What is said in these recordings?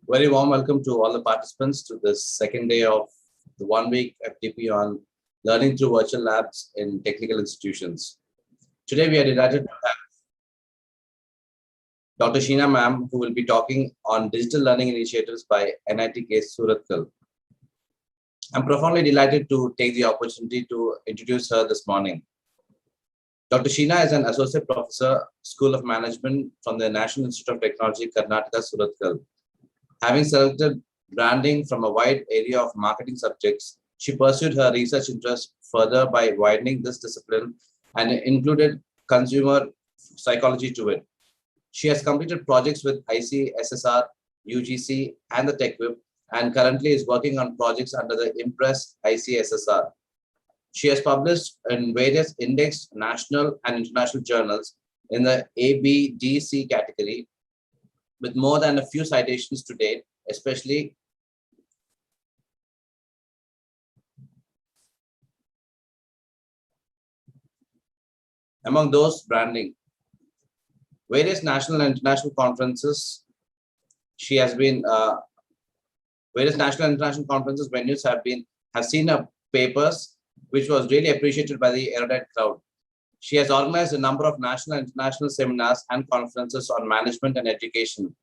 Very warm welcome to all the participants to this second day of the 1 week FDP on learning through virtual labs in technical institutions. Today, we are delighted to have Dr. Sheena ma'am, who will be talking on digital learning initiatives by NITK Surathkal. I'm profoundly delighted to take the opportunity to introduce her this morning. Dr. Sheena is an associate professor, School of Management from the National Institute of Technology, Karnataka, Surathkal. Having selected branding from a wide area of marketing subjects, she pursued her research interest further by widening this discipline and included consumer psychology to it. She has completed projects with ICSSR, UGC, and the TechWhip, and currently is working on projects under the Impress ICSSR. She has published in various indexed national and international journals in the ABDC category, with more than a few citations to date, especially among those branding. Various national and international conferences, she has been, various national and international conferences venues have seen her papers, which was really appreciated by the erudite crowd. She has organized a number of national and international seminars and conferences on management and education.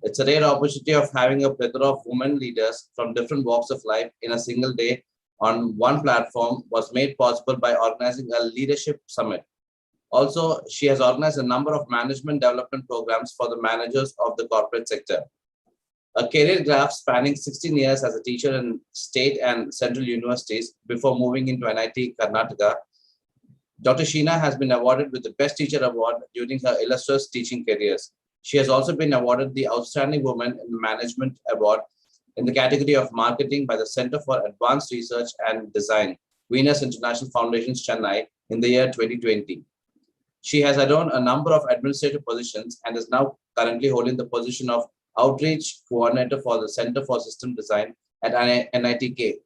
It's a rare opportunity of having a plethora of women leaders from different walks of life in a single day on one platform was made possible by organizing a leadership summit. Also, she has organized a number of management development programs for the managers of the corporate sector. A career graph spanning 16 years as a teacher in state and central universities before moving into NIT Karnataka, Dr. Sheena has been awarded with the Best Teacher Award during her illustrious teaching careers. She has also been awarded the Outstanding Woman in Management Award in the category of Marketing by the Center for Advanced Research and Design, Venus International Foundations, Chennai, in the year 2020. She has adorned a number of administrative positions and is now currently holding the position of Outreach Coordinator for the Center for System Design at NITK.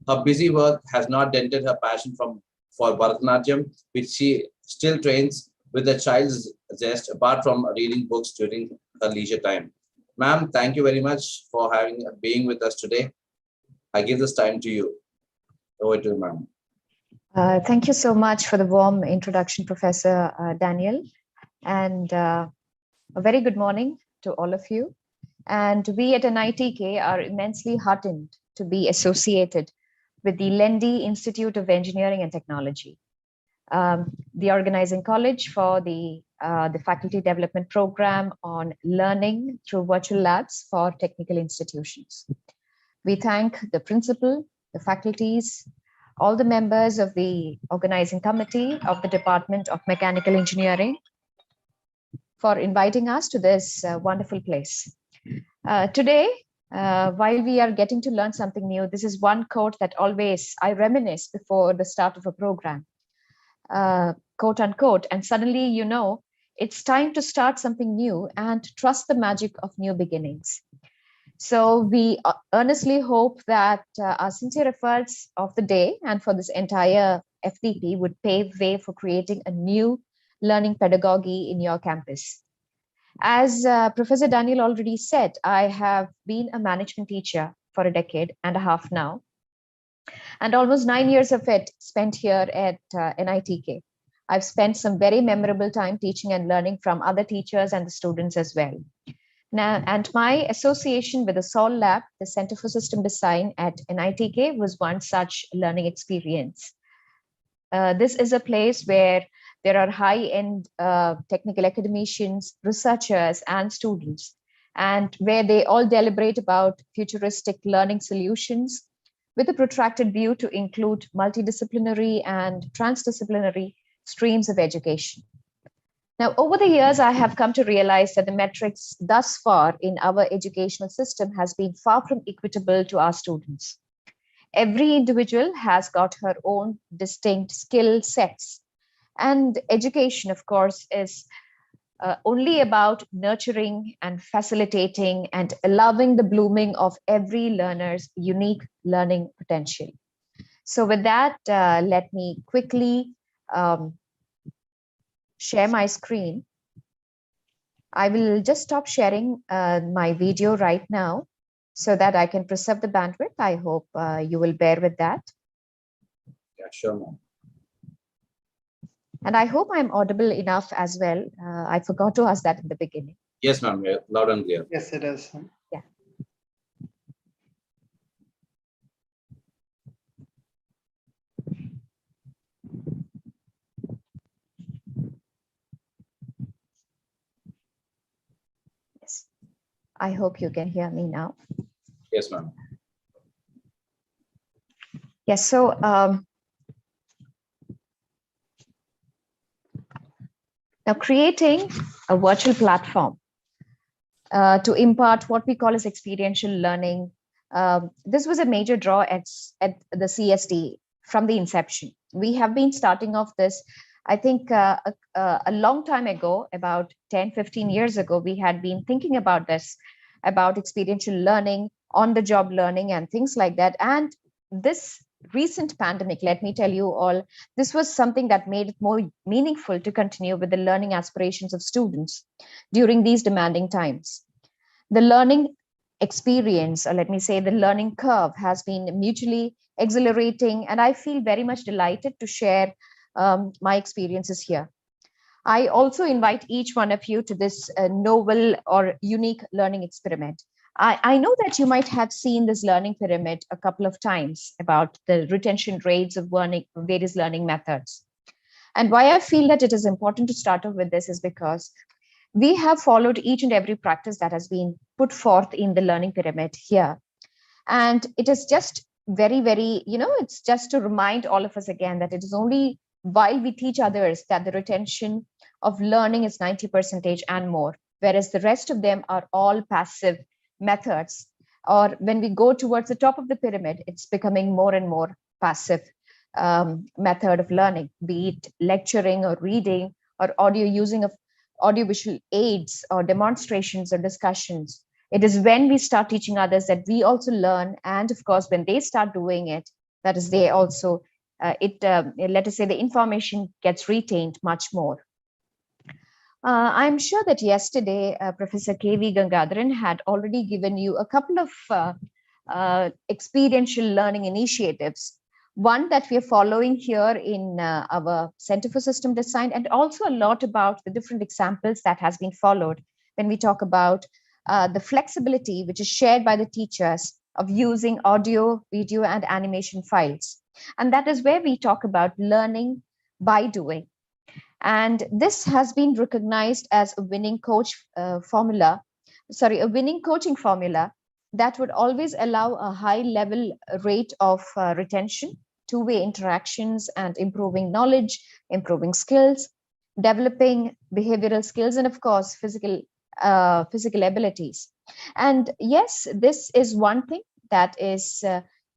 Her busy work has not dented her passion for Bharatanatyam, which she still trains with a child's zest, apart from reading books during her leisure time. Ma'am, thank you very much for being with us today. I give this time to you. Over to you, ma'am. Thank you so much for the warm introduction, Professor Daniel. And a very good morning to all of you. And we at NITK are immensely heartened to be associated with the Lendi Institute of Engineering and Technology, the organizing college for the faculty development program on learning through virtual labs for technical institutions. We thank the principal, the faculties, all the members of the organizing committee of the Department of Mechanical Engineering for inviting us to this wonderful place. Today, while we are getting to learn something new, this is one quote that always I reminisce before the start of a program, quote unquote, and suddenly you know it's time to start something new and trust the magic of new beginnings. So we earnestly hope that our sincere efforts of the day and for this entire FDP would pave way for creating a new learning pedagogy in your campus. As Professor Daniel already said, I have been a management teacher for a decade and a half now, and almost 9 years of it spent here at NITK. I've spent some very memorable time teaching and learning from other teachers and the students as well. Now, and my association with the SOL Lab, the Center for System Design at NITK, was one such learning experience. This is a place where there are high-end technical academicians, researchers, and students, and where they all deliberate about futuristic learning solutions with a protracted view to include multidisciplinary and transdisciplinary streams of education. Now, over the years, I have come to realize that the metrics thus far in our educational system has been far from equitable to our students. Every individual has got her own distinct skill sets. And education, of course, is only about nurturing and facilitating and allowing the blooming of every learner's unique learning potential. So with that, let me quickly share my screen. I will just stop sharing my video right now so that I can preserve the bandwidth. I hope you will bear with that. Yeah, sure, ma'am. And I hope I'm audible enough as well. I forgot to ask that in the beginning. Yes, ma'am. Loud and clear. Yes, it is. Yeah. Yes. I hope you can hear me now. Yes, ma'am. Yes. So now creating a virtual platform to impart what we call as experiential learning. This was a major draw at the CSD from the inception. We have been starting off this, I think a long time ago, about 10, 15 years ago, we had been thinking about this, about experiential learning, on the job learning and things like that. And this recent pandemic, let me tell you all, this was something that made it more meaningful to continue with the learning aspirations of students during these demanding times. The learning experience, or let me say the learning curve, has been mutually exhilarating, and I feel very much delighted to share my experiences here. I also invite each one of you to this novel or unique learning experiment. I know that you might have seen this learning pyramid a couple of times about the retention rates of various learning methods. And why I feel that it is important to start off with this is because we have followed each and every practice that has been put forth in the learning pyramid here. And it is just very, very, it's just to remind all of us again that it is only while we teach others that the retention of learning is 90% and more, whereas the rest of them are all passive methods. Or when we go towards the top of the pyramid, it's becoming more and more passive method of learning, be it lecturing or reading or using of audiovisual aids or demonstrations or discussions. It is when we start teaching others that we also learn. And of course, when they start doing it, that is, they also, let us say the information gets retained much more. I'm sure that yesterday, Professor K.V. Gangadharan had already given you a couple of experiential learning initiatives. One that we are following here in our Center for System Design, and also a lot about the different examples that has been followed when we talk about the flexibility which is shared by the teachers of using audio, video, and animation files. And that is where we talk about learning by doing. And this has been recognized as a winning coaching formula that would always allow a high level rate of retention, two-way interactions, and improving knowledge, improving skills, developing behavioral skills, and of course, physical abilities. And yes, this is one thing that is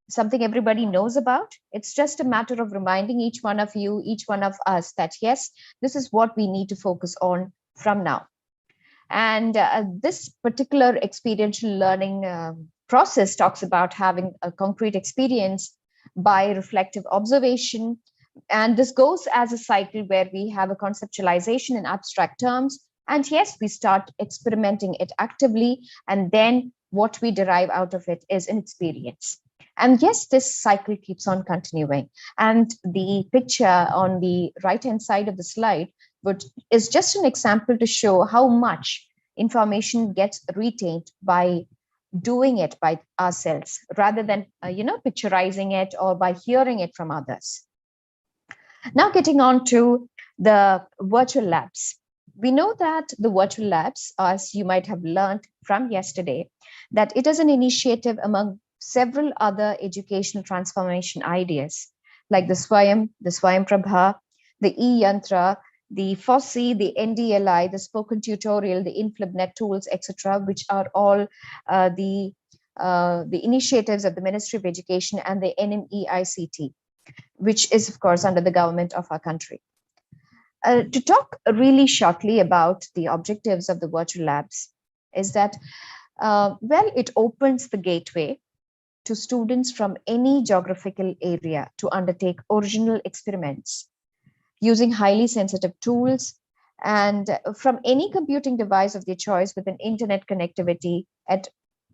something everybody knows about. It's just a matter of reminding each one of you, each one of us, that yes, this is what we need to focus on from now. And this particular experiential learning process talks about having a concrete experience by reflective observation. And this goes as a cycle where we have a conceptualization in abstract terms. And yes, we start experimenting it actively. And then what we derive out of it is an experience. And yes, this cycle keeps on continuing. And the picture on the right-hand side of the slide is just an example to show how much information gets retained by doing it by ourselves rather than picturizing it or by hearing it from others. Now getting on to the virtual labs. We know that the virtual labs, as you might have learned from yesterday, that it is an initiative among several other educational transformation ideas like the Swayam Prabha, the e-Yantra, the FOSSI, the NDLI, the spoken tutorial, the InflibNet tools, etc., which are all the initiatives of the Ministry of Education and the NMEICT, which is, of course, under the government of our country. To talk really shortly about the objectives of the virtual labs is that, it opens the gateway to students from any geographical area to undertake original experiments using highly sensitive tools and from any computing device of their choice with an internet connectivity at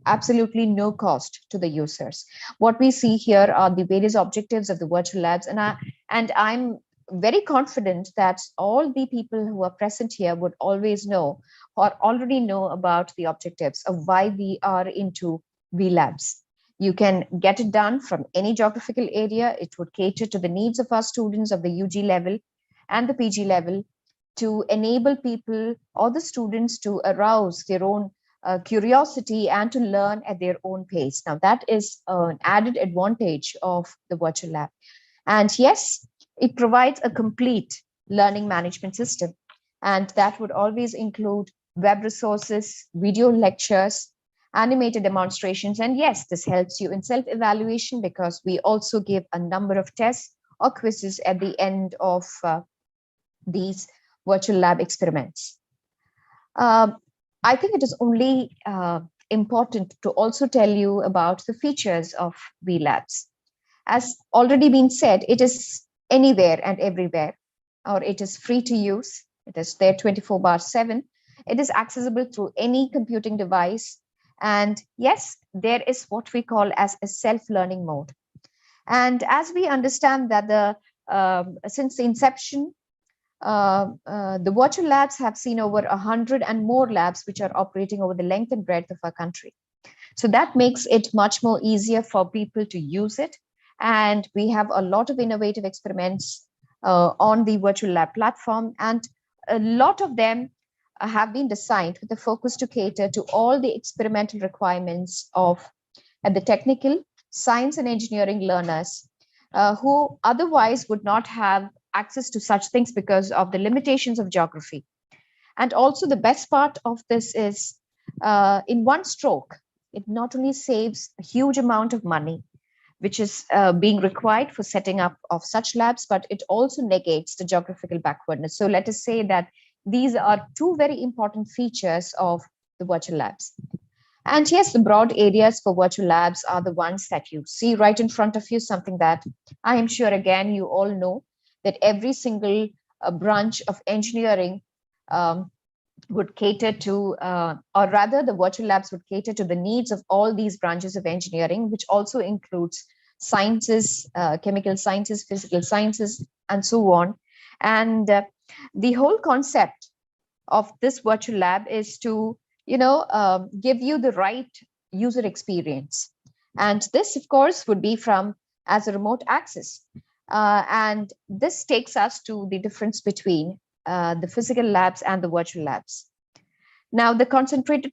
absolutely no cost to the users. What we see here are the various objectives of the virtual labs, and I'm very confident that all the people who are present here would always know or already know about the objectives of why we are into VLabs. You can get it done from any geographical area. It would cater to the needs of our students of the UG level and the PG level to enable people or the students to arouse their own curiosity and to learn at their own pace. Now, that is an added advantage of the virtual lab. And yes, it provides a complete learning management system. And that would always include web resources, video lectures, animated demonstrations. And yes, this helps you in self-evaluation because we also give a number of tests or quizzes at the end of these virtual lab experiments. I think it is only important to also tell you about the features of VLabs. As already been said, it is anywhere and everywhere, or it is free to use. It is there 24/7. It is accessible through any computing device. And yes, there is what we call as a self-learning mode. And as we understand that since the inception, the virtual labs have seen over 100 and more labs which are operating over the length and breadth of our country. So that makes it much more easier for people to use it. And we have a lot of innovative experiments on the virtual lab platform. And a lot of them have been designed with a focus to cater to all the experimental requirements of the technical, science, and engineering learners who otherwise would not have access to such things because of the limitations of geography. And also the best part of this is in one stroke, it not only saves a huge amount of money, which is being required for setting up of such labs, but it also negates the geographical backwardness. So let us say that these are two very important features of the virtual labs. And yes, the broad areas for virtual labs are the ones that you see right in front of you, something that I am sure, again, you all know that every single branch of engineering would cater to, or rather the virtual labs would cater to the needs of all these branches of engineering, which also includes sciences, chemical sciences, physical sciences, and so on. And the whole concept of this virtual lab is to, give you the right user experience. And this, of course, would be from as a remote access. And this takes us to the difference between the physical labs and the virtual labs. Now, the concentrated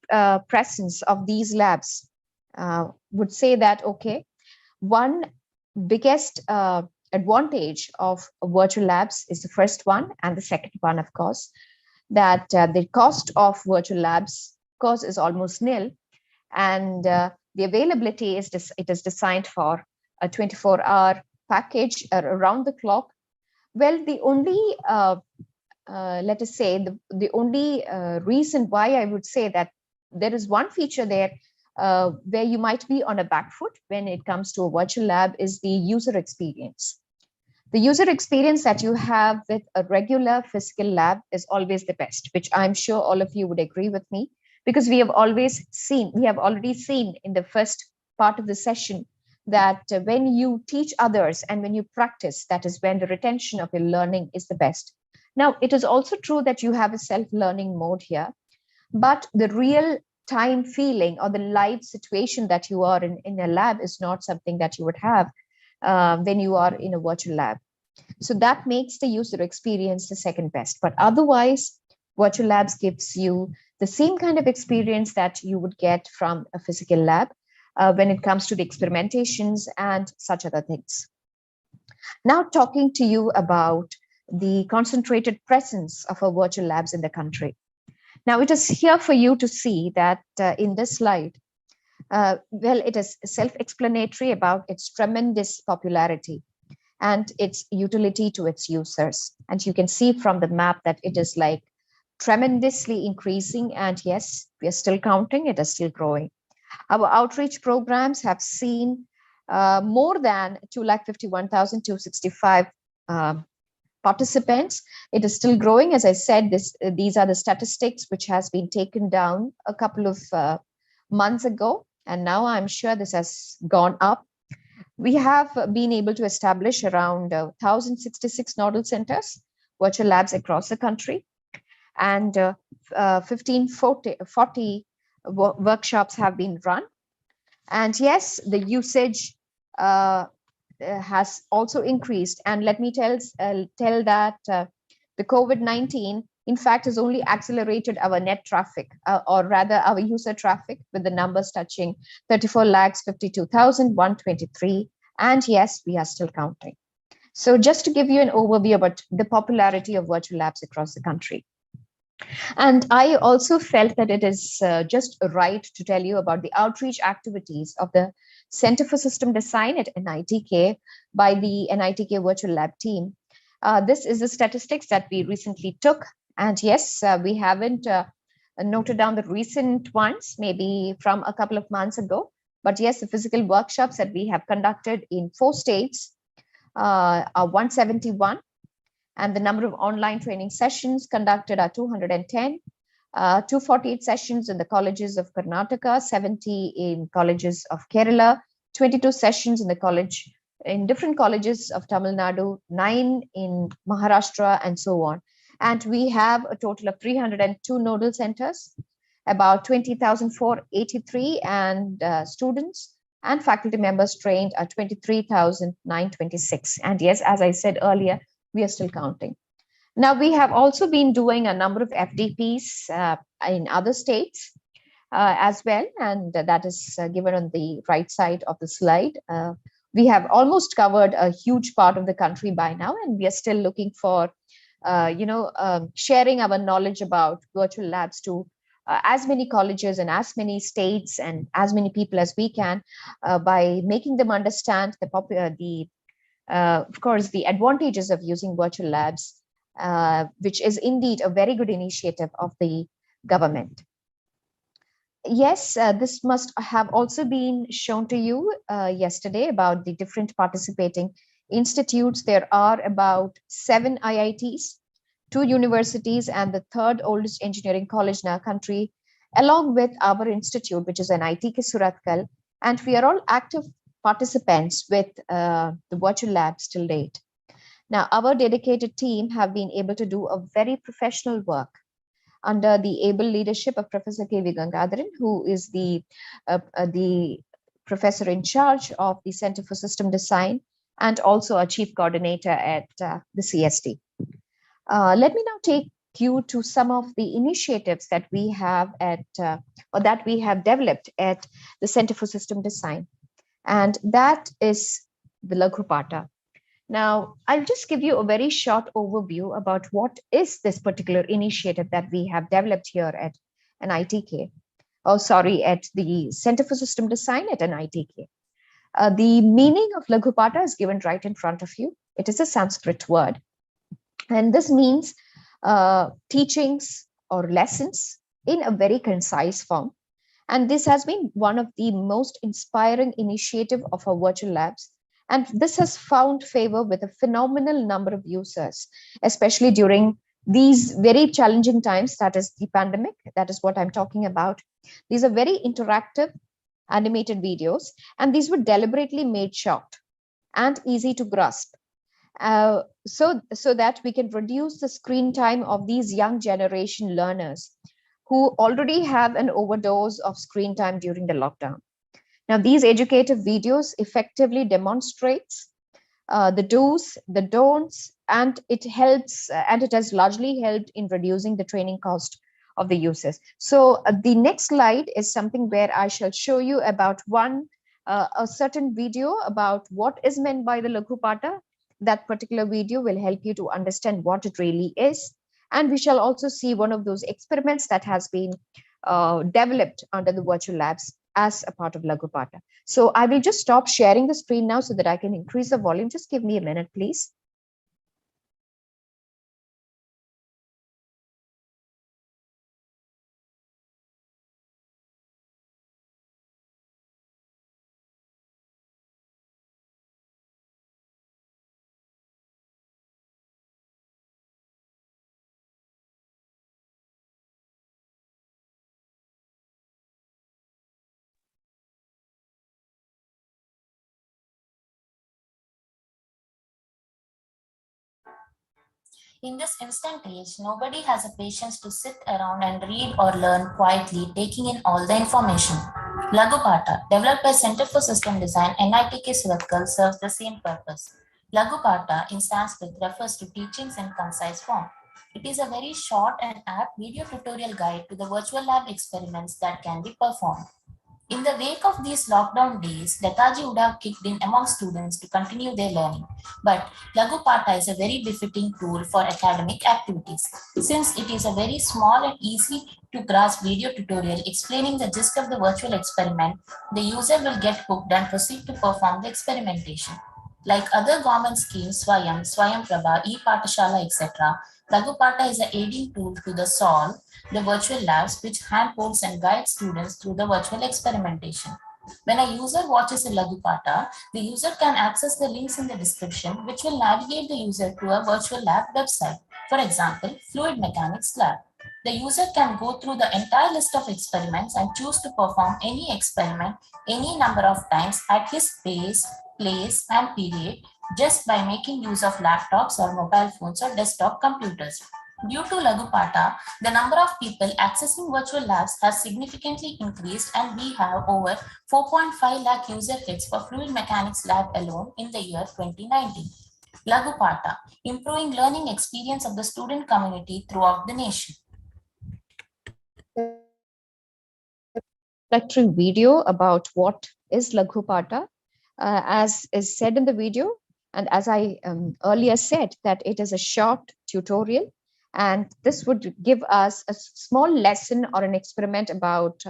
presence of these labs would say that, okay, one biggest advantage of virtual labs is the first one, and the second one, of course, that the cost of virtual labs, of course, is almost nil, and the availability is it is designed for a 24-hour package around the clock. Well, the only let us say the only reason why I would say that there is one feature there where you might be on a back foot when it comes to a virtual lab is the user experience. The user experience that you have with a regular physical lab is always the best, which I'm sure all of you would agree with me, because we have already seen in the first part of the session that when you teach others and when you practice, that is when the retention of your learning is the best. Now, it is also true that you have a self-learning mode here, but the real time feeling or the live situation that you are in a lab is not something that you would have when you are in a virtual lab. So that makes the user experience the second best. But otherwise, virtual labs gives you the same kind of experience that you would get from a physical lab when it comes to the experimentations and such other things. Now, talking to you about the concentrated presence of our virtual labs in the country. Now, it is here for you to see that in this slide, well, it is self-explanatory about its tremendous popularity and its utility to its users. And you can see from the map that it is like tremendously increasing. And yes, we are still counting, it is still growing. Our outreach programs have seen more than 251,265 participants. It is still growing. As I said, these are the statistics which has been taken down a couple of months ago, and now I'm sure this has gone up. We have been able to establish around 1,066 nodal centers, virtual labs across the country, and 1,540 workshops have been run. And yes, the usage has also increased. And let me tell that the COVID-19, in fact, has only accelerated our net traffic, or rather our user traffic, with the numbers touching 34,52,123. And yes, we are still counting. So just to give you an overview about the popularity of virtual labs across the country. And I also felt that it is just right to tell you about the outreach activities of the Center for System Design at NITK by the NITK Virtual Lab team. This is the statistics that we recently took. And yes, we haven't noted down the recent ones, maybe from a couple of months ago. But yes, the physical workshops that we have conducted in 4 states are 171. And the number of online training sessions conducted are 210, 248 sessions in the colleges of Karnataka, 70 in colleges of Kerala, 22 sessions in different colleges of Tamil Nadu, 9 in Maharashtra, and so on. And we have a total of 302 nodal centers, about 20,483 and students and faculty members trained are 23,926. And yes, as I said earlier, we are still counting. Now, we have also been doing a number of FDPs in other states as well, and that is given on the right side of the slide. We have almost covered a huge part of the country by now, and we are still looking for, sharing our knowledge about virtual labs to as many colleges and as many states and as many people as we can by making them understand of course, the advantages of using virtual labs, which is indeed a very good initiative of the government. Yes, this must have also been shown to you yesterday about the different participating institutes. There are about 7 IITs, 2 universities, and the 3rd oldest engineering college in our country, along with our institute, which is NITK Surathkal, and we are all active participants with the virtual labs till date. Now, our dedicated team have been able to do a very professional work under the able leadership of Professor K.V. Gangadharan, who is the professor in charge of the Center for System Design and also a chief coordinator at the CSD. Let me now take you to some of the initiatives that we have or that we have developed at the Center for System Design. And that is the Lagupatta. Now, I'll just give you a very short overview about what is this particular initiative that we have developed here at NITK. At the Center for System Design at NITK. The meaning of Lagupatta is given right in front of you. It is a Sanskrit word. And this means teachings or lessons in a very concise form. And this has been one of the most inspiring initiative of our virtual labs. And this has found favor with a phenomenal number of users, especially during these very challenging times, that is the pandemic, that is what I'm talking about. These are very interactive animated videos, and these were deliberately made short and easy to grasp. So that we can reduce the screen time of these young generation learners who already have an overdose of screen time during the lockdown. Now, these educative videos effectively demonstrates the do's, the don'ts, and it helps, and it has largely helped in reducing the training cost of the users. So the next slide is something where I shall show you about a certain video about what is meant by the Lagupatta. That particular video will help you to understand what it really is. And we shall also see one of those experiments that has been developed under the virtual labs as a part of Lagupatta. So I will just stop sharing the screen now so that I can increase the volume. Just give me a minute, please. In this instant age, nobody has a patience to sit around and read or learn quietly, taking in all the information. Lagupatta, developed by Center for System Design, NITK Surathkal, serves the same purpose. Lagupatta in Sanskrit refers to teachings in concise form. It is a very short and apt video tutorial guide to the virtual lab experiments that can be performed. In the wake of these lockdown days, lethargy would have kicked in among students to continue their learning. But Lagupatta is a very befitting tool for academic activities, since it is a very small and easy to grasp video tutorial explaining the gist of the virtual experiment. The user will get hooked and proceed to perform the experimentation. Like other government schemes, Swayam Prabha, e-Patashala, etc., Lagupatta is an aiding tool to the solve the virtual labs, which handholds and guides students through the virtual experimentation. When a user watches a Lagupatta, the user can access the links in the description, which will navigate the user to a virtual lab website. For example, Fluid Mechanics Lab. The user can go through the entire list of experiments and choose to perform any experiment any number of times at his pace, place, and period just by making use of laptops or mobile phones or desktop computers. Due to Lagupatta, the number of people accessing virtual labs has significantly increased, and we have over 4.5 lakh user hits for fluid mechanics lab alone in the year 2019. Lagupatta, improving learning experience of the student community throughout the nation. Introductory video about what is Lagupatta. As is said in the video, and as I earlier said, that it is a short tutorial, and this would give us a small lesson or an experiment about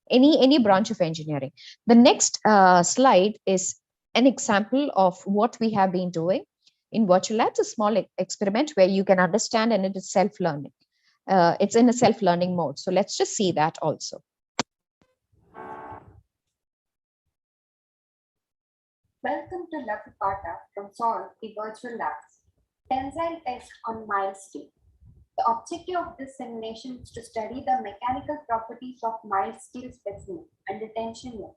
any branch of engineering. The next slide is an example of what we have been doing in virtual labs, a small experiment where you can understand, and it is self-learning. It's in a self-learning mode. So let's just see that also. Welcome to Lagupatta from Solve the Virtual Labs. Tensile test on mild steel. The objective of this simulation is to study the mechanical properties of mild steel specimen under tension load.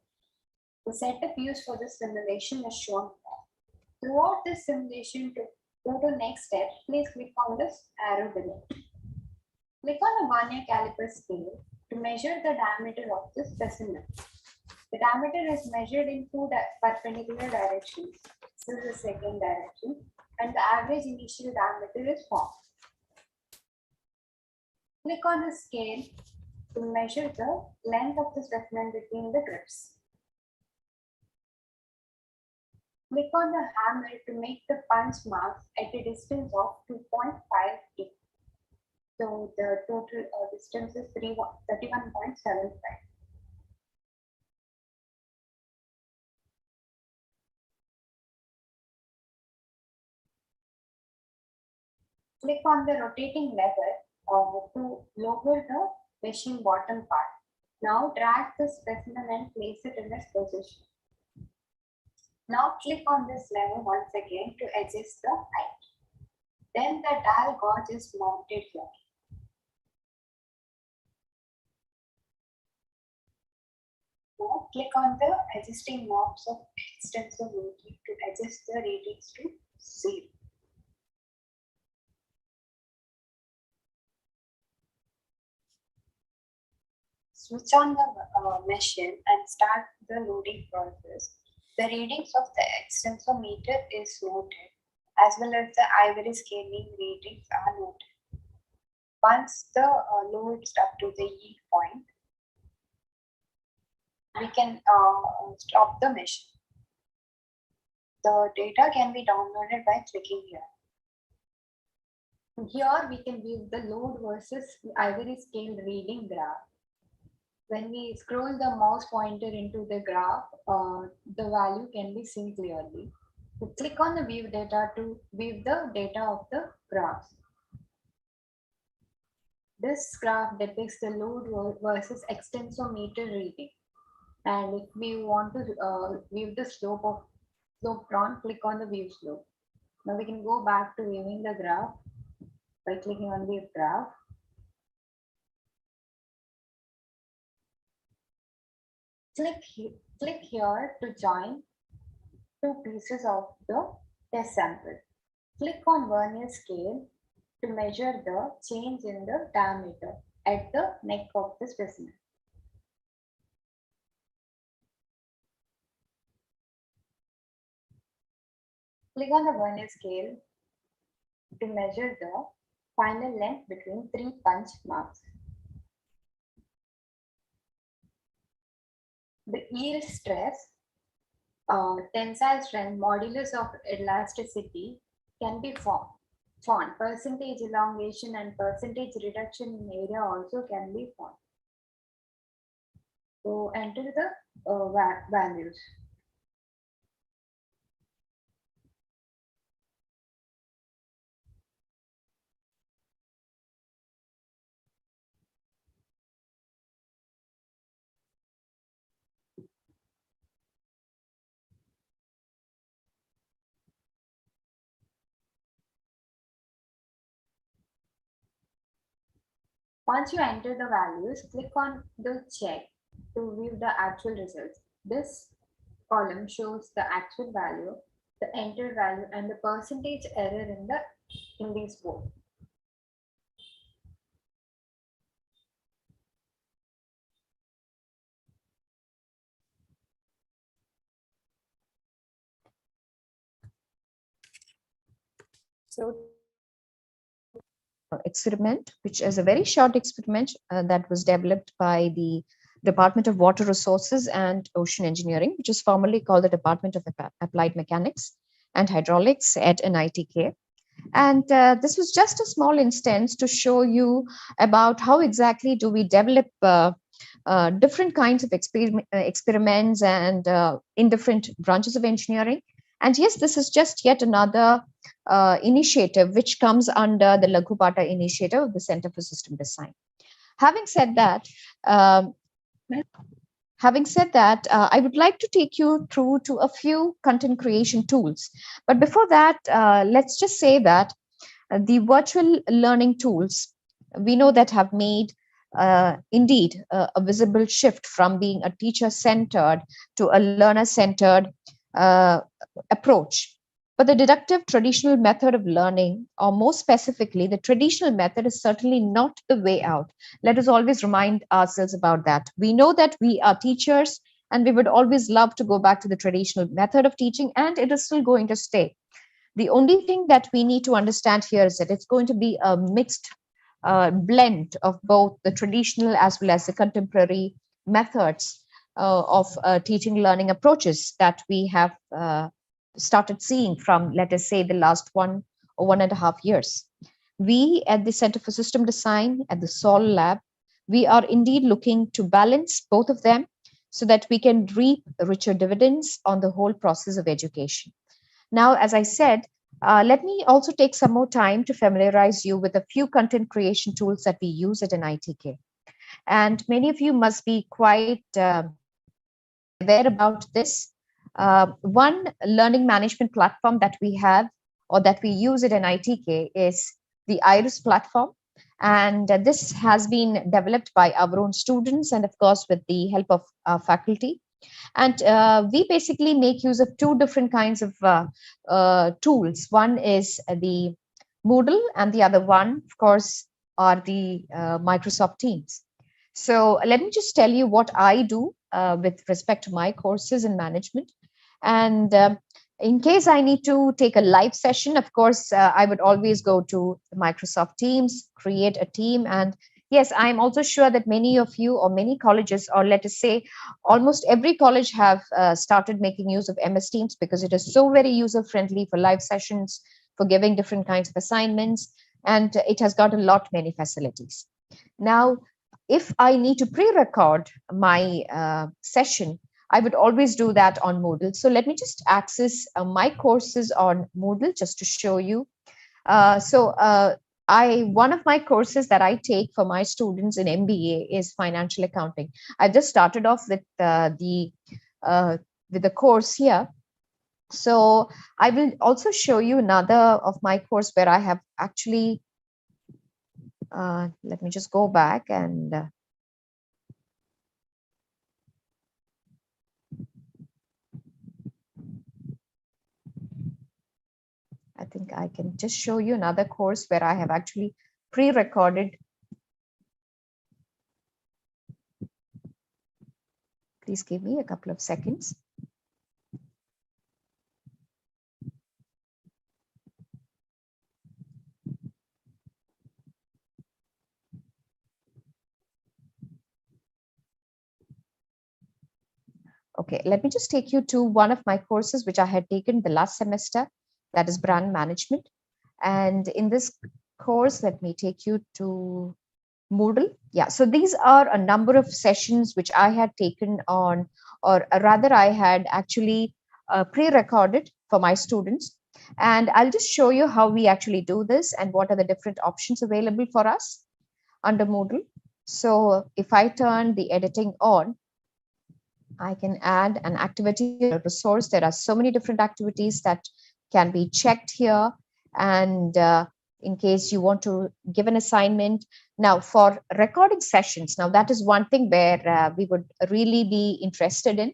The setup used for this simulation is shown here. Throughout this simulation, to go to next step, please click on this arrow below. Click on the vernier caliper scale to measure the diameter of the specimen. The diameter is measured in two perpendicular directions. This is the second direction, and the average initial diameter is formed. Click on the scale to measure the length of the specimen between the grips. Click on the hammer to make the punch marks at a distance of 2.5 feet. So the total distance is 31.75. Click on the rotating lever to lower the machine bottom part. Now drag the specimen and place it in its position. Now click on this lever once again to adjust the height. Then the dial gauge is mounted here. Now click on the adjusting knobs of extensometer to adjust the readings to 0. Switch on the machine and start the loading process. The readings of the extensometer is noted, as well as the ivory scaling readings are noted. Once the loads up to the yield point, we can stop the machine. The data can be downloaded by clicking here. Here we can view the load versus the ivory scale reading graph. When we scroll the mouse pointer into the graph, the value can be seen clearly. We click on the view data to view the data of the graphs. This graph depicts the load versus extensometer reading. And if we want to view the slope drawn, click on the view slope. Now we can go back to viewing the graph by clicking on the graph. Click here to join two pieces of the test sample. Click on vernier scale to measure the change in the diameter at the neck of the specimen. Click on the vernier scale to measure the final length between 3 punch marks. The yield stress, tensile strength, modulus of elasticity can be found. Percentage elongation and percentage reduction in area also can be found. So enter the values. Once you enter the values, click on the check to view the actual results. This column shows the actual value, the entered value, and the percentage error in these both. So experiment, which is a very short experiment that was developed by the Department of Water Resources and Ocean Engineering, which is formerly called the Department of Applied Mechanics and Hydraulics at NITK. And this was just a small instance to show you about how exactly do we develop different kinds of experiments and in different branches of engineering. And yes, this is just yet another initiative which comes under the Lagupatta initiative of the Center for System Design. Having said that, I would like to take you through to a few content creation tools. But before that, let's just say that the virtual learning tools, we know that have made indeed a visible shift from being a teacher-centered to a learner-centered approach. But the deductive traditional method of learning, or more specifically, the traditional method is certainly not the way out. Let us always remind ourselves about that. We know that we are teachers and we would always love to go back to the traditional method of teaching, and it is still going to stay. The only thing that we need to understand here is that it's going to be a mixed blend of both the traditional as well as the contemporary methods of teaching learning approaches that we have started seeing from, let us say, the last 1 or 1.5 years. We at the Center for System Design at the SOL Lab, we are indeed looking to balance both of them so that we can reap richer dividends on the whole process of education. Now, as I said, let me also take some more time to familiarize you with a few content creation tools that we use at NITK. And many of you must be quite aware about this. One learning management platform that we have or that we use at NITK is the IRIS platform. And this has been developed by our own students and, of course, with the help of our faculty. And we basically make use of two different kinds of tools. One is the Moodle, and the other one, of course, are the Microsoft Teams. So let me just tell you what I do with respect to my courses in management. And in case I need to take a live session, of course, I would always go to Microsoft Teams, create a team. And yes, I'm also sure that many of you or many colleges, or let us say almost every college, have started making use of MS Teams because it is so very user-friendly for live sessions, for giving different kinds of assignments, and it has got a lot many facilities. Now, if I need to pre-record my session, I would always do that on Moodle. So let me just access my courses on Moodle just to show you. One of my courses that I take for my students in MBA is financial accounting. I just started off with the course here. So I will also show you another of my course where I have actually, let me just go back and I think I can just show you another course where I have actually pre-recorded. Please give me a couple of seconds. Okay, let me just take you to one of my courses which I had taken the last semester, that is brand management. And in this course, let me take you to Moodle. Yeah, so these are a number of sessions which I had taken on, or rather I had actually pre-recorded for my students. And I'll just show you how we actually do this and what are the different options available for us under Moodle. So if I turn the editing on, I can add an activity or a resource. There are so many different activities that can be checked here. And in case you want to give an assignment. Now for recording sessions, now that is one thing where we would really be interested in.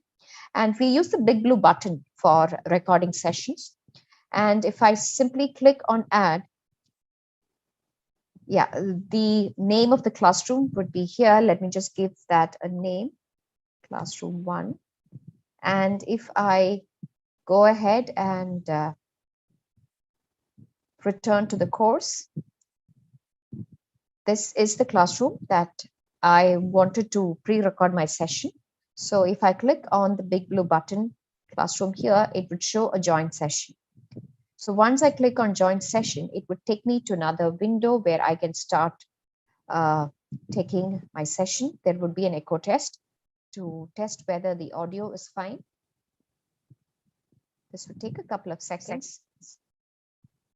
And we use the big blue button for recording sessions. And if I simply click on add, yeah, the name of the classroom would be here. Let me just give that a name, classroom 1. And if I go ahead and return to the course, this is the classroom that I wanted to pre-record my session. So if I click on the big blue button, classroom here, it would show a join session. So once I click on join session, it would take me to another window where I can start taking my session. There would be an echo test to test whether the audio is fine. This would take a couple of seconds.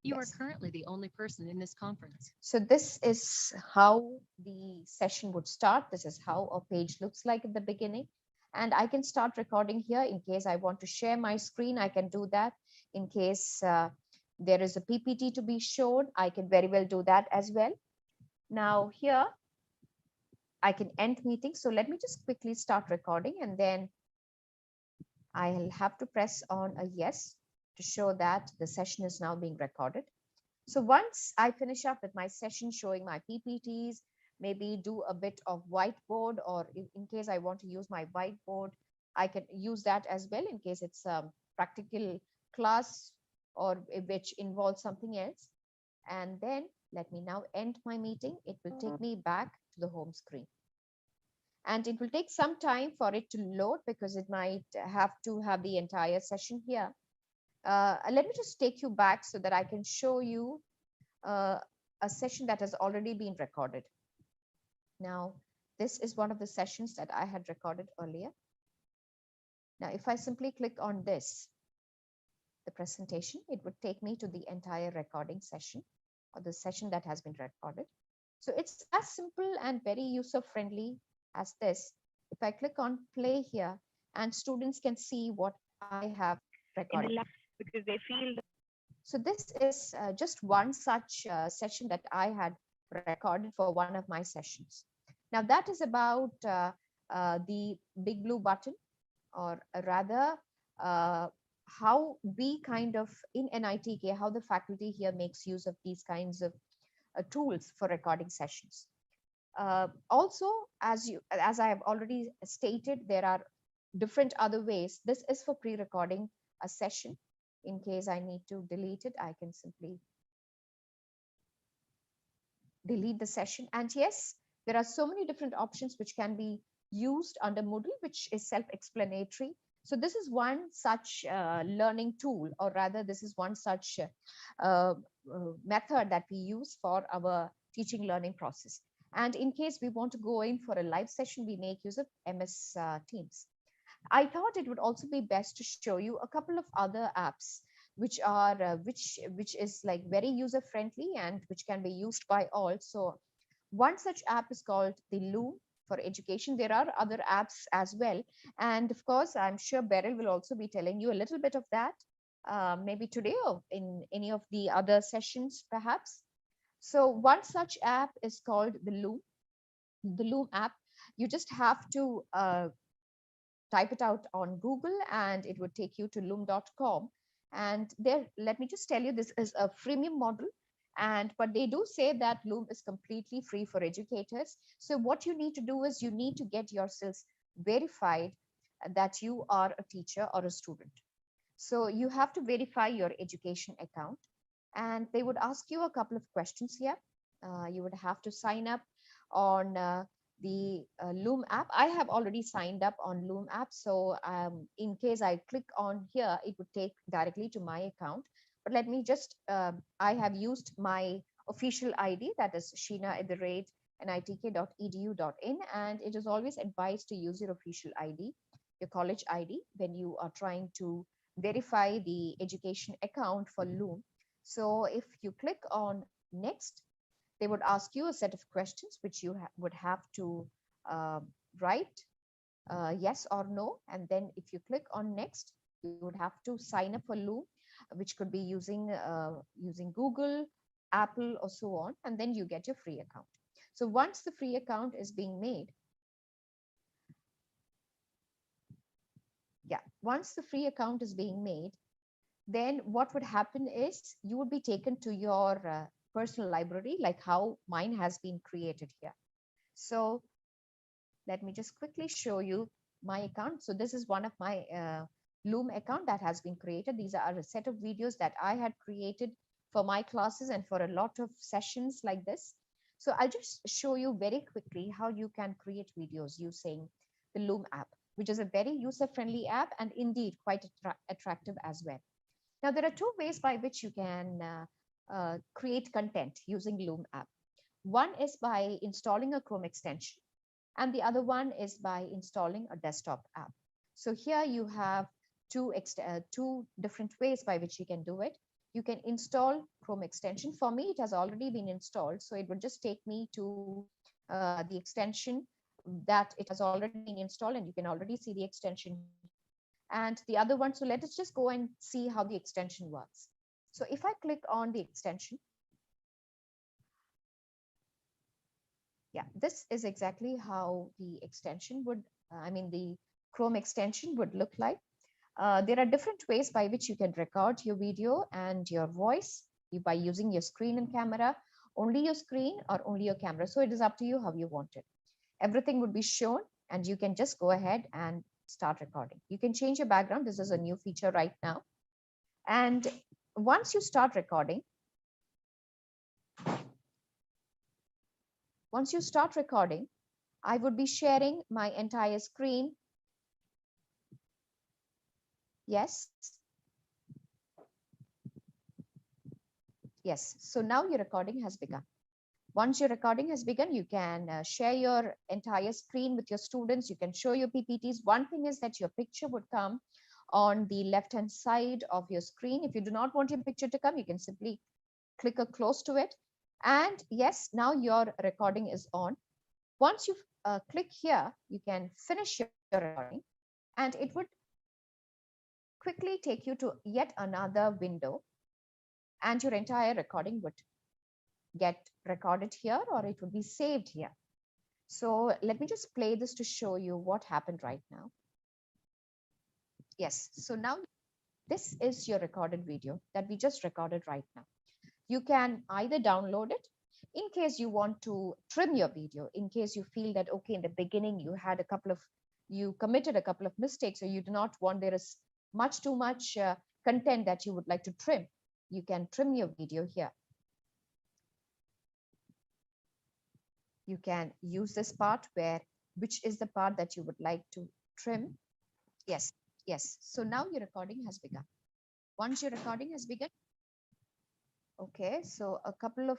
You Yes. are currently the only person in this conference. So this is how the session would start. This is how a page looks like at the beginning. And I can start recording here in case I want to share my screen. I can do that. In case there is a PPT to be shown, I can very well do that as well. Now here, I can end meeting. So let me just quickly start recording, and then I'll have to press on a yes to show that the session is now being recorded. So once I finish up with my session showing my PPTs, maybe do a bit of whiteboard, or in case I want to use my whiteboard, I can use that as well in case it's a practical class or which involves something else. And then let me now end my meeting. It will take me back to the home screen. And it will take some time for it to load because it might have to have the entire session here. Let me just take you back so that I can show you a session that has already been recorded. Now, this is one of the sessions that I had recorded earlier. Now, if I simply click on this, the presentation, it would take me to the entire recording session or the session that has been recorded. So it's as simple and very user-friendly as this. If I click on play here, and students can see what I have recorded. Because they feel. So this is just one such session that I had recorded for one of my sessions. Now that is about the big blue button, or rather how we kind of in NITK, how the faculty here makes use of these kinds of tools for recording sessions. Also, as I have already stated, there are different other ways. This is for pre-recording a session. In case I need to delete it, I can simply delete the session. And yes, there are so many different options which can be used under Moodle, which is self-explanatory. So this is one such learning tool, or rather this is one such method that we use for our teaching learning process. And in case we want to go in for a live session, we make use of MS Teams. I thought it would also be best to show you a couple of other apps which are which is like very user friendly and which can be used by all. So one such app is called the Loom for education. There are other apps as well, and of course I'm sure Beryl will also be telling you a little bit of that maybe today or in any of the other sessions perhaps. So one such app is called the Loom app. You just have to type it out on Google and it would take you to loom.com. And there, let me just tell you, this is a freemium model. And but they do say that Loom is completely free for educators. So what you need to do is you need to get yourselves verified that you are a teacher or a student. So you have to verify your education account, and they would ask you a couple of questions here. You would have to sign up on the Loom app. I have already signed up on Loom app. So in case I click on here, it would take directly to my account. But let me just, I have used my official ID, that is sheena@nitk.edu.in. And it is always advised to use your official ID, your college ID, when you are trying to verify the education account for Loom. So if you click on next, they would ask you a set of questions which you would have to uh, write yes or no. And then if you click on next, you would have to sign up for Loom, which could be using Google, Apple, or so on. And then you get your free account. So once the free account is being made, once the free account is being made, then what would happen is you would be taken to your personal library, like how mine has been created here. So let me just quickly show you my account. So this is one of my Loom account that has been created. These are a set of videos that I had created for my classes and for a lot of sessions like this. So I'll just show you very quickly how you can create videos using the Loom app, which is a very user-friendly app and indeed quite attractive as well. Now, there are two ways by which you can create content using Loom app. One is by installing a Chrome extension, and the other one is by installing a desktop app. So here you have two different ways by which you can do it. You can install Chrome extension. For me, it has already been installed, so it would just take me to the extension that it has already been installed, and you can already see the extension. And the other one, so let us just go and see how the extension works. So if I click on the extension, this is exactly how the extension would, the Chrome extension would look like. There are different ways by which you can record your video and your voice by using your screen and camera, only your screen or only your camera. So it is up to you how you want it. Everything would be shown, and you can just go ahead and start recording. You can change your background. This is a new feature right now. And once you start recording, I would be sharing my entire screen. Yes. Yes. So now your recording has begun. Once your recording has begun, you can share your entire screen with your students. You can show your PPTs. One thing is that your picture would come on the left-hand side of your screen. If you do not want your picture to come, you can simply click close to it. And yes, now your recording is on. Once you click here, you can finish your recording, and it would quickly take you to yet another window, and your entire recording would get recorded here, or it would be saved here. So let me just play this to show you what happened right now. Yes, so now this is your recorded video that we just recorded right now. You can either download it in case you want to trim your video, in case you feel that, okay, in the beginning you committed a couple of mistakes, or you do not want, there is too much content that you would like to trim. You can trim your video here. You can use this part which is the part that you would like to trim. Yes, yes. So now your recording has begun. Once your recording has begun, okay, so a couple of,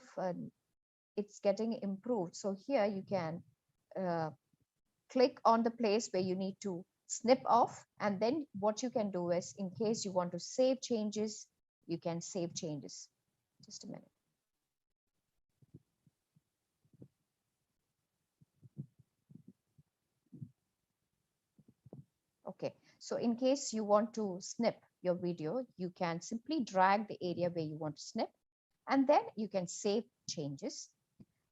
it's getting improved. So here you can click on the place where you need to snip off. And then what you can do is, in case you want to save changes, you can save changes. Just a minute. Okay, so in case you want to snip your video, you can simply drag the area where you want to snip, and then you can save changes.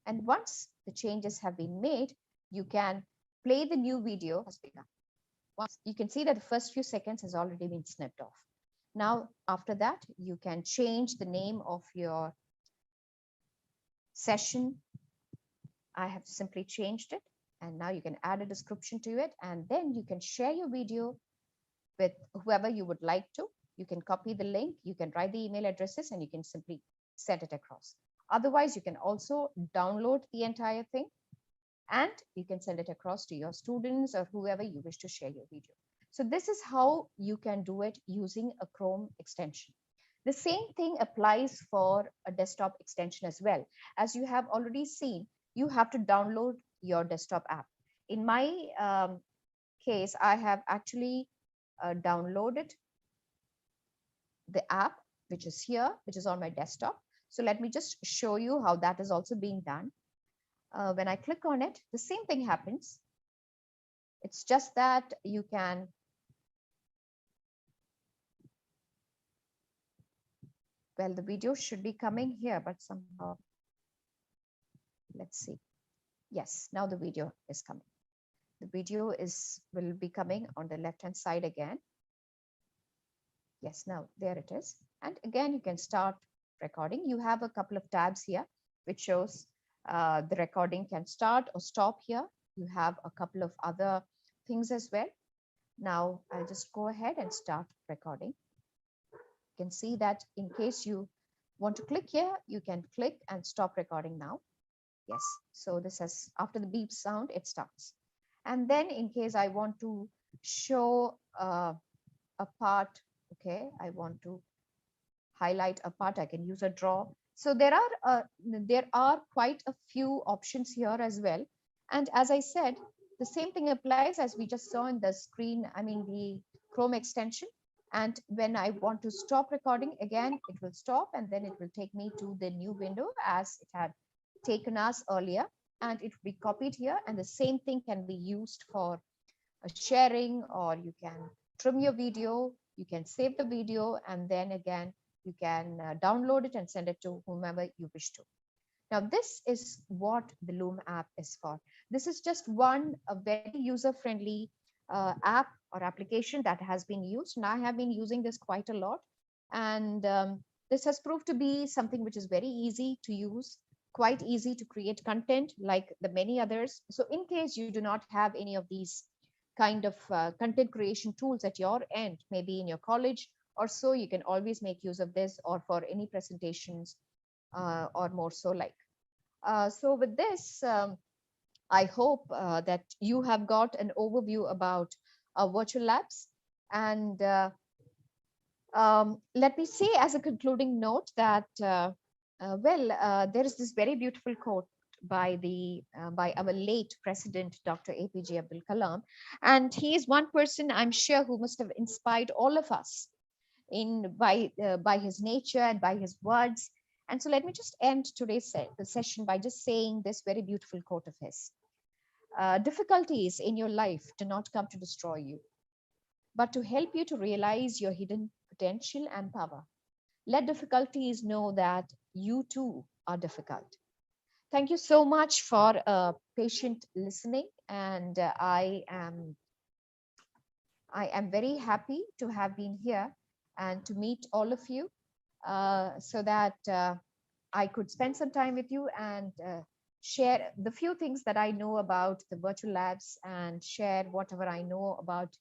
And once the changes have been made, you can play the new video has begun. Once you can see that the first few seconds has already been snipped off. Now, after that, you can change the name of your session. I have simply changed it, and now you can add a description to it, and then you can share your video with whoever you would like to. You can copy the link, you can write the email addresses, and you can simply send it across. Otherwise, you can also download the entire thing and you can send it across to your students or whoever you wish to share your video. So this is how you can do it using a Chrome extension. The same thing applies for a desktop extension as well. As you have already seen, you have to download your desktop app. In my case, I have actually downloaded the app, which is here, which is on my desktop. So let me just show you how that is also being done. When I click on it, the same thing happens. It's just that you can well, the video should be coming here, but somehow, let's see. Yes, now the video is coming. The video will be coming on the left-hand side again. Yes, now there it is. And again, you can start recording. You have a couple of tabs here, which shows the recording can start or stop here. You have a couple of other things as well. Now I'll just go ahead and start recording. You can see that in case you want to click here, you can click and stop recording now. Yes, so this has, after the beep sound, it starts. And then in case I want to show a part, okay, I want to highlight a part, I can use a draw. So there are quite a few options here as well. And as I said, the same thing applies as we just saw in the screen, I mean the Chrome extension. And when I want to stop recording, again, it will stop and then it will take me to the new window as it had taken us earlier, and it will be copied here. And the same thing can be used for sharing, or you can trim your video, you can save the video, and then again, you can download it and send it to whomever you wish to. Now, this is what the Loom app is for. This is just a very user-friendly app or application that has been used. And I have been using this quite a lot. And this has proved to be something which is very easy to use, quite easy to create content like the many others. So in case you do not have any of these kind of content creation tools at your end, maybe in your college or so, you can always make use of this, or for any presentations or more so like. So with this, I hope that you have got an overview about virtual labs. And let me say as a concluding note that, there is this very beautiful quote by our late President, Dr. APJ Abdul Kalam. And he is one person, I'm sure, who must have inspired all of us by his nature and by his words. And so let me just end today's session by just saying this very beautiful quote of his. Difficulties in your life do not come to destroy you, but to help you to realize your hidden potential and power. Let difficulties know that you too are difficult. Thank you so much for patient listening. And I am very happy to have been here and to meet all of you, so that I could spend some time with you and share the few things that I know about the virtual labs and share whatever I know about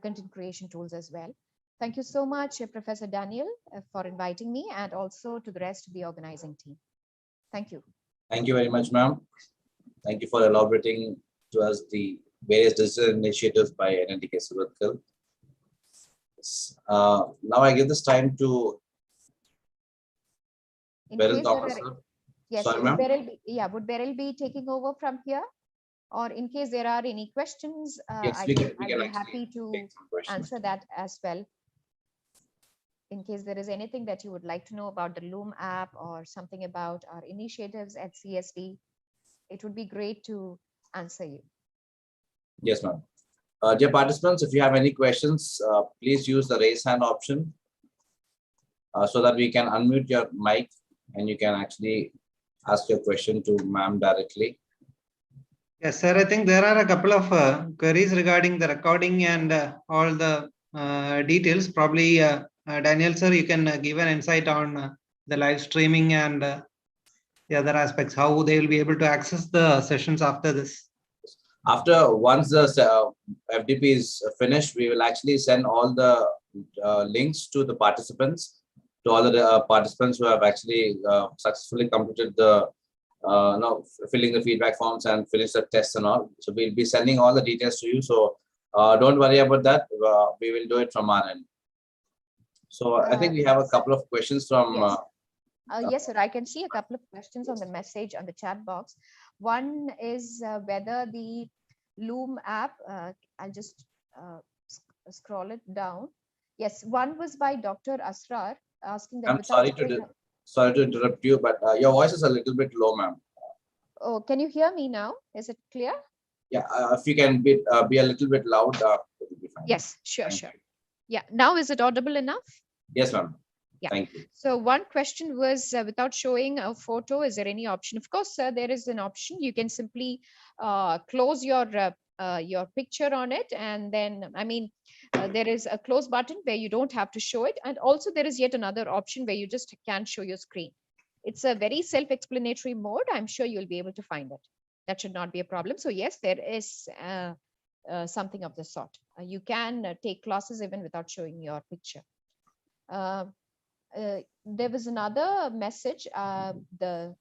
content creation tools as well. Thank you so much, Professor Daniel, for inviting me, and also to the rest of the organizing team. Thank you. Thank you very much, ma'am. Thank you for elaborating to us the various digital initiatives by NLTK Surathkal. Now I give this time to Beryl Thomas. Yes, Sorry, would Beryl be taking over from here? Or in case there are any questions, yes, I'll be happy to answer that as well. In case there is anything that you would like to know about the Loom app or something about our initiatives at CSD, it would be great to answer you. Yes, ma'am. Dear participants, if you have any questions, please use the raise hand option so that we can unmute your mic and you can actually ask your question to ma'am directly. Yes, sir. I think there are a couple of queries regarding the recording and all the details. Probably Daniel sir, you can give an insight on the live streaming and the other aspects, how they will be able to access the sessions after this. After once the FDP is finished, we will actually send all the links to the participants, to all the participants who have actually successfully completed the filling the feedback forms and finish the tests and all. So we'll be sending all the details to you. So don't worry about that. We will do it from our end. So I think we have a couple of questions from. Yes. Yes, sir. I can see a couple of questions on the message on the chat box. One is whether the Loom app, I'll just scroll it down. Yes, one was by Dr. Asrar asking that. I'm sorry to interrupt you, but your voice is a little bit low, ma'am. Oh, can you hear me now? Is it clear? Yeah, if you can be a little bit loud, it will be fine. Yes, sure, Thank sure. you. Yeah, now is it audible enough? Yes, ma'am. Yeah. Thank you. So one question was without showing a photo, is there any option? Of course, sir, there is an option. You can simply close your picture on it. And then, I mean, there is a close button where you don't have to show it. And also there is yet another option where you just can't show your screen. It's a very self-explanatory mode. I'm sure you'll be able to find it. That should not be a problem. So yes, there is something of the sort. You can take classes even without showing your picture. There was another message. The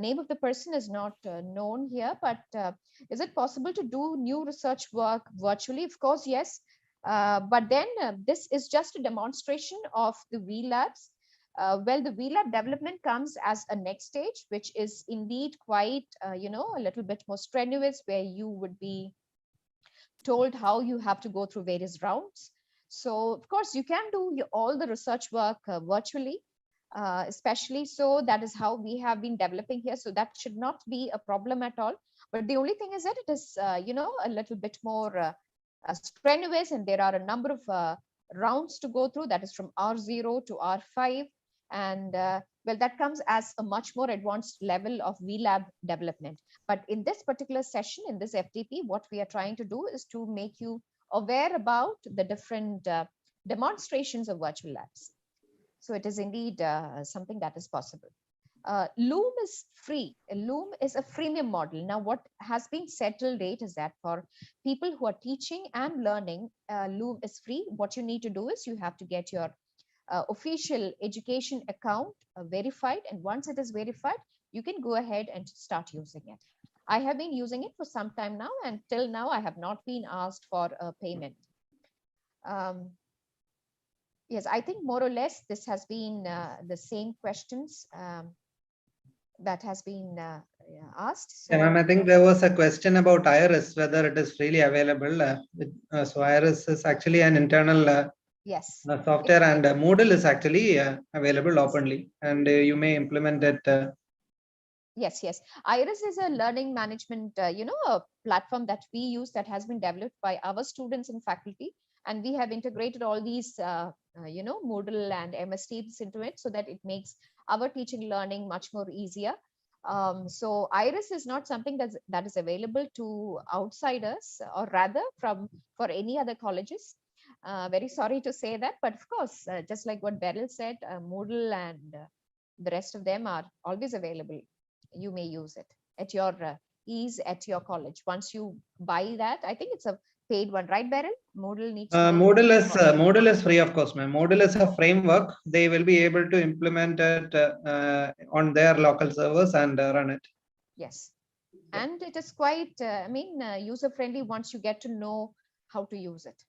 name of the person is not known here, but is it possible to do new research work virtually? Of course, yes. But then this is just a demonstration of the VLabs. Well, the VLab development comes as a next stage, which is indeed quite, a little bit more strenuous, where you would be told how you have to go through various rounds. So of course you can do all the research work virtually, especially so that is how we have been developing here. So that should not be a problem at all. But the only thing is that it is, a little bit more strenuous, and there are a number of rounds to go through. That is from R0 to R5. And well, that comes as a much more advanced level of VLab development. But in this particular session, in this FDP, what we are trying to do is to make you aware about the different demonstrations of virtual labs. So it is indeed something that is possible. Loom is free. Loom is a freemium model. Now, what has been said till date is that for people who are teaching and learning, Loom is free. What you need to do is you have to get your official education account verified. And once it is verified, you can go ahead and start using it. I have been using it for some time now, and till now I have not been asked for a payment. Yes, I think more or less this has been the same questions that has been asked. So, Yeah, ma'am, I think there was a question about Iris, whether it is freely available. So Iris is actually an internal yes, software, and Moodle is actually available openly, and you may implement it. Yes. Iris is a learning management, a platform that we use that has been developed by our students and faculty. And we have integrated all these, Moodle and MS Teams into it so that it makes our teaching learning much more easier. So Iris is not something that is available to outsiders, or rather for any other colleges. Very sorry to say that, but of course, just like what Beryl said, Moodle and the rest of them are always available. You may use it at your ease at your college. Once you buy that, I think it's a paid one, right, Beryl? Moodle needs to Moodle is free, of course, ma'am. Moodle is a framework. They will be able to implement it on their local servers and run it. Yes, and it is quite, user friendly once you get to know how to use it.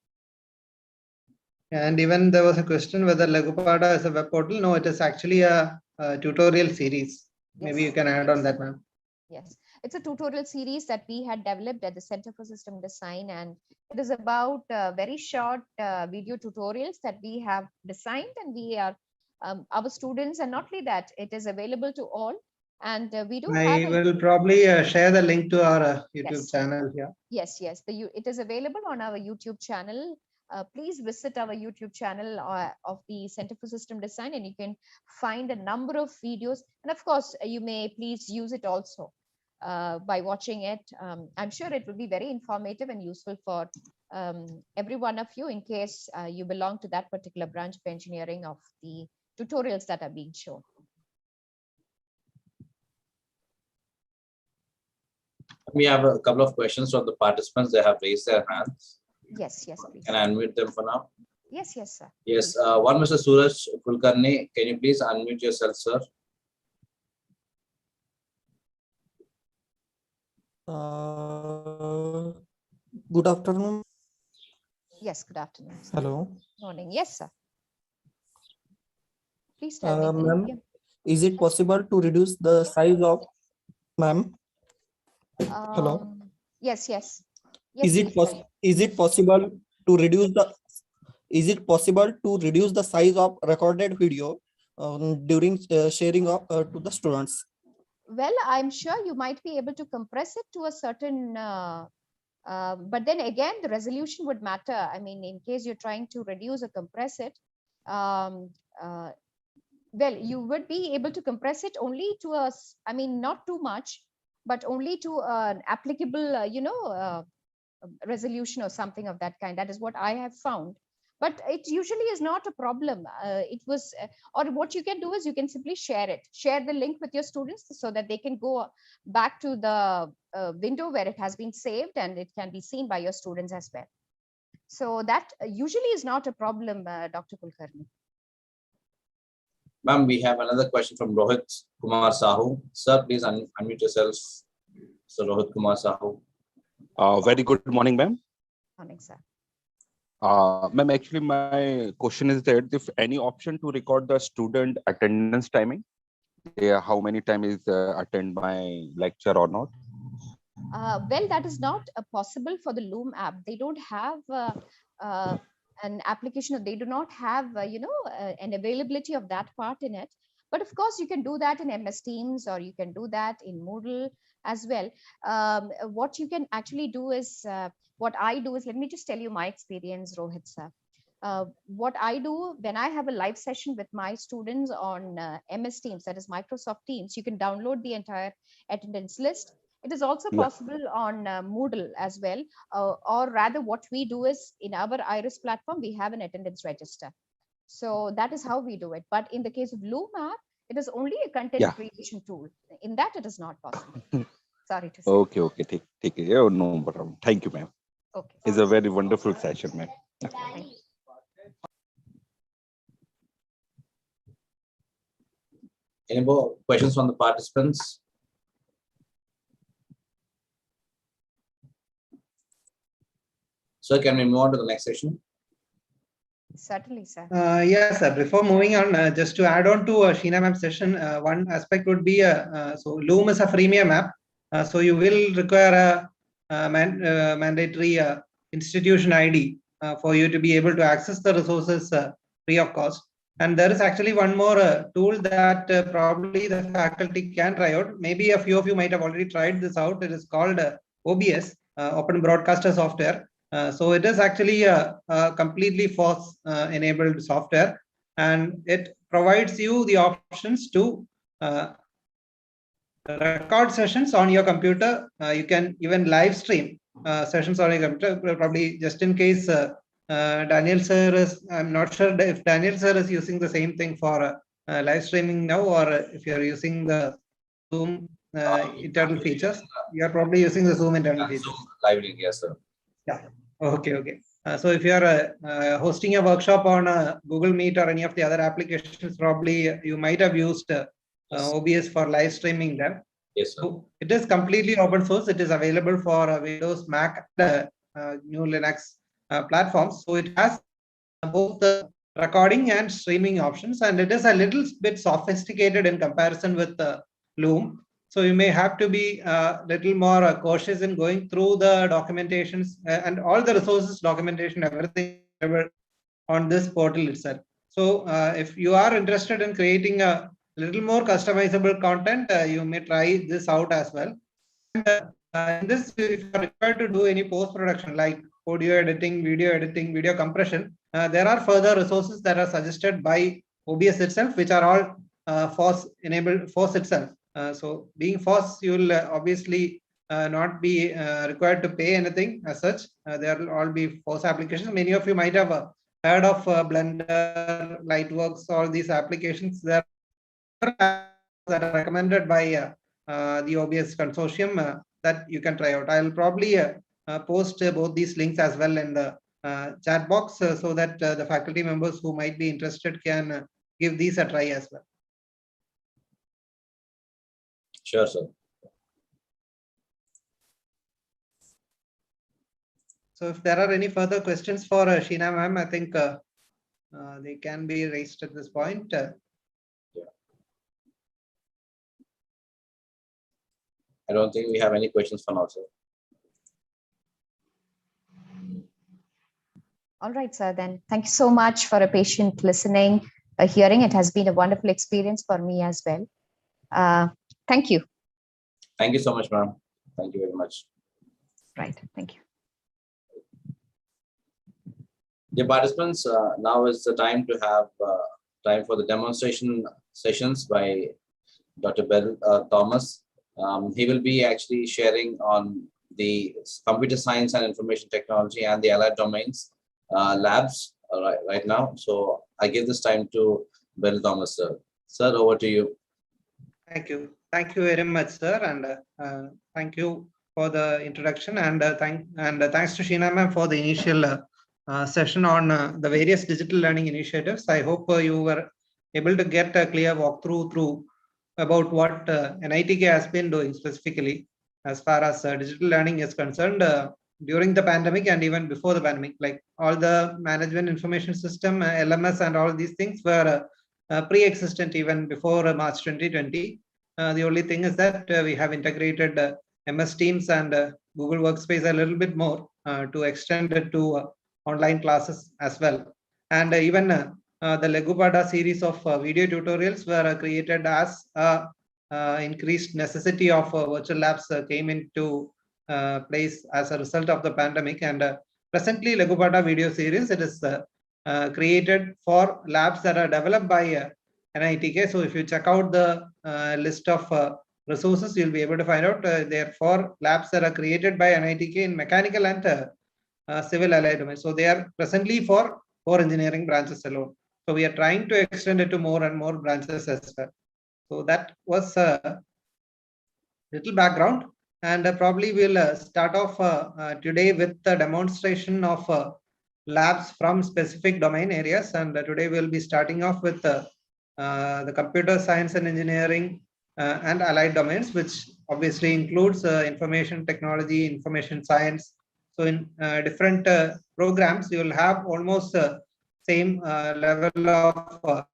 And even there was a question whether Lagupatta is a web portal. No, it is actually a tutorial series. Maybe you can add on that, ma'am. Yes, it's a tutorial series that we had developed at the Center for System Design, and it is about very short video tutorials that we have designed, and we are our students, and not only that, it is available to all. And we do I will probably share the link to our YouTube channel here. Yes, it is available on our YouTube channel. Please visit our YouTube channel of the Center for System Design, and you can find a number of videos. And of course, you may please use it also. by watching it. I'm sure it will be very informative and useful for every one of you in case you belong to that particular branch of engineering of the tutorials that are being shown. We have a couple of questions from the participants. They have raised their hands. Yes, yes, please. Can I unmute them for now? Yes, yes, sir. Yes, Please. one Mr. Suraj Kulkarni, can you please unmute yourself, sir? Good afternoon. Yes, good afternoon. Sir. Hello. Morning. Yes, sir. Please tell me. Ma'am, is it possible to reduce the size of, ma'am? Hello. Yes, yes. Is it possible to reduce the size of recorded video during sharing of to the students? Well, I'm sure you might be able to compress it to a certain, but then again, the resolution would matter. I mean, in case you're trying to reduce or compress it, well, you would be able to compress it only to I mean, not too much, but only to an applicable, resolution or something of that kind. That is what I have found. But it usually is not a problem. Or what you can do is you can simply share the link with your students so that they can go back to the window where it has been saved and it can be seen by your students as well. So that usually is not a problem, Dr. Kulkarni. Ma'am, we have another question from Rohit Kumar Sahu. Sir, please unmute yourself. So Rohit Kumar Sahu. Very good morning, ma'am. Morning, sir. Ma'am, actually, my question is that if any option to record the student attendance timing, how many time is attend my lecture or not? Well, that is not possible for the Loom app. They don't have an application. They do not have, an availability of that part in it. But of course, you can do that in MS Teams or you can do that in Moodle as well. What you can actually do is, what I do is, let me just tell you my experience, Rohit sir. What I do when I have a live session with my students on MS Teams, that is Microsoft Teams, you can download the entire attendance list. It is also possible on Moodle as well, or rather what we do is in our Iris platform, we have an attendance register. So that is how we do it. But in the case of Loom app, it is only a content creation tool. In that, it is not possible. Sorry to say. Okay, take it. Yeah, no problem. Thank you, ma'am. Okay. It's a very wonderful session, ma'am. Thank you. Any more questions from the participants? So can we move on to the next session? Certainly, sir. Yes, sir. Before moving on, just to add on to Sheena ma'am's session, one aspect would be so Loom is a freemium app, so you will require a mandatory institution ID for you to be able to access the resources free of cost. And there is actually one more tool that probably the faculty can try out. Maybe a few of you might have already tried this out. It is called OBS, Open Broadcaster Software. So it is actually a completely FOSS enabled software, and it provides you the options to record sessions on your computer. You can even live stream sessions on your computer, probably just in case Daniel sir is, I'm not sure if Daniel sir is using the same thing for live streaming now, or if you're using the Zoom internal features. You're probably using the Zoom internal features. Zoom live link, yes, sir. Yeah. Okay. So if you are hosting a workshop on Google Meet or any of the other applications, probably you might have used OBS for live streaming them. Yes, sir. So it is completely open source. It is available for Windows, Mac, new Linux platforms. So it has both the recording and streaming options, and it is a little bit sophisticated in comparison with Loom. So you may have to be a little more cautious in going through the documentations and all the resources, documentation, everything on this portal itself. So if you are interested in creating a little more customizable content, you may try this out as well. And in this, if you are required to do any post-production like audio editing, video compression, there are further resources that are suggested by OBS itself, which are all FOSS enabled, FOSS itself. So being FOSS, you will obviously not be required to pay anything as such. There will all be FOSS applications. Many of you might have heard of Blender, Lightworks, all these applications that are recommended by the OBS consortium that you can try out. I'll probably post both these links as well in the chat box so that the faculty members who might be interested can give these a try as well. Sure, sir. So if there are any further questions for Sheena ma'am, I think they can be raised at this point. I don't think we have any questions for now, sir. All right, sir. Then thank you so much for a patient listening, a hearing. It has been a wonderful experience for me as well. Thank you. Thank you so much, ma'am. Thank you very much. Right. Thank you. Dear participants, now is the time to have time for the demonstration sessions by Dr. Beryl Thomas. He will be actually sharing on the computer science and information technology and the allied domains labs right now. So I give this time to Beryl Thomas, sir. Sir, over to you. Thank you. Thank you very much, sir. And thank you for the introduction. And thanks to Sheena ma'am for the initial session on the various digital learning initiatives. I hope you were able to get a clear walkthrough through about what NITK has been doing specifically as far as digital learning is concerned during the pandemic and even before the pandemic. Like all the management information system, LMS, and all these things were pre-existent even before March 2020. The only thing is that we have integrated MS Teams and Google Workspace a little bit more to extend it to online classes as well. And even the Lagupatta series of video tutorials were created as increased necessity of virtual labs came into place as a result of the pandemic. And presently, Lagupatta video series, it is created for labs that are developed by NITK. So if you check out the list of resources, you'll be able to find out there for labs that are created by NITK in mechanical and civil allied domains. So they are presently for engineering branches alone. So we are trying to extend it to more and more branches as well. So that was a little background, and probably we'll start off today with the demonstration of labs from specific domain areas. And today we'll be starting off with the computer science and engineering and allied domains, which obviously includes information technology, information science. So in different programs, you will have almost same level of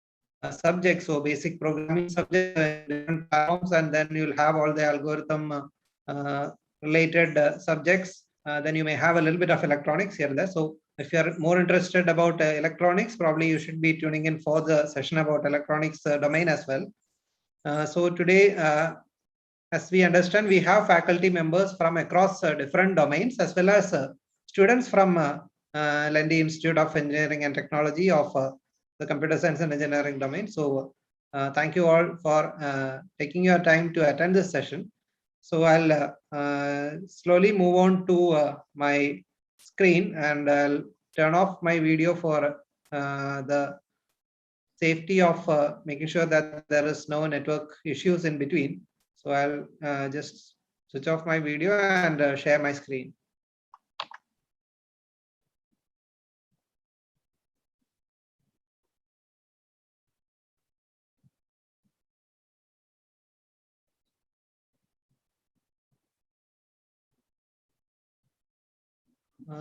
subjects. So basic programming subjects, different platforms, and then you'll have all the algorithm related subjects. Then you may have a little bit of electronics here and there. So if you are more interested about electronics, probably you should be tuning in for the session about electronics domain as well. So today, as we understand, we have faculty members from across different domains, as well as students from Lendi Institute of Engineering and Technology of the computer science and engineering domain. So thank you all for taking your time to attend this session. So I'll slowly move on to my screen, and I'll turn off my video for the safety of making sure that there is no network issues in between. So I'll just switch off my video and share my screen.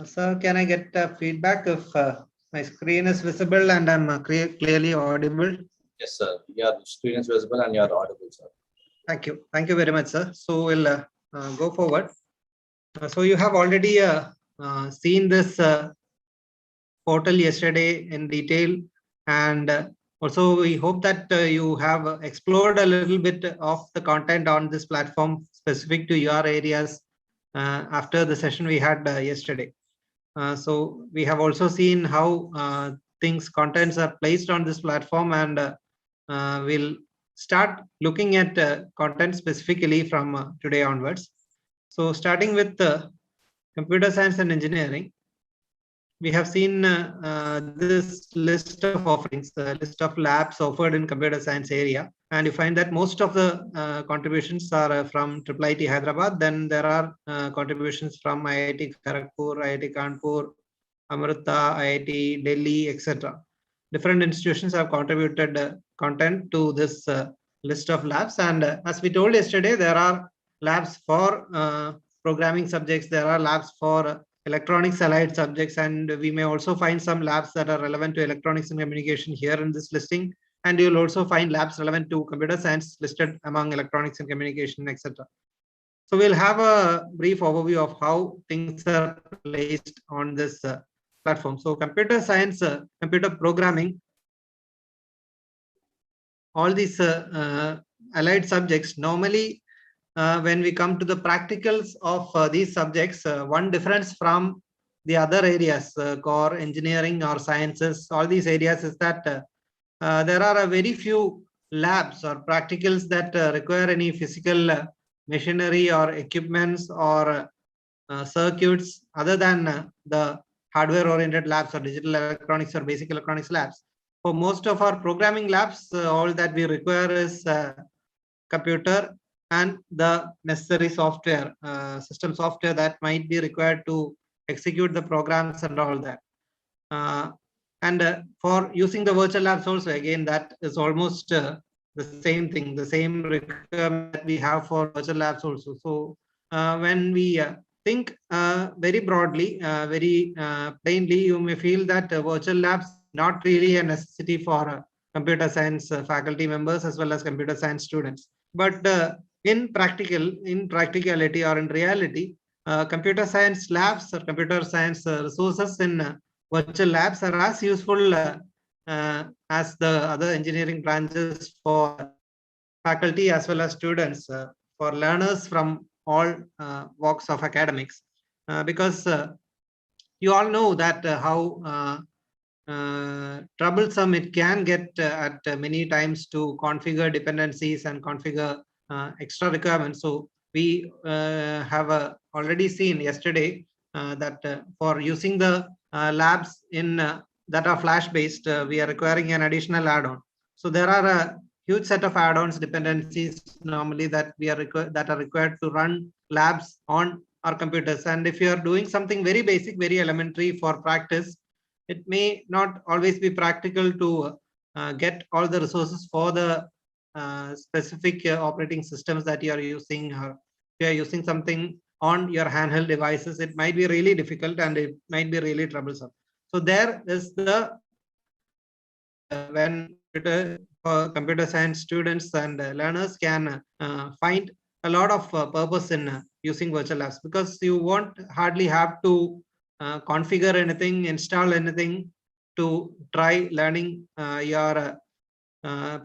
Sir, can I get feedback if my screen is visible and I'm clearly audible? Yes, sir. Your screen is visible and you're audible, sir. Thank you. Thank you very much, sir. So we'll go forward. So you have already seen this portal yesterday in detail, and also we hope that you have explored a little bit of the content on this platform specific to your areas after the session we had yesterday. So we have also seen how contents are placed on this platform, and we'll start looking at content specifically from today onwards. So starting with computer science and engineering, we have seen this list of offerings, list of labs offered in computer science area. And you find that most of the contributions are from IIIT Hyderabad. Then there are contributions from IIT Kharagpur, IIT Kanpur, Amrita, IIT Delhi, etc. Different institutions have contributed content to this list of labs. And as we told yesterday, there are labs for programming subjects. There are labs for electronics allied subjects, and we may also find some labs that are relevant to electronics and communication here in this listing. And you'll also find labs relevant to computer science listed among electronics and communication, etc. So we'll have a brief overview of how things are placed on this platform. So computer science, computer programming, all these allied subjects, normally when we come to the practicals of these subjects, one difference from the other areas, core engineering or sciences, all these areas is that there are a very few labs or practicals that require any physical machinery or equipments or circuits other than the hardware oriented labs or digital electronics or basic electronics labs. For most of our programming labs, all that we require is computer and the necessary software, system software that might be required to execute the programs and all that. And for using the virtual labs also, again, that is almost the same thing, the same requirement that we have for virtual labs also. So when we think very broadly, very plainly, you may feel that virtual labs not really a necessity for computer science faculty members as well as computer science students. But in practicality or in reality, computer science labs or computer science resources in virtual labs are as useful as the other engineering branches for faculty as well as students, for learners from all walks of academics, because you all know that how troublesome it can get at many times to configure dependencies and configure extra requirements. So we have already seen yesterday that for using the labs in that are flash based, we are requiring an additional add-on. So there are a huge set of add-ons, dependencies normally that we are required to run labs on our computers. And if you are doing something very basic, very elementary for practice, it may not always be practical to get all the resources for the specific operating systems that you are using. If you are using something on your handheld devices, it might be really difficult and it might be really troublesome. So there is the when computer science students and learners can find a lot of purpose in using virtual labs, because you won't hardly have to configure anything, install anything to try learning your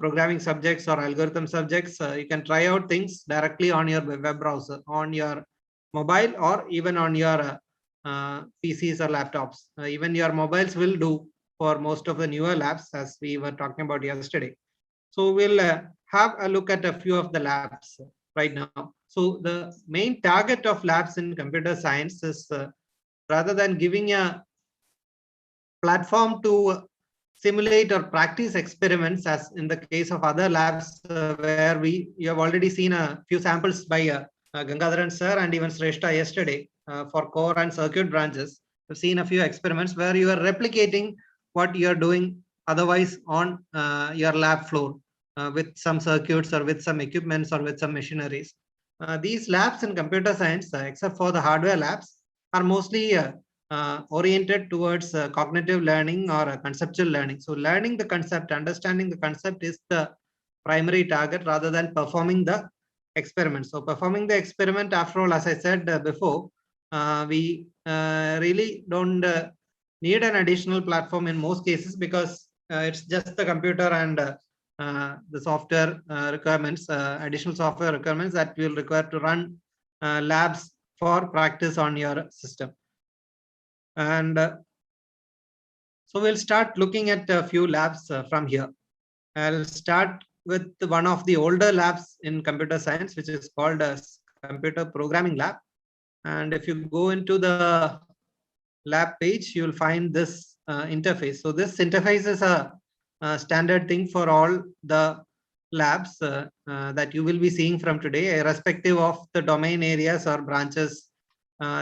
programming subjects or algorithm subjects. You can try out things directly on your web browser, on your mobile, or even on your PCs or laptops. Even your mobiles will do for most of the newer labs, as we were talking about yesterday. So we'll have a look at a few of the labs right now. So the main target of labs in computer science is rather than giving a platform to simulate or practice experiments, as in the case of other labs where you have already seen a few samples by Gangadharan sir and even Shrestha yesterday for core and circuit branches. We've seen a few experiments where you are replicating what you are doing otherwise on your lab floor with some circuits or with some equipments or with some machineries. These labs in computer science, except for the hardware labs, are mostly oriented towards cognitive learning or conceptual learning. So learning the concept, understanding the concept is the primary target rather than performing the experiment. So performing the experiment, after all, as I said before, we really don't need an additional platform in most cases, because it's just the computer and the software requirements, additional software requirements that will require to run labs for practice on your system. And so we'll start looking at a few labs from here. I'll start with one of the older labs in computer science, which is called as Computer Programming Lab. And if you go into the lab page, you will find this interface. So this interface is a standard thing for all the labs that you will be seeing from today, irrespective of the domain areas or branches.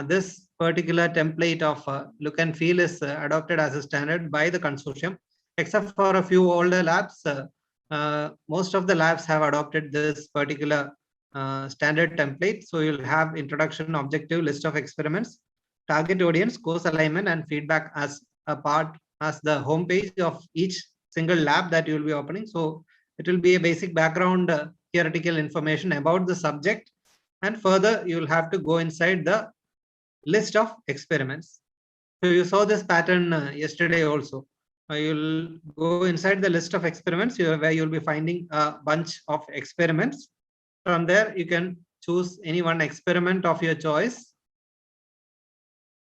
This particular template of look and feel is adopted as a standard by the consortium, except for a few older labs. Most of the labs have adopted this particular standard template. So you'll have introduction, objective, list of experiments, target audience, course alignment, and feedback as a part, as the homepage of each single lab that you will be opening. So it will be a basic background theoretical information about the subject, and further you will have to go inside the list of experiments. So you saw this pattern yesterday also. You'll go inside the list of experiments where you'll be finding a bunch of experiments. From there, you can choose any one experiment of your choice.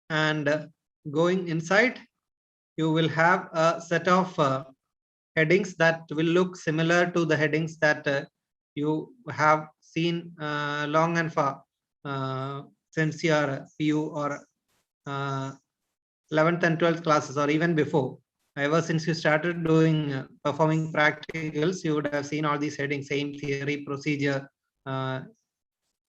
And going inside, you will have a set of headings that will look similar to the headings that you have seen long and far since your PU or 11th and 12th classes, or even before. Ever since you started doing performing practicals, you would have seen all these headings: same, theory, procedure.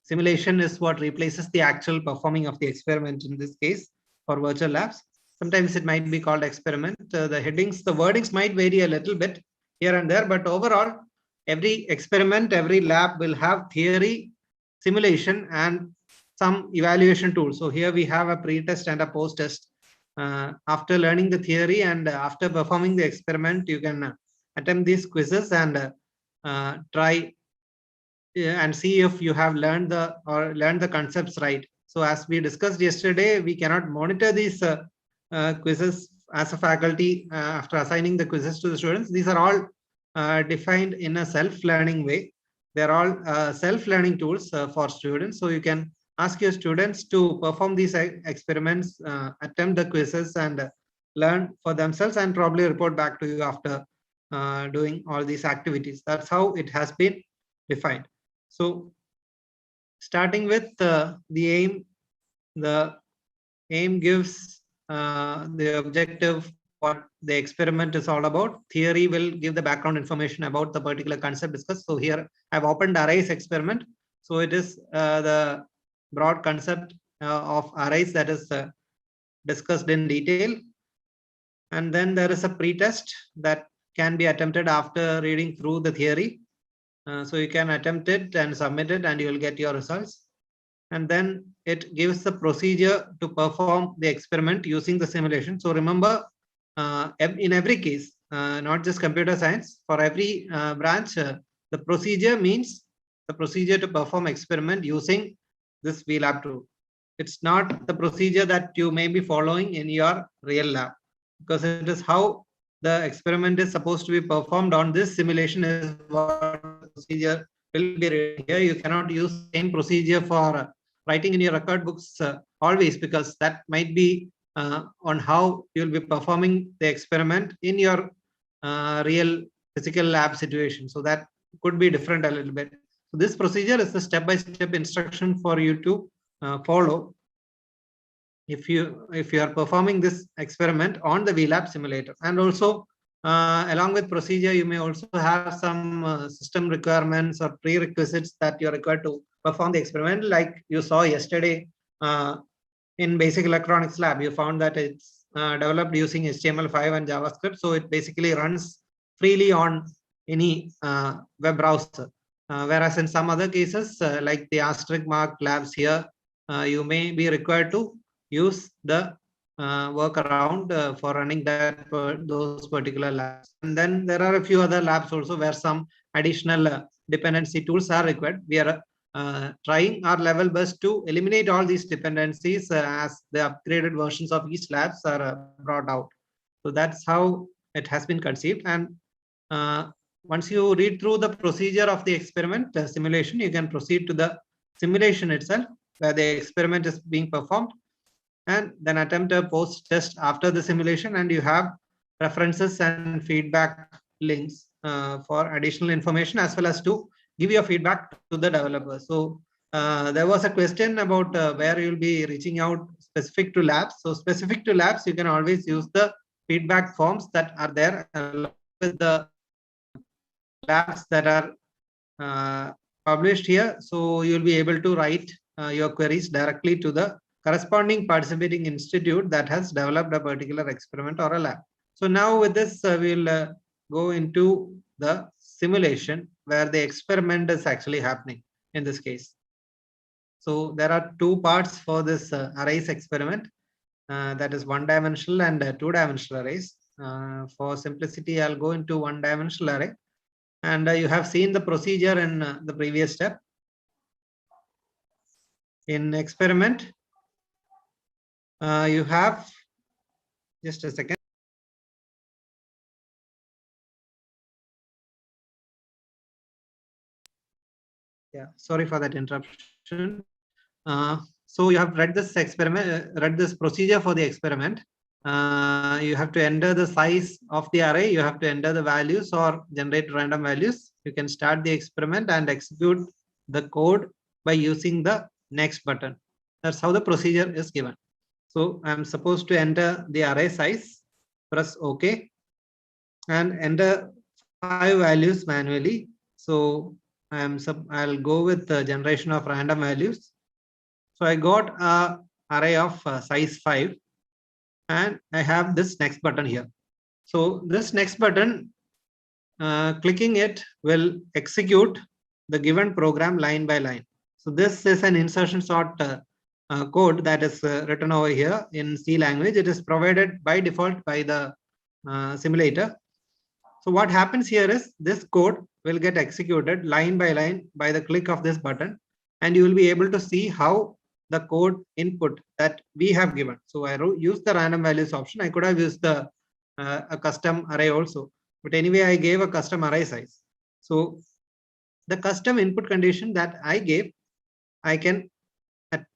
Simulation is what replaces the actual performing of the experiment in this case for virtual labs. Sometimes it might be called experiment. The headings, the wordings might vary a little bit here and there, but overall, every experiment, every lab will have theory, simulation, and some evaluation tools. So here we have a pre-test and a post-test. After learning the theory and after performing the experiment, you can attempt these quizzes and try and see if you have learned the concepts right. So as we discussed yesterday, we cannot monitor these quizzes as a faculty after assigning the quizzes to the students. These are all defined in a self-learning way. They're all self-learning tools for students. So you can ask your students to perform these experiments, attempt the quizzes, and learn for themselves, and probably report back to you after doing all these activities. That's how it has been defined. So starting with the aim gives the objective, what the experiment is all about. Theory will give the background information about the particular concept discussed. So here I've opened arrays experiment. So it is the broad concept of arrays that is discussed in detail. And then there is a pretest that can be attempted after reading through the theory. So you can attempt it and submit it, and you will get your results. And then it gives the procedure to perform the experiment using the simulation. So remember, in every case, not just computer science, for every branch, the procedure means the procedure to perform experiment using this VLab tool. It's not the procedure that you may be following in your real lab, because it is how the experiment is supposed to be performed on this simulation is what the procedure will be written here. You cannot use the same procedure for writing in your record books always, because that might be on how you'll be performing the experiment in your real physical lab situation. So that could be different a little bit. So this procedure is the step-by-step instruction for you to follow if you are performing this experiment on the VLab simulator. And also along with procedure, you may also have some system requirements or prerequisites that you're required to perform the experiment. Like you saw yesterday in basic electronics lab, you found that it's developed using HTML5 and JavaScript. So it basically runs freely on any web browser. Whereas in some other cases, like the asterisk mark labs here, you may be required to use the workaround for running those particular labs. And then there are a few other labs also where some additional dependency tools are required. We are trying our level best to eliminate all these dependencies as the upgraded versions of each labs are brought out. So that's how it has been conceived. And once you read through the procedure of the experiment simulation, you can proceed to the simulation itself, where the experiment is being performed, and then attempt a post test after the simulation, and you have references and feedback links for additional information as well as to give your feedback to the developers. So there was a question about where you'll be reaching out specific to labs. So specific to labs, you can always use the feedback forms that are there along with the labs that are published here. So you'll be able to write your queries directly to the corresponding participating institute that has developed a particular experiment or a lab. So now with this, we'll go into the simulation where the experiment is actually happening in this case. So there are two parts for this arrays experiment, that is one-dimensional and two-dimensional arrays. For simplicity, I'll go into one-dimensional array. And you have seen the procedure in the previous step. In experiment, you have, just a second. Yeah, sorry for that interruption. So you have read this experiment, read this procedure for the experiment. You have to enter the size of the array. You have to enter the values or generate random values. You can start the experiment and execute the code by using the next button. That's how the procedure is given. So I'm supposed to enter the array size, press OK, and enter 5 values manually. So I'll go with the generation of random values. So I got a array of size 5, and I have this next button here. So this next button, clicking it will execute the given program line by line. So this is an insertion sort code that is written over here in C language. It is provided by default by the simulator. So what happens here is this code will get executed line by line by the click of this button, and you will be able to see how the code input that we have given. So I used the random values option. I could have used the a custom array also, but anyway, I gave a custom array size. So the custom input condition that I gave, I can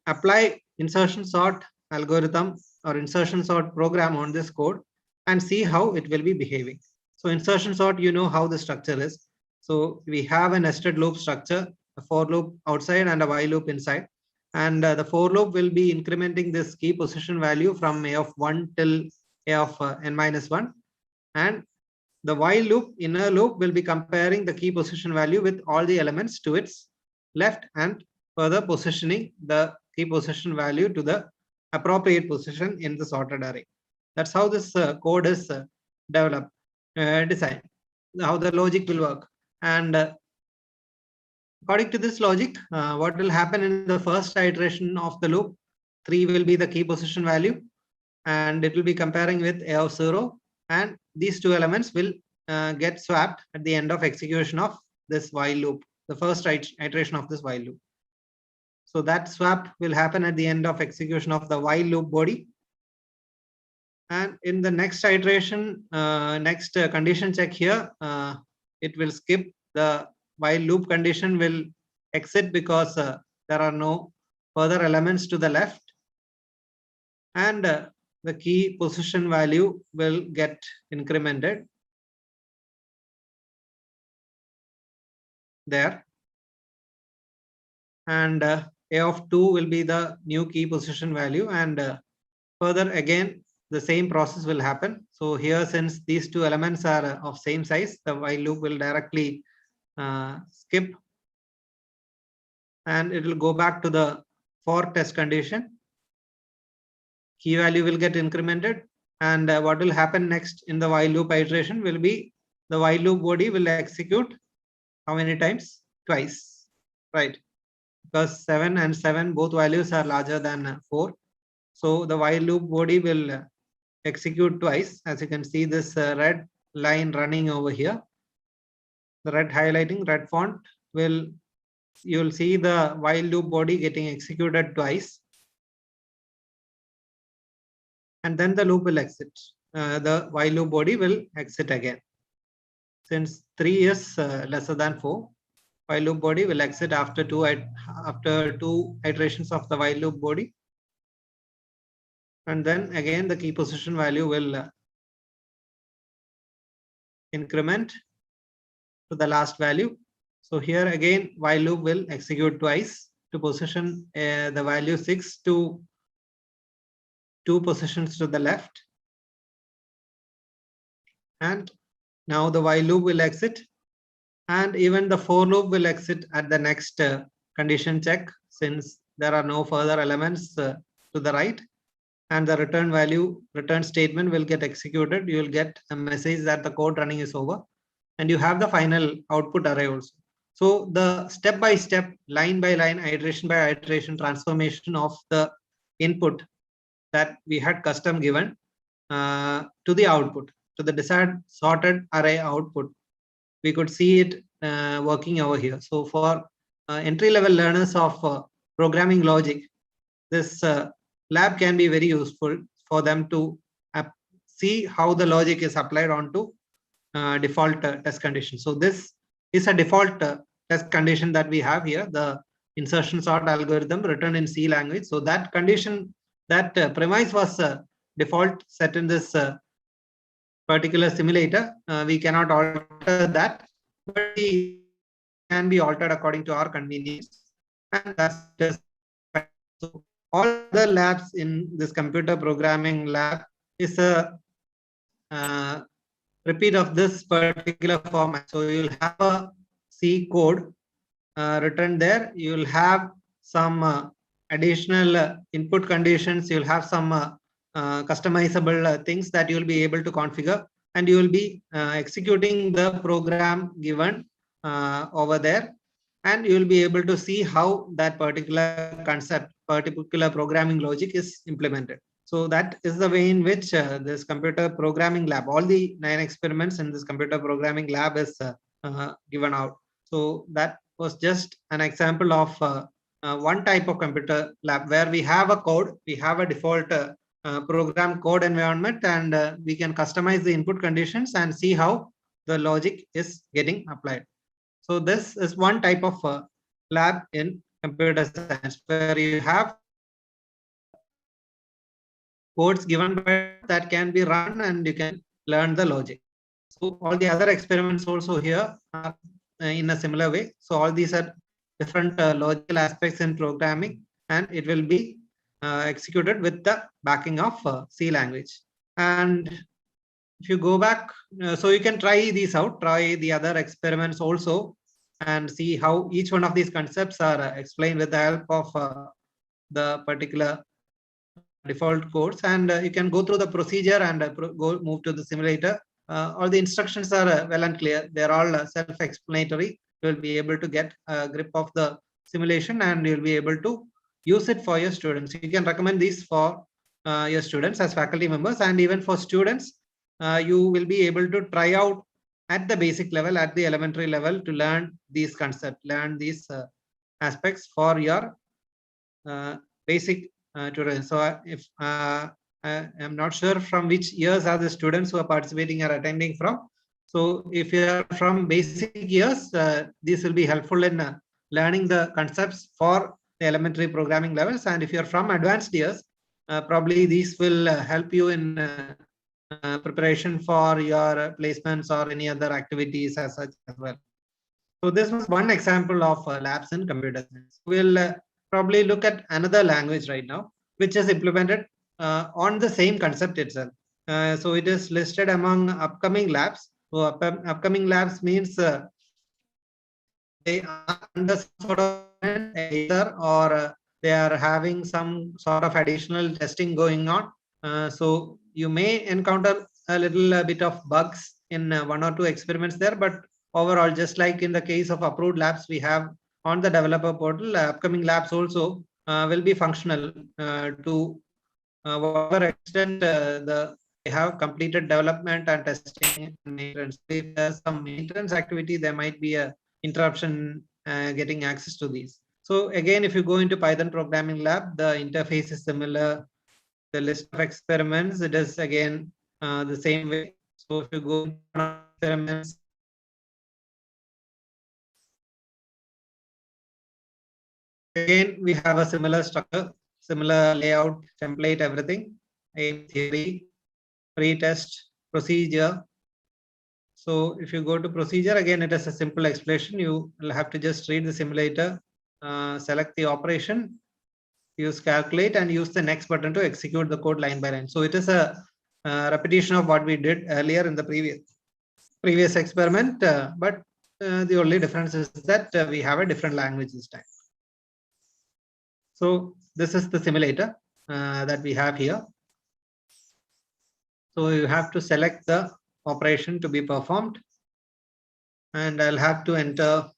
apply insertion sort algorithm or insertion sort program on this code and see how it will be behaving. So insertion sort, you know how the structure is. So we have a nested loop structure, a for loop outside and a while loop inside. And the for loop will be incrementing this key position value from a of 1 till a of n minus 1. And the while loop, inner loop, will be comparing the key position value with all the elements to its left and further positioning the key position value to the appropriate position in the sorted array. That's how this code is developed, designed, how the logic will work. And according to this logic, what will happen in the first iteration of the loop, 3 will be the key position value, and it will be comparing with a of 0, and these two elements will get swapped at the end of execution of this while loop, the first iteration of this while loop. So that swap will happen at the end of execution of the while loop body. And in the next iteration, next condition check here, it will skip the while loop condition, will exit because there are no further elements to the left. And the key position value will get incremented there. And a of 2 will be the new key position value, and further again the same process will happen. So here, since these two elements are of same size, the while loop will directly skip, and it will go back to the for test condition. Key value will get incremented, and what will happen next in the while loop iteration will be the while loop body will execute how many times? Twice, right? Because 7 and 7 both values are larger than 4. So the while loop body will execute twice. As you can see, this red line running over here, the red highlighting, red font, you'll see the while loop body getting executed twice. And then the loop will exit. The while loop body will exit again. Since 3 is lesser than 4, while loop body will exit after two iterations of the while loop body. And then again the key position value will increment to the last value. So here again, while loop will execute twice to position the value 6 to 2 positions to the left. And now the while loop will exit, and even the for loop will exit at the next condition check, since there are no further elements to the right, and the return statement will get executed. You will get a message that the code running is over, and you have the final output array also. So the step by step, line by line, iteration by iteration transformation of the input that we had custom given to the output, to the desired sorted array output, we could see it working over here. So for entry-level learners of programming logic, this lab can be very useful for them to see how the logic is applied onto default test condition. So this is a default test condition that we have here, the insertion sort algorithm written in C language. So that condition, that premise was default set in this particular simulator. We cannot alter that, but it can be altered according to our convenience. And that's just so all the labs in this computer programming lab is a repeat of this particular format. So you'll have a C code written there. You'll have some additional input conditions. You'll have some customizable things that you'll be able to configure, and you will be executing the program given over there, and you will be able to see how that particular concept, particular programming logic is implemented. So that is the way in which this computer programming lab, all the 9 experiments in this computer programming lab is given out. So that was just an example of one type of computer lab where we have a code, we have a default program code environment, and we can customize the input conditions and see how the logic is getting applied. So this is one type of lab in computer science where you have codes given by that can be run and you can learn the logic. So all the other experiments also here are in a similar way. So all these are different logical aspects in programming, and it will be executed with the backing of C language. And if you go back, so you can try these out, try the other experiments also, and see how each one of these concepts are explained with the help of the particular default codes. And you can go through the procedure and move to the simulator. All the instructions are well and clear. They're all self-explanatory. You'll be able to get a grip of the simulation, and you'll be able to use it for your students. You can recommend these for your students as faculty members, and even for students, you will be able to try out at the basic level, at the elementary level, to learn these concepts, learn these aspects for your basic tutorial. So if I'm not sure from which years are the students who are participating or attending from. So if you are from basic years, this will be helpful in learning the concepts for the elementary programming levels. And if you're from advanced years, probably these will help you in preparation for your placements or any other activities as such as well. So this was one example of labs in computer science. We'll probably look at another language right now, which is implemented on the same concept itself. So it is listed among upcoming labs. So upcoming labs means they are under some sort of either, or they are having some sort of additional testing going on. So you may encounter a little bit of bugs in 1 or 2 experiments there, but overall, just like in the case of approved labs we have on the developer portal, upcoming labs also will be functional to whatever extent they have completed development and testing and maintenance. If there's some maintenance activity, there might be a interruption getting access to these. So again, if you go into Python programming lab, the interface is similar. The list of experiments, it is again the same way. So if you go into experiments, again we have a similar structure, similar layout, template, everything. Aim, theory, pre-test, procedure, So if you go to procedure, again, it is a simple explanation. You will have to just read the simulator, select the operation, use calculate, and use the next button to execute the code line by line. So it is a repetition of what we did earlier in the previous experiment, but the only difference is that we have a different language this time. So this is the simulator that we have here. So you have to select the operation to be performed, and I'll have to enter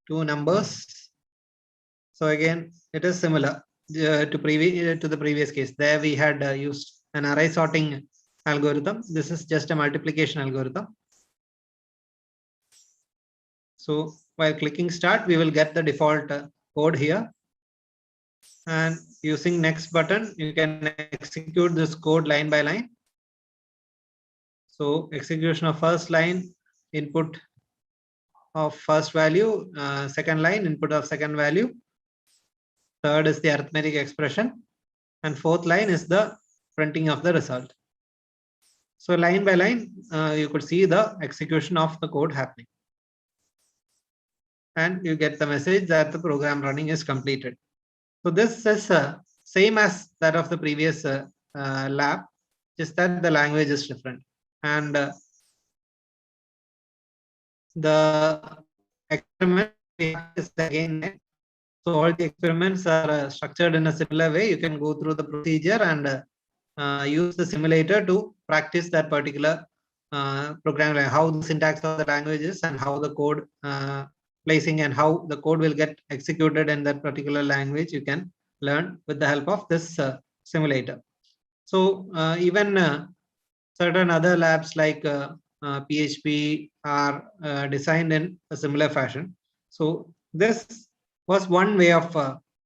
two numbers. So again, it is similar to the previous case. There we had used an array sorting algorithm. This is just a multiplication algorithm. So while clicking start, we will get the default code here. And using next button, you can execute this code line by line. So execution of first line, input of first value, second line, input of second value. Third is the arithmetic expression. And fourth line is the printing of the result. So line by line, you could see the execution of the code happening. And you get the message that the program running is completed. So this is same as that of the previous lab, just that the language is different. And the experiment is again, so all the experiments are structured in a similar way. You can go through the procedure and use the simulator to practice that particular program, like how the syntax of the language is and how the code placing and how the code will get executed in that particular language. You can learn with the help of this simulator. So even certain other labs like PHP are designed in a similar fashion. So this was one way of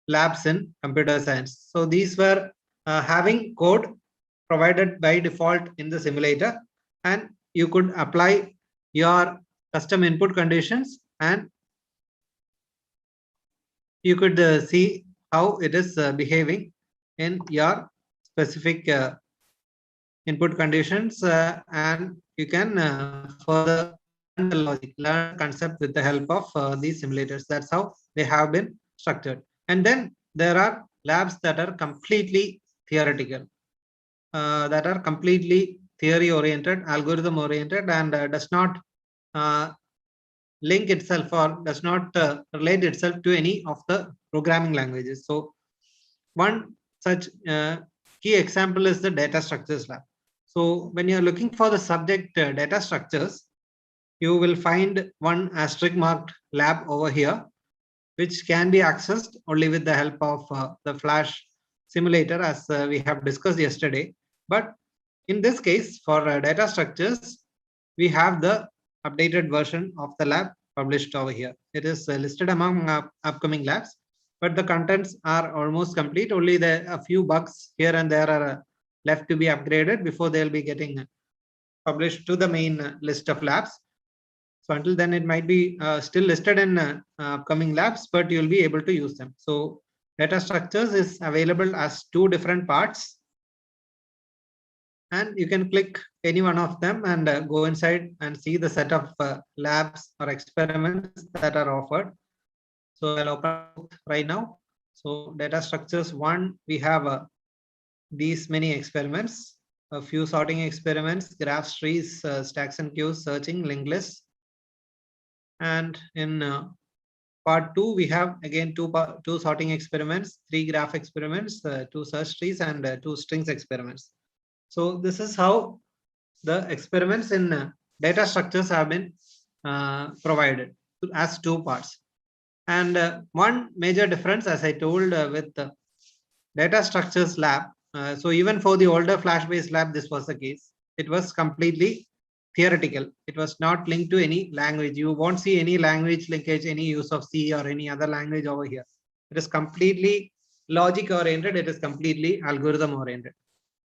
labs in computer science. So these were having code provided by default in the simulator, and you could apply your custom input conditions, and you could see how it is behaving in your specific input conditions, and you can further learn the logic, learn concept with the help of these simulators. That's how they have been structured. And then there are labs that are completely theoretical, that are completely theory oriented, algorithm oriented, and does not link itself or does not relate itself to any of the programming languages. So one such key example is the data structures lab. So when you're looking for the subject data structures, you will find one asterisk marked lab over here, which can be accessed only with the help of the Flash simulator, as we have discussed yesterday. But in this case, for data structures, we have the updated version of the lab published over here. It is listed among upcoming labs, but the contents are almost complete. Only a few bugs here and there are left to be upgraded before they'll be getting published to the main list of labs. So until then, it might be still listed in upcoming labs, but you'll be able to use them. So data structures is available as two different parts, and you can click any one of them and go inside and see the set of labs or experiments that are offered. So I'll open right now. So data structures 1, we have these many experiments, a few sorting experiments, graphs, trees, stacks and queues, searching, linked lists. And in part 2, we have again two sorting experiments, 3 graph experiments, 2 search trees, and 2 strings experiments. So this is how the experiments in data structures have been provided as 2 parts. And one major difference, as I told, with the data structures lab, so even for the older Flash-based lab, this was the case. It was completely theoretical. It was not linked to any language. You won't see any language linkage, any use of C or any other language over here. It is completely logic oriented. It is completely algorithm oriented.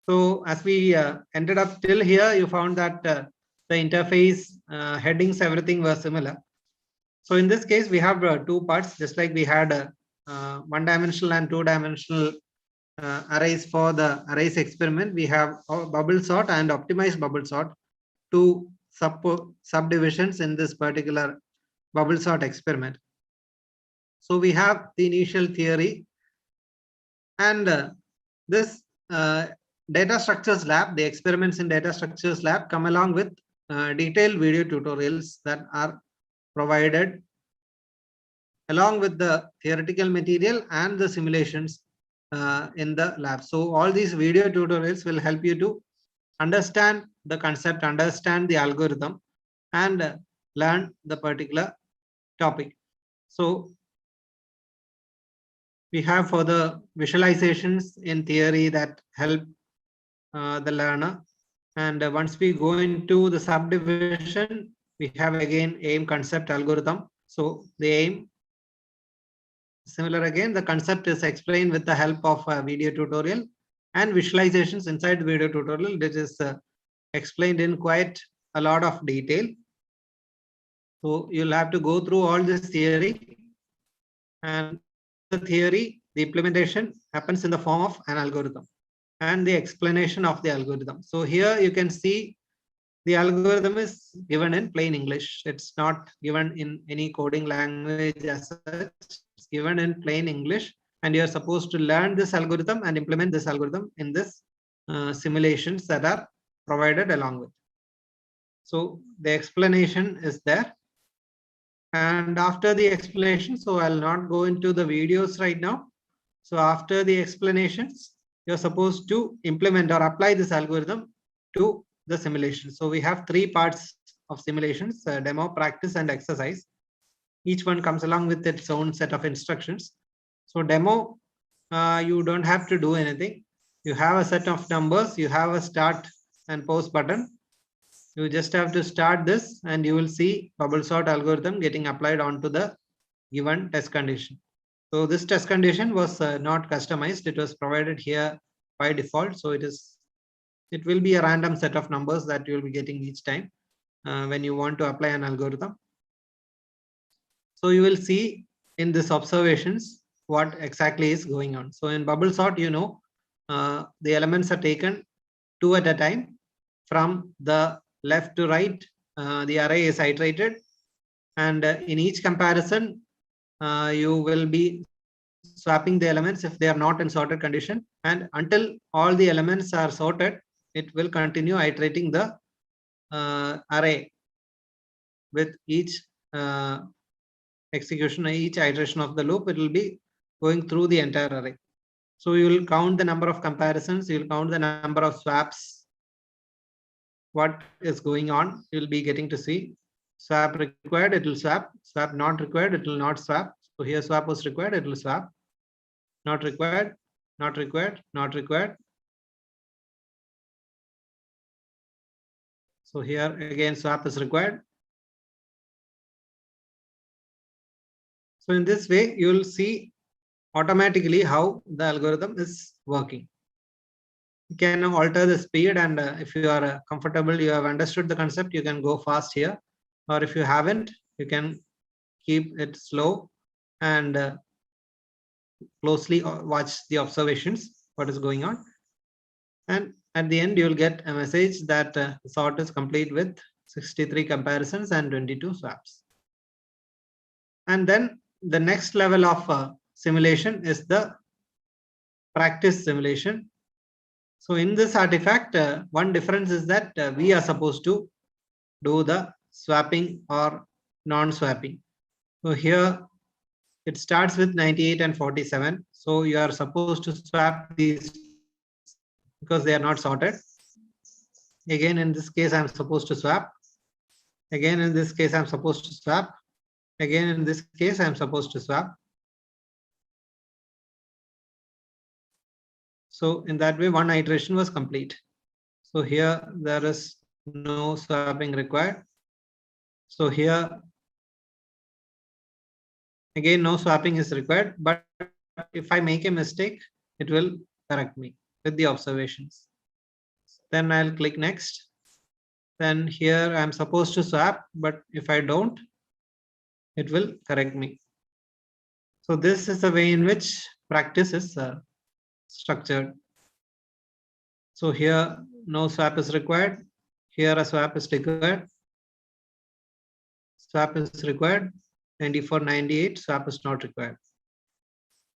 So as we ended up till here, you found that the interface, headings, everything was similar. So in this case, we have 2 parts, just like we had 1-dimensional and 2-dimensional arrays for the arrays experiment. We have bubble sort and optimized bubble sort to subdivisions in this particular bubble sort experiment. So we have the initial theory, and this data structures lab, the experiments in data structures lab come along with detailed video tutorials that are provided along with the theoretical material and the simulations in the lab. So all these video tutorials will help you to understand the concept, understand the algorithm, and learn the particular topic. So we have for the visualizations in theory that help the learner. And once we go into the subdivision, we have again aim, concept, algorithm. So the aim, similar again, the concept is explained with the help of a video tutorial, and visualizations inside the video tutorial, which is explained in quite a lot of detail. So you'll have to go through all this theory, and the theory, the implementation happens in the form of an algorithm and the explanation of the algorithm. So here you can see the algorithm is given in plain English. It's not given in any coding language as such. It's given in plain English, and you're supposed to learn this algorithm and implement this algorithm in this simulations that are provided along with. So the explanation is there. And after the explanation, so I'll not go into the videos right now. So after the explanations, you're supposed to implement or apply this algorithm to the simulation. So we have 3 parts of simulations: demo, practice, and exercise. Each one comes along with its own set of instructions. So demo, you don't have to do anything. You have a set of numbers, you have a start and pause button. You just have to start this, and you will see bubble sort algorithm getting applied onto the given test condition. So this test condition was not customized. It was provided here by default. So it will be a random set of numbers that you will be getting each time when you want to apply an algorithm. So you will see in this observations what exactly is going on. So in bubble sort, the elements are taken 2 at a time from the left to right. The array is iterated, and in each comparison, you will be swapping the elements if they are not in sorted condition, and until all the elements are sorted, it will continue iterating the array with each execution, each iteration of the loop. It will be going through the entire array. So you will count the number of comparisons, you will count the number of swaps, what is going on. You will be getting to see swap required, it will swap; swap not required, it will not swap. So here swap was required, it will swap. Not required, not required, not required. So here again swap is required. So in this way, you will see automatically how the algorithm is working. You can alter the speed, and if you are comfortable, you have understood the concept, you can go fast here, or if you haven't, you can keep it slow and closely watch the observations, what is going on. And at the end, you will get a message that the sort is complete with 63 comparisons and 22 swaps. And then the next level of simulation is the practice simulation. So in this artifact, one difference is that we are supposed to do the swapping or non-swapping. So here it starts with 98 and 47. So you are supposed to swap these because they are not sorted. Again, in this case, I'm supposed to swap. Again, in this case, I'm supposed to swap. Again, in this case, I'm supposed to swap. So in that way, one iteration was complete. So here there is no swapping required. So here again, no swapping is required, but if I make a mistake, it will correct me with the observations. Then I'll click next. Then here I'm supposed to swap, but if I don't, it will correct me. So this is the way in which practice is structured. So here no swap is required. Here a swap is required. swap is required. 94, 98, swap is not required.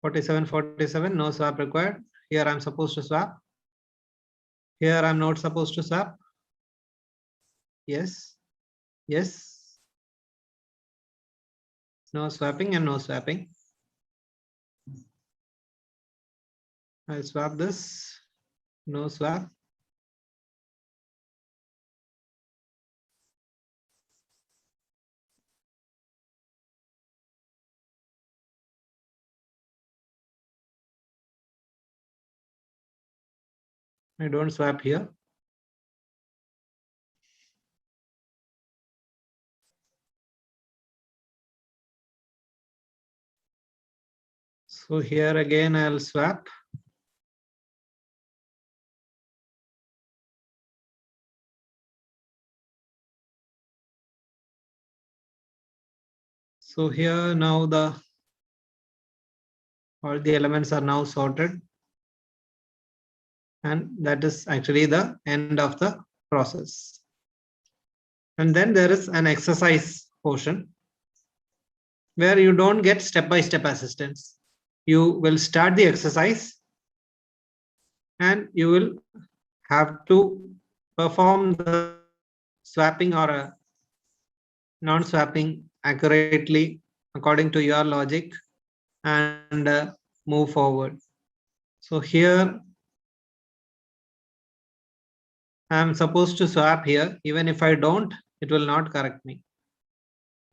47, 47, no swap required. Here I'm supposed to swap. Here I'm not supposed to swap. Yes, yes. No swapping and no swapping. I'll swap this. No swap. I don't swap here. So here again, I'll swap. So here now all the elements are now sorted. And that is actually the end of the process. And then there is an exercise portion where you don't get step-by-step assistance. You will start the exercise and you will have to perform the swapping or a non-swapping accurately according to your logic and move forward. So here I'm supposed to swap here. Even if I don't, it will not correct me.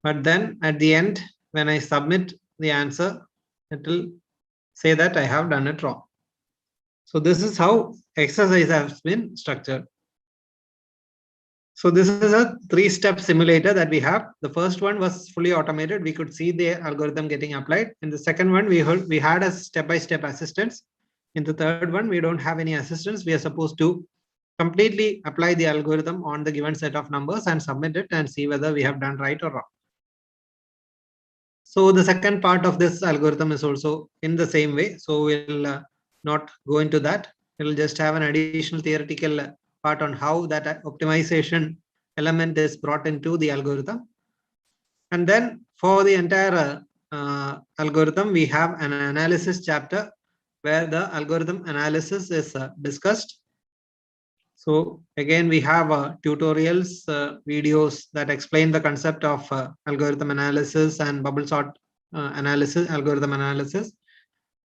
But then at the end, when I submit the answer, it will say that I have done it wrong. So this is how exercise has been structured. So this is a 3-step simulator that we have. The first one was fully automated. We could see the algorithm getting applied. In the second one, we had a step-by-step assistance. In the third one, we don't have any assistance. We are supposed to completely apply the algorithm on the given set of numbers and submit it and see whether we have done right or wrong. So the second part of this algorithm is also in the same way. So we'll not go into that. We'll just have an additional theoretical part on how that optimization element is brought into the algorithm. And then for the entire algorithm, we have an analysis chapter where the algorithm analysis is discussed. So again, we have tutorials, videos that explain the concept of algorithm analysis and bubble sort analysis, algorithm analysis.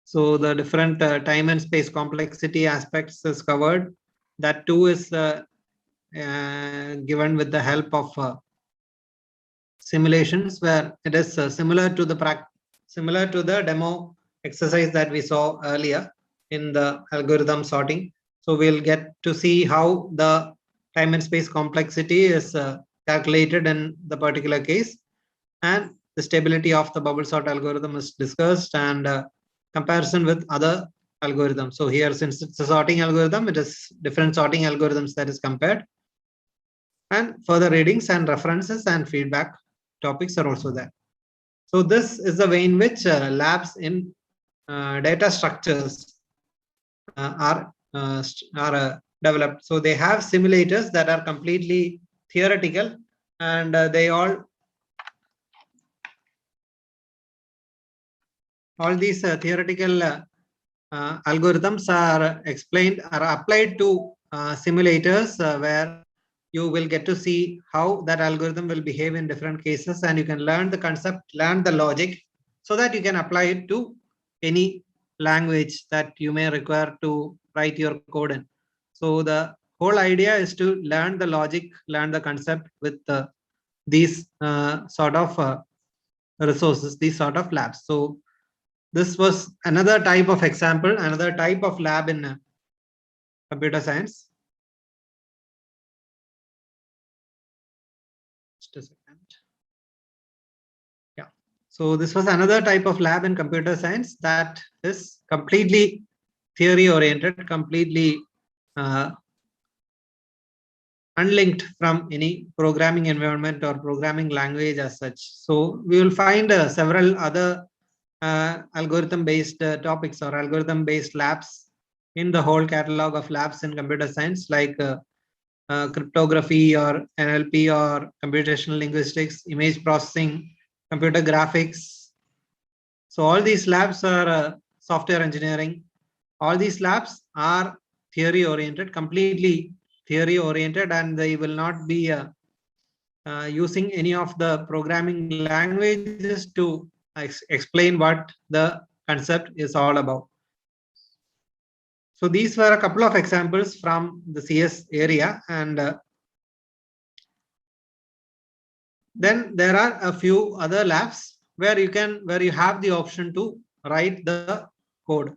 So the different time and space complexity aspects is covered. That too is given with the help of simulations, where it is similar to the demo exercise that we saw earlier in the algorithm sorting. So we'll get to see how the time and space complexity is calculated in the particular case, and the stability of the bubble sort algorithm is discussed, and comparison with other algorithms. So here, since it's a sorting algorithm, it is different sorting algorithms that is compared, and further readings and references and feedback topics are also there. So this is the way in which labs in data structures are developed. So they have simulators that are completely theoretical, and all these theoretical algorithms are applied to simulators where you will get to see how that algorithm will behave in different cases, and you can learn the concept, learn the logic, so that you can apply it to any language that you may require to write your code in. So the whole idea is to learn the logic, learn the concept with these sort of resources, these sort of labs. So this was another type of example, another type of lab in computer science. Just a second. Yeah. So this was another type of lab in computer science that is completely theory oriented, completely unlinked from any programming environment or programming language as such. So we will find several other algorithm based topics or algorithm based labs in the whole catalog of labs in computer science, like cryptography or NLP or computational linguistics, image processing, computer graphics. So all these labs are software engineering. All these labs are theory oriented, completely theory oriented, and they will not be using any of the programming languages to explain what the concept is all about. So these were a couple of examples from the CS area, and then there are a few other labs where you have the option to write the code.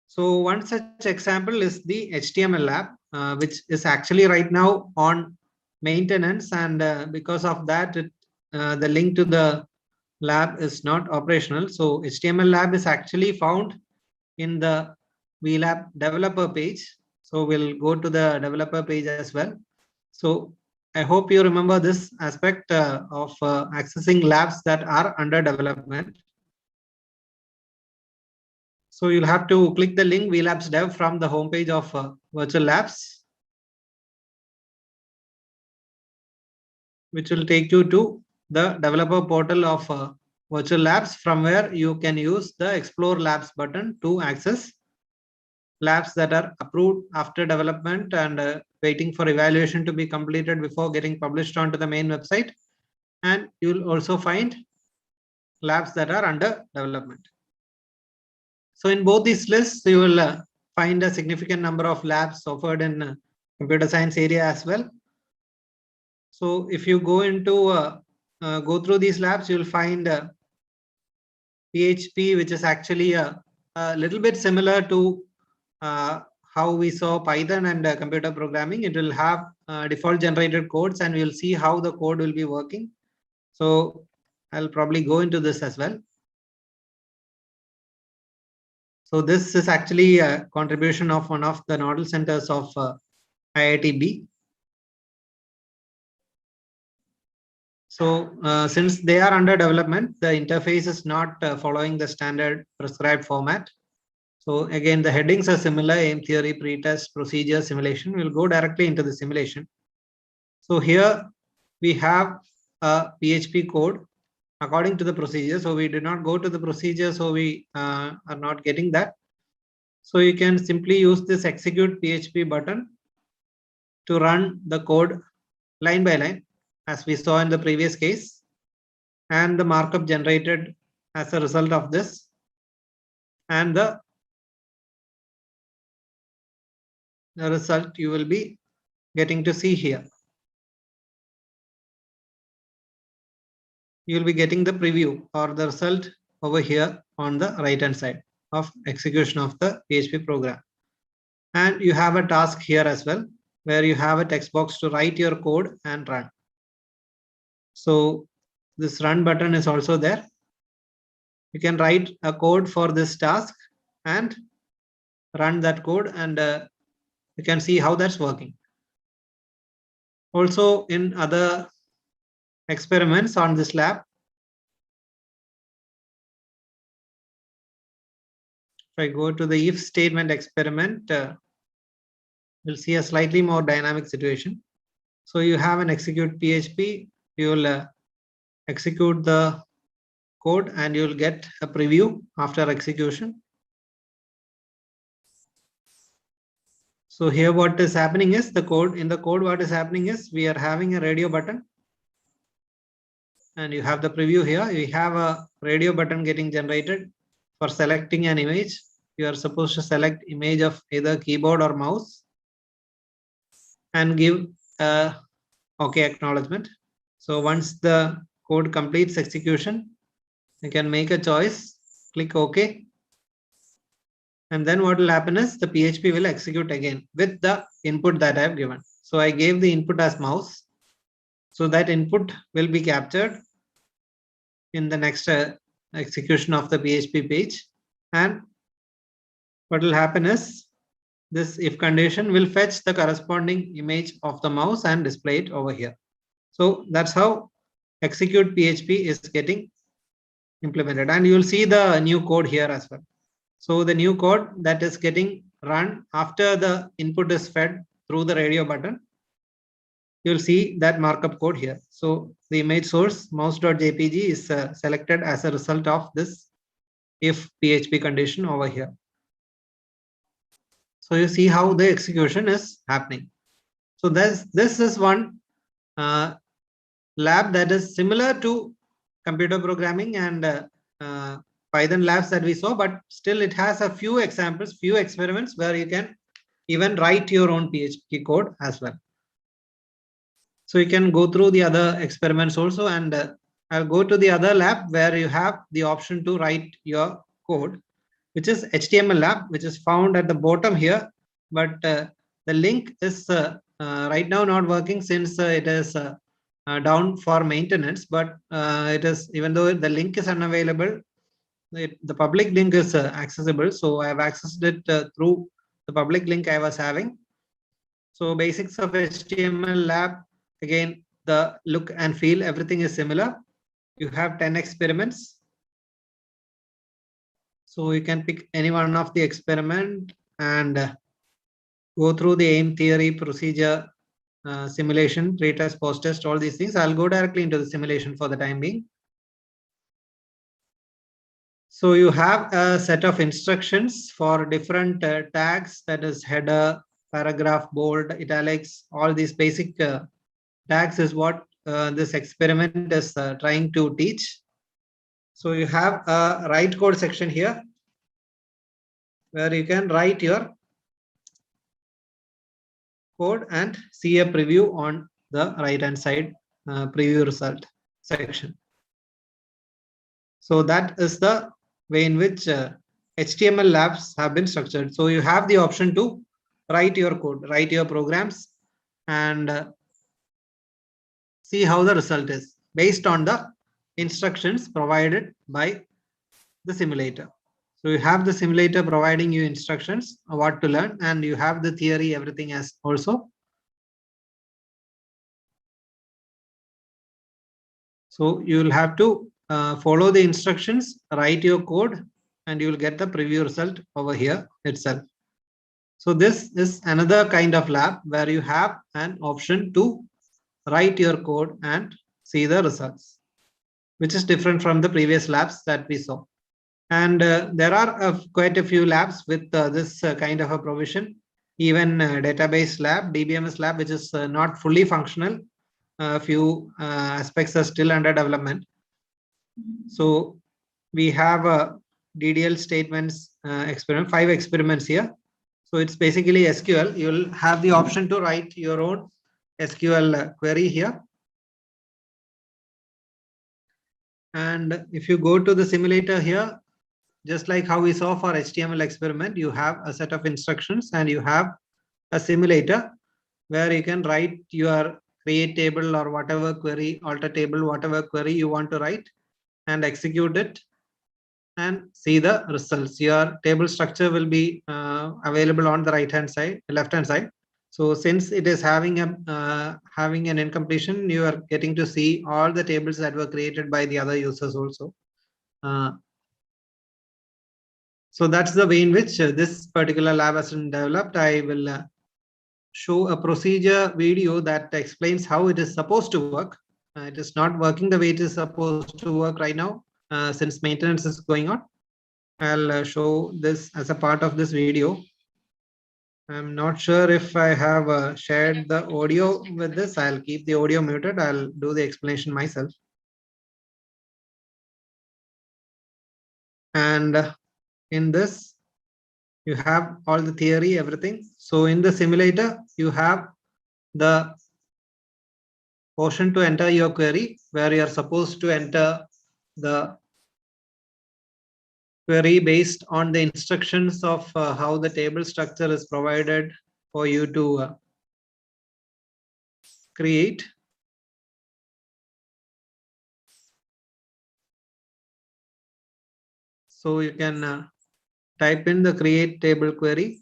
So one such example is the HTML lab, which is actually right now on maintenance, and because of that, the link to the lab is not operational. So HTML lab is actually found in the VLab developer page. So we'll go to the developer page as well. So I hope you remember this aspect of accessing labs that are under development. So you'll have to click the link VLabs Dev from the homepage of Virtual Labs, which will take you to the developer portal of Virtual Labs, from where you can use the Explore Labs button to access labs that are approved after development and waiting for evaluation to be completed before getting published onto the main website. And you'll also find labs that are under development. So in both these lists, you will find a significant number of labs offered in computer science area as well. So if you go into go through these labs, you'll find PHP, which is actually a little bit similar to how we saw Python and computer programming. It will have default generated codes, and we'll see how the code will be working. So I'll probably go into this as well. So this is actually a contribution of one of the nodal centers of IITB. So since they are under development, the interface is not following the standard prescribed format. So again, the headings are similar: aim, theory, pretest, procedure, simulation. We'll go directly into the simulation. So here we have a PHP code according to the procedure. So we did not go to the procedure, so we are not getting that. So you can simply use this execute PHP button to run the code line by line, as we saw in the previous case, and the markup generated as a result of this, and the result you will be getting to see here. You will be getting the preview or the result over here on the right hand side of execution of the PHP program. And you have a task here as well, where you have a text box to write your code and run. So this run button is also there. You can write a code for this task and run that code, and you can see how that's working. Also, in other experiments on this lab, if I go to the if statement experiment, we'll see a slightly more dynamic situation. So you have an execute PHP, you will execute the code, and you will get a preview after execution. So here what is happening is in the code what is happening is we are having a radio button, and you have the preview here. We have a radio button getting generated for selecting an image. You are supposed to select image of either keyboard or mouse and give a OK acknowledgement. So once the code completes execution, you can make a choice, click OK. And then what will happen is the PHP will execute again with the input that I have given. So I gave the input as mouse. So that input will be captured in the next execution of the PHP page. And what will happen is this if condition will fetch the corresponding image of the mouse and display it over here. So that's how execute PHP is getting implemented. And you will see the new code here as well. So the new code that is getting run after the input is fed through the radio button you'll see that markup code here. So the image source mouse.jpg is selected as a result of this if PHP condition over here. So you see how the execution is happening. So this is one lab that is similar to computer programming and Python labs that we saw, but still it has a few examples, few experiments where you can even write your own PHP code as well. So you can go through the other experiments also, and I'll go to the other lab where you have the option to write your code, which is HTML lab, which is found at the bottom here. But the link is right now not working since it is down for maintenance. But it is, even though the link is unavailable, the public link is accessible. So I have accessed it through the public link I was having. So basics of HTML lab, again, the look and feel, everything is similar. You have 10 experiments. So you can pick any one of the experiment and go through the aim, theory, procedure, simulation, pretest, post-test, all these things. I'll go directly into the simulation for the time being. So you have a set of instructions for different tags, that is header, paragraph, bold, italics, all these basic tags is what this experiment is trying to teach. So you have a write code section here where you can write your code and see a preview on the right hand side preview result section. So that is the way in which HTML labs have been structured. So you have the option to write your code, write your programs, and see how the result is based on the instructions provided by the simulator. So you have the simulator providing you instructions on what to learn, and you have the theory, everything as also. So you will have to follow the instructions, write your code, and you will get the preview result over here itself. So this is another kind of lab where you have an option to write your code and see the results, which is different from the previous labs that we saw. And there are quite a few labs with this kind of a provision. Even database lab, DBMS lab, which is not fully functional. A few aspects are still under development. So we have DDL statements experiment, 5 experiments here. So it's basically SQL. You'll have the option to write your own SQL query here. And if you go to the simulator here, just like how we saw for HTML experiment, you have a set of instructions and you have a simulator where you can write your create table or whatever query, alter table, whatever query you want to write, and execute it and see the results. Your table structure will be available on the right hand side, left hand side. So since it is having an incompletion, you are getting to see all the tables that were created by the other users also. So that's the way in which this particular lab has been developed. I will show a procedure video that explains how it is supposed to work. It is not working the way it is supposed to work right now since maintenance is going on. I'll show this as a part of this video. I'm not sure if I have shared the audio with this. I'll keep the audio muted. I'll do the explanation myself. And in this, you have all the theory, everything. So in the simulator, you have the portion to enter your query where you are supposed to enter the query based on the instructions of how the table structure is provided for you to create. So you can type in the create table query.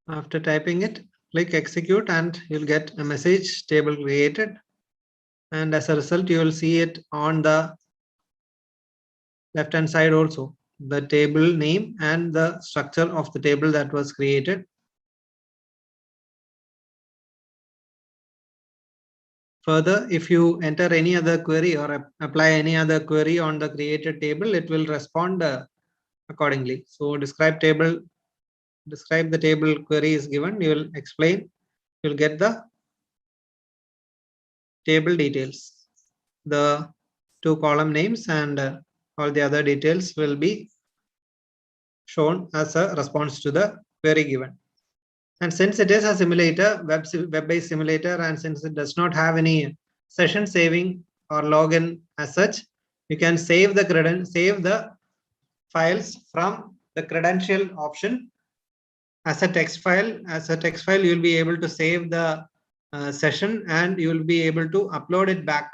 After typing it, click execute and you'll get a message table created. And as a result, you will see it on the left hand side also. the table name and the structure of the table that was created. Further, if you enter any other query or apply any other query on the created table, it will respond accordingly. So describe the table query is given. You will explain, you'll get the table details. The 2 column names and all the other details will be shown as a response to the query given. And since it is a simulator, web-based simulator, and since it does not have any session saving or login as such, you can save the files from the credential option as a text file. As a text file, you'll be able to save the session and you'll be able to upload it back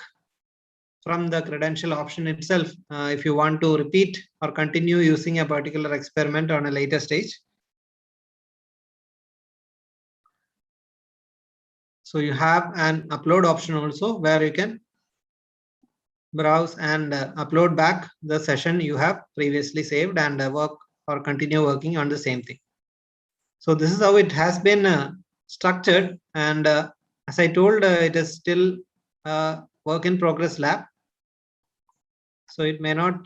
from the credential option itself if you want to repeat or continue using a particular experiment on a later stage. So you have an upload option also where you can browse and upload back the session you have previously saved and work or continue working on the same thing. So this is how it has been structured, and as I told, it is still a work in progress lab. So it may not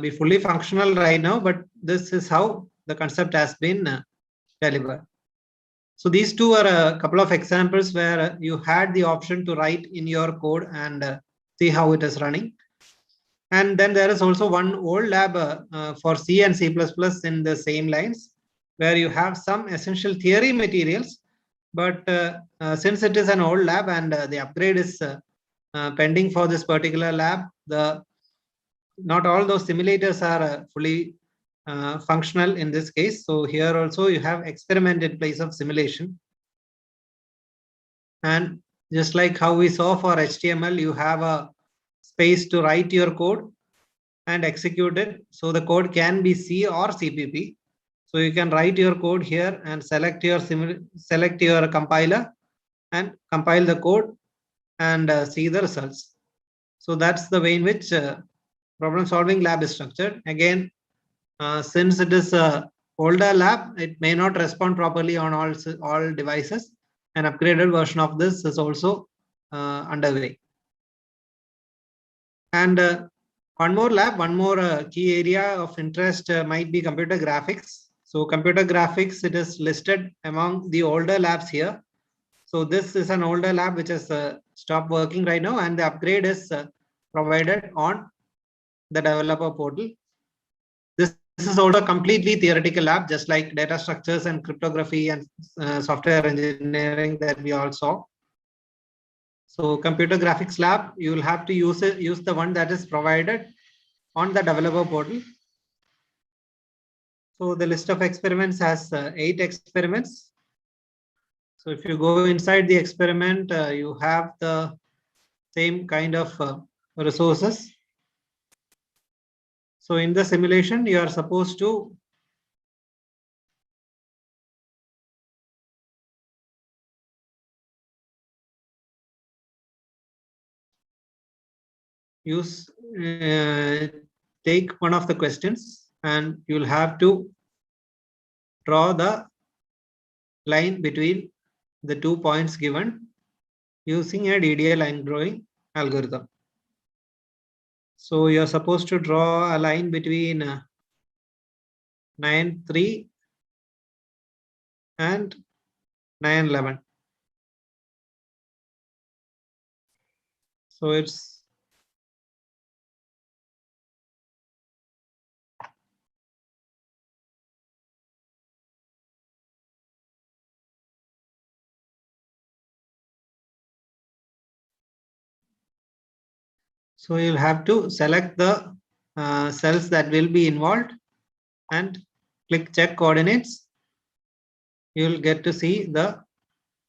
be fully functional right now, but this is how the concept has been delivered. So these two are a couple of examples where you had the option to write in your code and see how it is running. And then there is also one old lab for C and C++ in the same lines, where you have some essential theory materials. But since it is an old lab and the upgrade is pending for this particular lab, not all those simulators are fully functional in this case. So here also you have experiment in place of simulation. And just like how we saw for HTML, you have a space to write your code and execute it. So the code can be C or CPP. So you can write your code here and select your compiler and compile the code and see the results. So that's the way in which problem solving lab is structured. Again, since it is a older lab, it may not respond properly on all devices. An upgraded version of this is also underway. And one more key area of interest might be computer graphics. So computer graphics, it is listed among the older labs here. So this is an older lab which has stopped working right now, and the upgrade is provided on the developer portal. This is also a completely theoretical lab, just like data structures and cryptography and software engineering that we all saw. So computer graphics lab, you will have to use the one that is provided on the developer portal. So the list of experiments has 8 experiments. So if you go inside the experiment, you have the same kind of resources. So in the simulation, you are supposed to take one of the questions, and you'll have to draw the line between the 2 points given using a DDA line drawing algorithm. So you're supposed to draw a line between 9.3 and 9.11. So you'll have to select the cells that will be involved and click check coordinates. You'll get to see the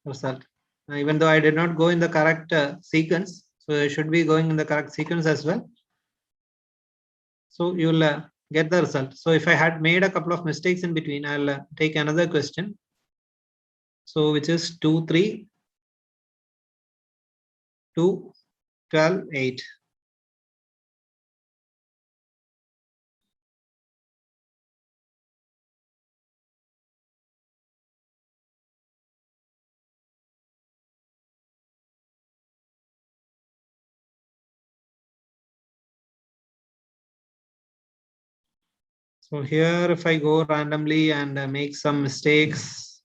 result. Even though I did not go in the correct sequence, so I should be going in the correct sequence as well. So you'll get the result. So if I had made a couple of mistakes in between, I'll take another question. So which is 2, 3, 2, 12, 8. So here, if I go randomly and make some mistakes.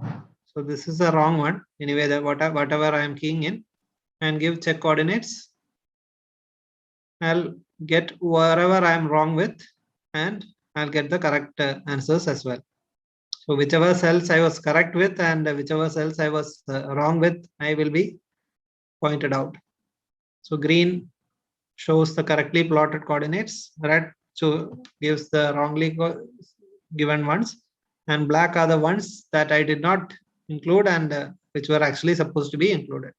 So this is a wrong one. Anyway, that whatever I am keying in and give check coordinates, I'll get wherever I am wrong with, and I'll get the correct answers as well. So whichever cells I was correct with and whichever cells I was wrong with, I will be pointed out. So green shows the correctly plotted coordinates, red gives the wrongly given ones, and black are the ones that I did not include and which were actually supposed to be included.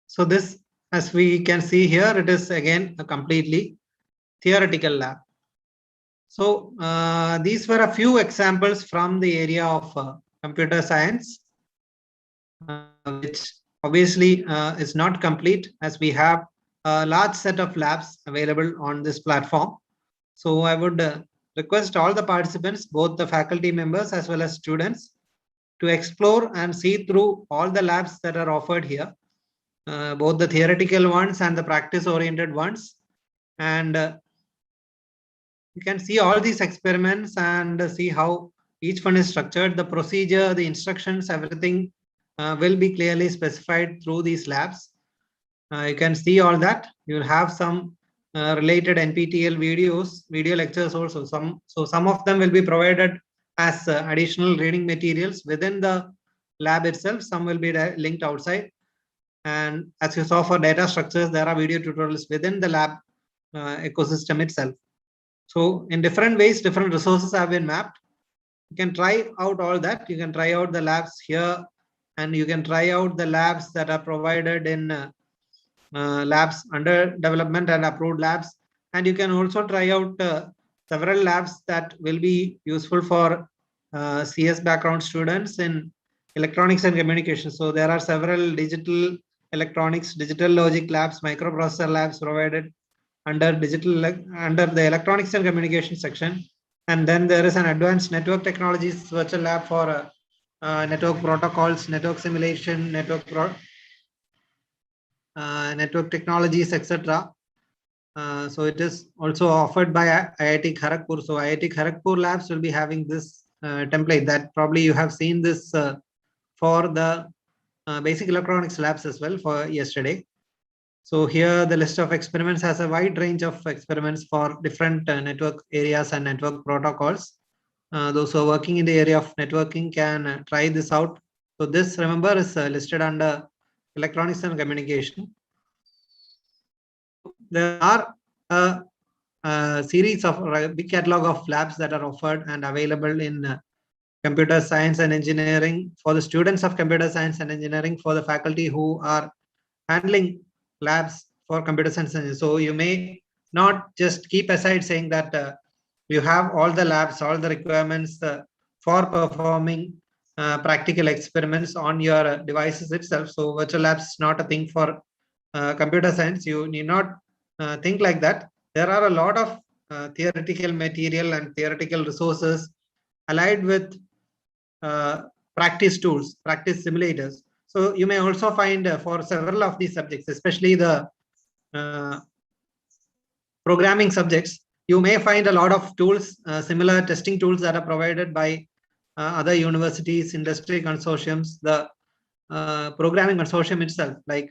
So this, as we can see here, it is again a completely theoretical lab. So these were a few examples from the area of computer science, which obviously is not complete, as we have a large set of labs available on this platform. So I would request all the participants, both the faculty members as well as students, to explore and see through all the labs that are offered here, both the theoretical ones and the practice oriented ones. And you can see all these experiments and see how each one is structured. The procedure, the instructions, everything will be clearly specified through these labs. You can see all that. You'll have some related NPTEL videos, video lectures also. Some of them will be provided as additional reading materials within the lab itself. Some will be linked outside. And as you saw for data structures, there are video tutorials within the lab ecosystem itself. So in different ways, different resources have been mapped. You can try out all that. You can try out the labs here, and you can try out the labs that are provided in labs under development and approved labs. And you can also try out several labs that will be useful for CS background students in electronics and communication. So there are several digital electronics, digital logic labs, microprocessor labs provided under under the electronics and communication section. And then there is an advanced network technologies virtual lab for network protocols, network simulation, network technologies, etc. So it is also offered by IIT Kharagpur. So IIT Kharagpur labs will be having this template that probably you have seen this for the basic electronics labs as well for yesterday. So here the list of experiments has a wide range of experiments for different network areas and network protocols. Those who are working in the area of networking can try this out. So this, remember, is listed under electronics and communication. There are a series of a big catalog of labs that are offered and available in computer science and engineering for the students of computer science and engineering, for the faculty who are handling labs for computer science. So you may not just keep aside saying that you have all the labs, all the requirements for performing practical experiments on your devices itself. So virtual labs is not a thing for computer science. You need not think like that. There are a lot of theoretical material and theoretical resources allied with practice tools, practice simulators. So you may also find for several of these subjects, especially the programming subjects, you may find a lot of tools, similar testing tools that are provided by other universities, industry consortiums, the programming consortium itself, like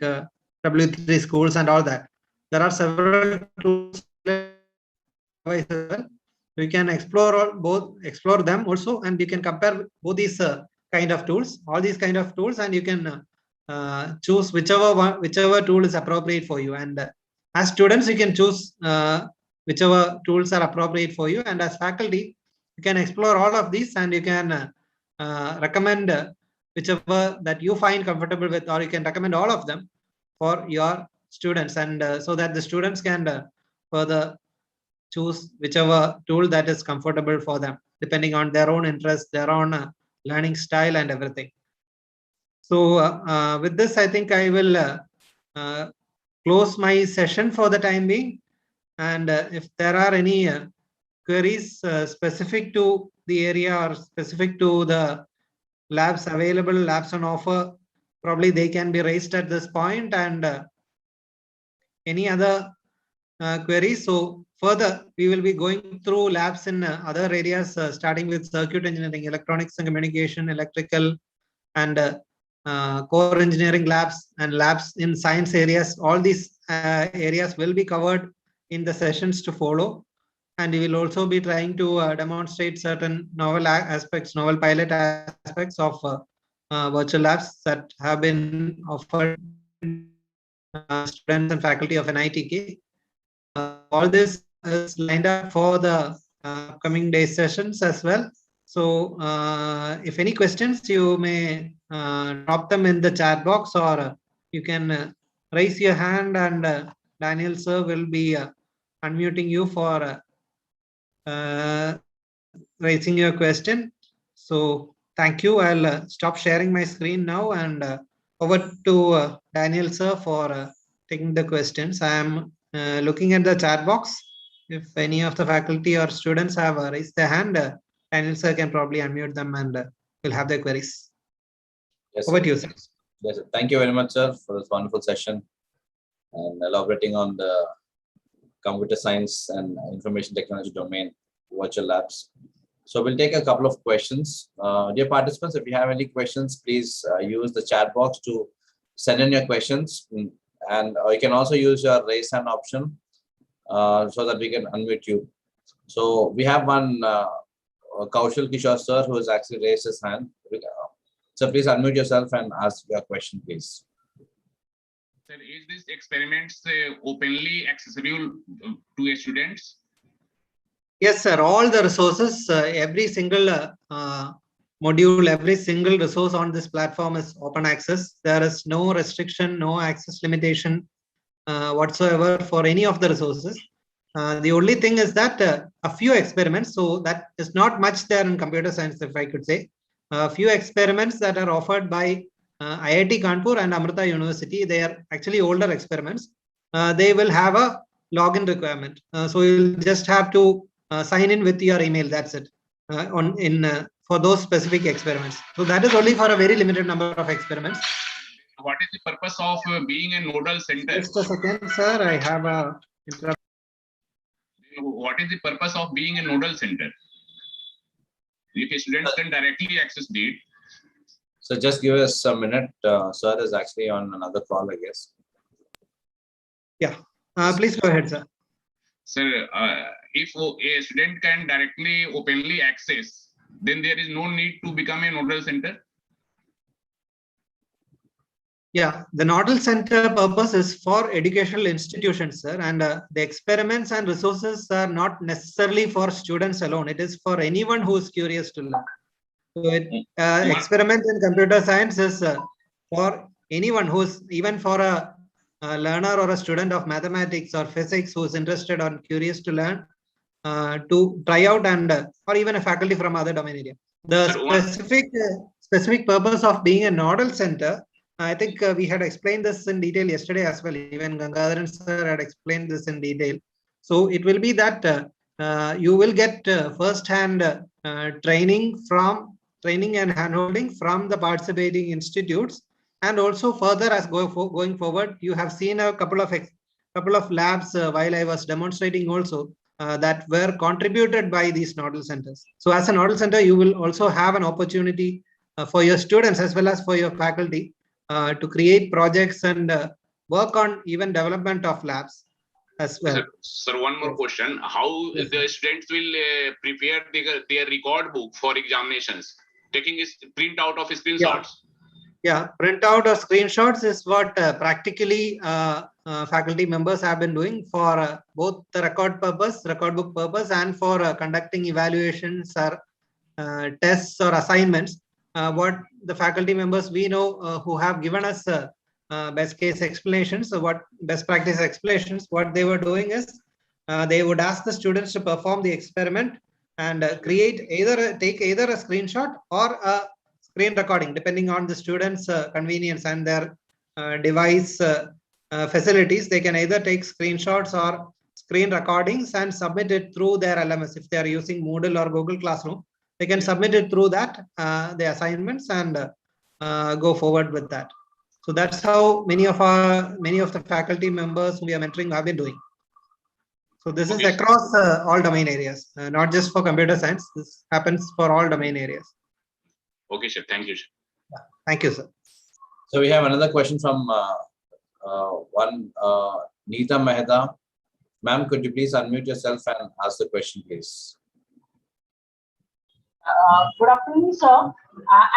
W3 schools and all that. There are several tools. You can explore them also, and you can compare both these kind of tools, all these kind of tools, and you can choose whichever tool is appropriate for you. And as students, you can choose whichever tools are appropriate for you, and as faculty, you can explore all of these, and you can recommend whichever that you find comfortable with, or you can recommend all of them for your students, and so that the students can further choose whichever tool that is comfortable for them, depending on their own interest, their own learning style and everything. So with this, I think I will close my session for the time being. And if there are any queries specific to the area or specific to the labs available, labs on offer, probably they can be raised at this point. And any other queries. So further, we will be going through labs in other areas, starting with circuit engineering, electronics and communication, electrical, and core engineering labs and labs in science areas. All these areas will be covered in the sessions to follow. And we will also be trying to demonstrate certain novel aspects, novel pilot aspects of virtual labs that have been offered students and faculty of NITK. All this is lined up for the upcoming day sessions as well. So if any questions, you may drop them in the chat box, or you can raise your hand, and Daniel sir will be unmuting you for raising your question. So thank you. I'll stop sharing my screen now, and over to Daniel sir for taking the questions. I am looking at the chat box. If any of the faculty or students have raised their hand, Daniel sir can probably unmute them, and we'll have their queries. Yes, Over sir. to you, sir. Yes, sir. Thank you very much, sir, for this wonderful session and elaborating on the computer science and information technology domain virtual labs. So we'll take a couple of questions. Dear participants, if you have any questions, please use the chat box to send in your questions, and you can also use your raise hand option so that we can unmute you. So we have one Kaushal Kishore sir who has actually raised his hand. So please unmute yourself and ask your question, please. Sir, is this experiments openly accessible to students? Yes, sir. All the resources, every single module, every single resource on this platform is open access. There is no restriction, no access limitation whatsoever for any of the resources. The only thing is that a few experiments, so that is not much there in computer science, if I could say. A few experiments that are offered by IIT Kanpur and Amrita University, they are actually older experiments. They will have a login requirement. So you'll just have to sign in with your email. That's it. For those specific experiments. So that is only for a very limited number of experiments. What is the purpose of being a nodal center? Just a second, sir. I have a interrupt. What is the purpose of being a nodal center? If students can directly access it. So just give us a minute. Sir is actually on another call, I guess. Yeah. Please go ahead, sir. Sir, if a student can directly openly access, then there is no need to become a nodal center. Yeah, the nodal center purpose is for educational institutions, sir, and the experiments and resources are not necessarily for students alone. It is for anyone who is curious to learn. So experiment in computer science is for anyone who is, even for a learner or a student of mathematics or physics who is interested or curious to learn, to try out, and or even a faculty from other domain area. The specific purpose of being a nodal center, I think we had explained this in detail yesterday as well. Even Gangadharan sir had explained this in detail. So it will be that you will get first-hand training and handholding from the participating institutes, and also further as going forward, you have seen a couple of labs while I was demonstrating also that were contributed by these nodal centers. So as a nodal center, you will also have an opportunity for your students as well as for your faculty to create projects and work on even development of labs as well. Sir, one more question. How the students will prepare their record book for examinations? Taking a print out of screenshots? Yeah, print out or screenshots is what practically faculty members have been doing for both the record book purpose, and for conducting evaluations or tests or assignments. What the faculty members we know who have given us best case explanations, so what best practice explanations, what they were doing is they would ask the students to perform the experiment and take either a screenshot or a screen recording, depending on the students' convenience and their device facilities. They can either take screenshots or screen recordings and submit it through their LMS. If they are using Moodle or Google Classroom, they can submit it through that, the assignments, and go forward with that. So that's how many of the faculty members we are mentoring have been doing. So this is Okay. across all domain areas, not just for computer science. This happens for all domain areas. Okay, sir. Thank you, sir. Thank you, sir. So we have another question from one Neeta Mehta. Ma'am, could you please unmute yourself and ask the question, please? Good afternoon, sir.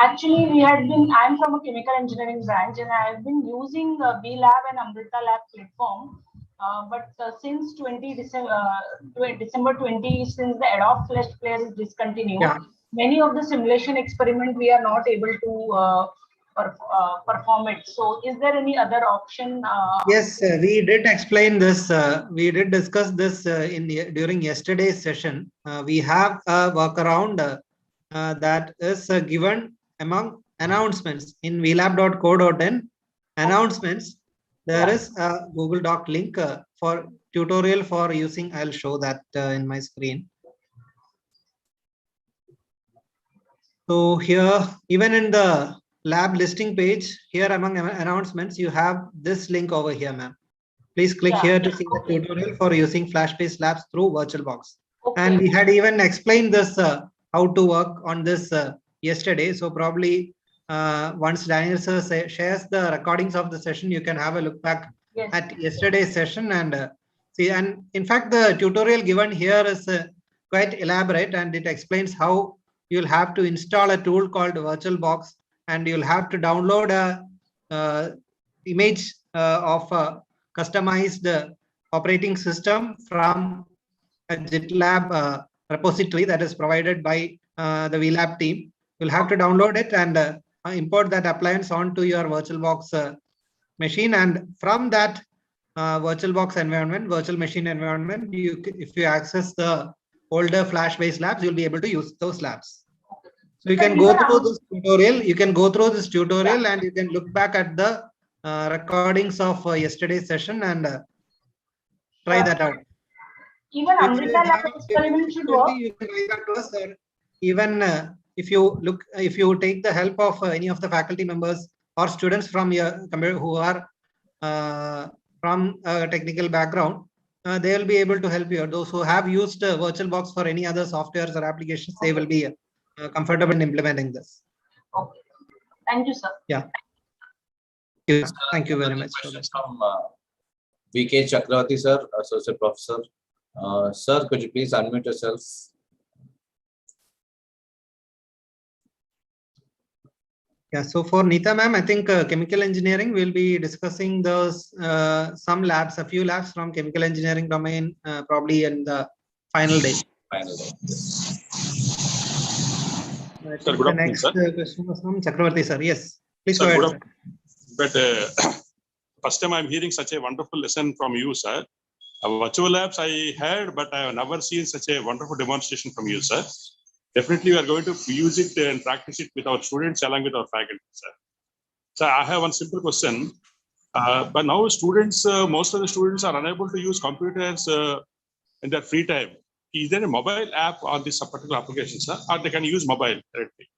Actually, I'm from a chemical engineering branch and I have been using B-Lab and Amrita Lab platform. But since December 20, since the Adobe Flash Player is discontinued, Yeah. many of the simulation experiment we are not able to perform it. So is there any other option? Yes, we did explain this. We did discuss this during yesterday's session. We have a workaround that is given among announcements in vlab.co.in announcements. There is a Google Doc link for tutorial for using. I'll show that in my screen. So here, even in the lab listing page, here among announcements, you have this link over here, ma'am. Please click here to see the tutorial for using Flash-based labs through VirtualBox. Okay. And we had even explained this, how to work on this yesterday. So probably once Daniel sir shares the recordings of the session, you can have a look back at yesterday's session and see. And in fact, the tutorial given here is quite elaborate and it explains how you'll have to install a tool called VirtualBox and you'll have to download a image of a customized operating system from a GitLab repository that is provided by the VLab team. You'll have to download it and import that appliance onto your VirtualBox machine. And from that VirtualBox environment, virtual machine environment, if you access the older Flash-based labs, you'll be able to use those labs. So you can go through this tutorial. You can go through this tutorial and you can look back at the recordings of yesterday's session and try that out. Even Amrita Lab experiment should work. You can try that to us, or even if you take the help of any of the faculty members or students from your who are from a technical background, they will be able to help you. Those who have used VirtualBox for any other softwares or applications, they will be comfortable in implementing this. Okay. Thank you, sir. Yeah. Thank you very much. Questions from VK Chakravarti, sir, Associate Professor. Sir, could you please unmute yourself? Yeah, so for Neeta ma'am, I think chemical engineering will be discussing those some labs, a few labs from chemical engineering domain, probably in the final day. Final day. Sir, good afternoon, sir. Question was from Chakravarti, sir. Yes, please Sir, go ahead. But first time I'm hearing such a wonderful lesson from you, sir. Virtual labs I had, but I have never seen such a wonderful demonstration from you, sir. Definitely, we are going to use it and practice it with our students along with our faculty, sir. So I have one simple question. But now students, most of the students are unable to use computers in their free time. Is there a mobile app on this particular application, sir? Or they can use mobile directly?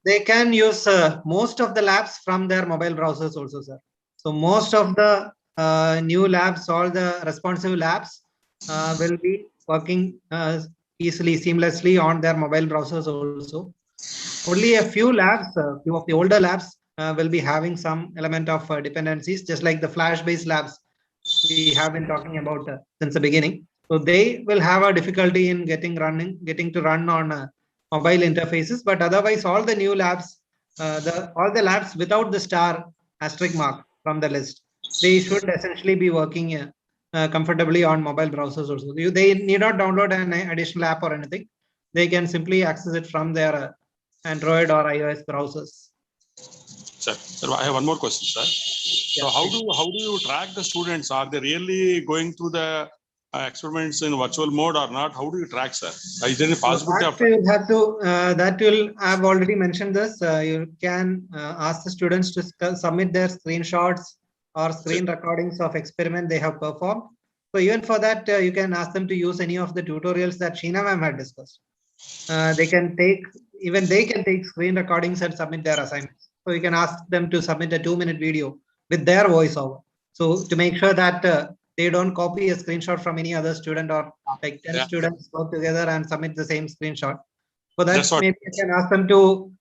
They can use most of the labs from their mobile browsers also, sir. So most of the new labs, all the responsive labs will be working easily, seamlessly on their mobile browsers also. Only a few labs, few of the older labs will be having some element of dependencies, just like the Flash-based labs we have been talking about since the beginning. So they will have a difficulty in getting to run on mobile interfaces, but otherwise all the new labs, all the labs without the star asterisk mark from the list, they should essentially be working comfortably on mobile browsers also. They need not download an additional app or anything. They can simply access it from their Android or iOS browsers. Sir, I have one more question, sir. So how do you track the students? Are they really going through the experiments in virtual mode or not? How do you track, sir? Is there any possibility of I've already mentioned this. You can ask the students to submit their screenshots or screen recordings of experiment they have performed. So even for that, you can ask them to use any of the tutorials that Sheena ma'am had discussed. They can take screen recordings and submit their assignments. So you can ask them to submit a 2-minute video with their voiceover. So to make sure that they don't copy a screenshot from any other student, or like 10 Yeah. students go together and submit the same screenshot. For that, That's what- maybe you can ask them to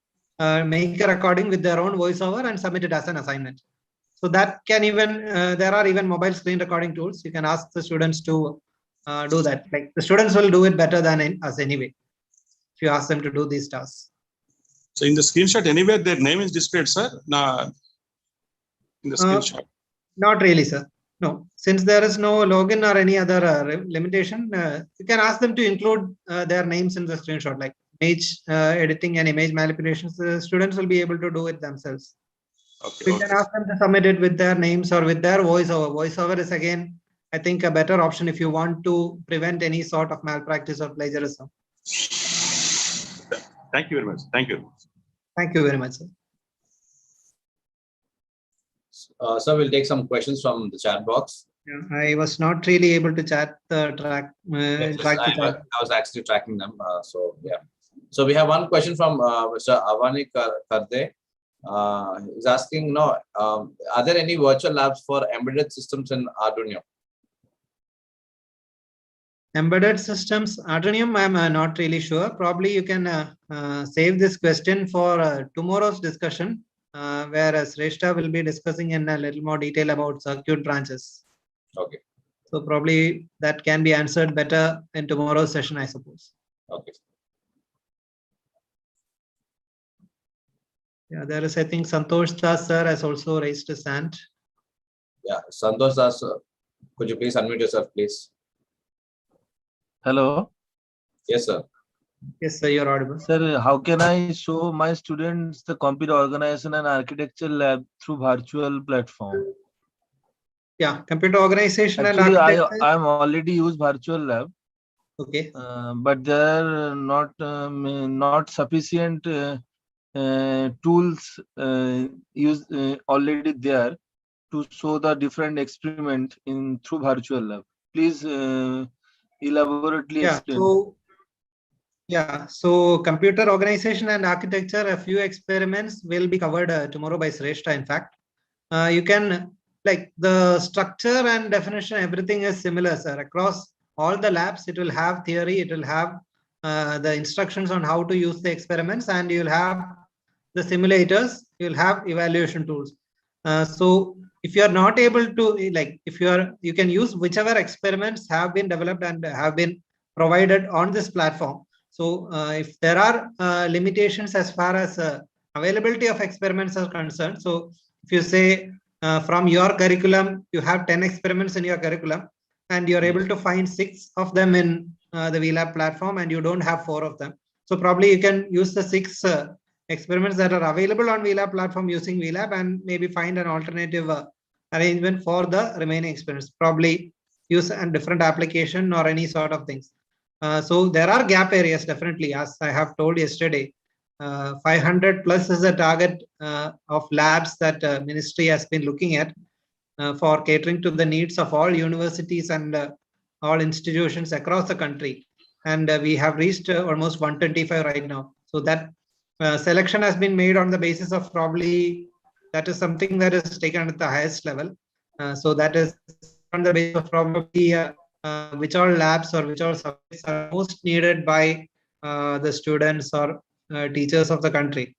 make a recording with their own voiceover and submit it as an assignment. So that can even, there are even mobile screen recording tools. You can ask the students to do that. Like the students will do it better than us anyway, if you ask them to do these tasks. So in the screenshot, anywhere their name is displayed, sir? Nah, in the screenshot. Not really, sir. No, since there is no login or any other limitation, you can ask them to include their names in the screenshot, like image editing and image manipulations. The students will be able to do it themselves. Okay, We can ask them to submit it with their names or with their voiceover. Voiceover is again, I think, a better option if you want to prevent any sort of malpractice or plagiarism. Thank you very much. Thank you. Thank you very much, sir. So we'll take some questions from the chat box. Yeah, I was not really able to chat the track. Yes, track the I chat. was actually tracking them. So yeah. So we have one question from Mr. Avani Karde. He's asking, are there any virtual labs for embedded systems in Arduino? Embedded systems, Arduino, I'm not really sure. Probably you can save this question for tomorrow's discussion, where Sreshta will be discussing in a little more detail about circuit branches. Okay. So probably that can be answered better in tomorrow's session, I suppose. Okay. Yeah, there is, I think, Santosh Das sir has also raised his hand. Yeah, Santosh Das, could you please unmute yourself, please? Hello. Yes, sir. Yes, sir, you're audible. Sir, how can I show my students the computer organization and architecture lab through virtual platform? Yeah, computer organization Actually, and architecture. I'm already use virtual lab. Okay. But there are not sufficient tools used already there to show the different experiment in through virtual lab. Please elaborately explain. So computer organization and architecture, a few experiments will be covered tomorrow by Sreshta. In fact, you can, like, the structure and definition, everything is similar, sir. Across all the labs, it will have theory, it will have the instructions on how to use the experiments, and you'll have the simulators, you'll have evaluation tools. So if you are not able to, like, you can use whichever experiments have been developed and have been provided on this platform. So if there are limitations as far as availability of experiments are concerned, so if you say from your curriculum, you have 10 experiments in your curriculum, and you're able to find 6 of them in the VLab platform, and you don't have 4 of them. So probably you can use the 6 experiments that are available on VLab platform using VLab, and maybe find an alternative arrangement for the remaining experiments. Probably use a different application or any sort of things. So there are gap areas, definitely, as I have told yesterday. 500 plus is a target of labs that ministry has been looking at for catering to the needs of all universities and all institutions across the country. And we have reached almost 125 right now. So that selection has been made on the basis of probably, that is something that is taken at the highest level. So that is on the basis of probably which all labs or which all subjects are most needed by the students or teachers of the country.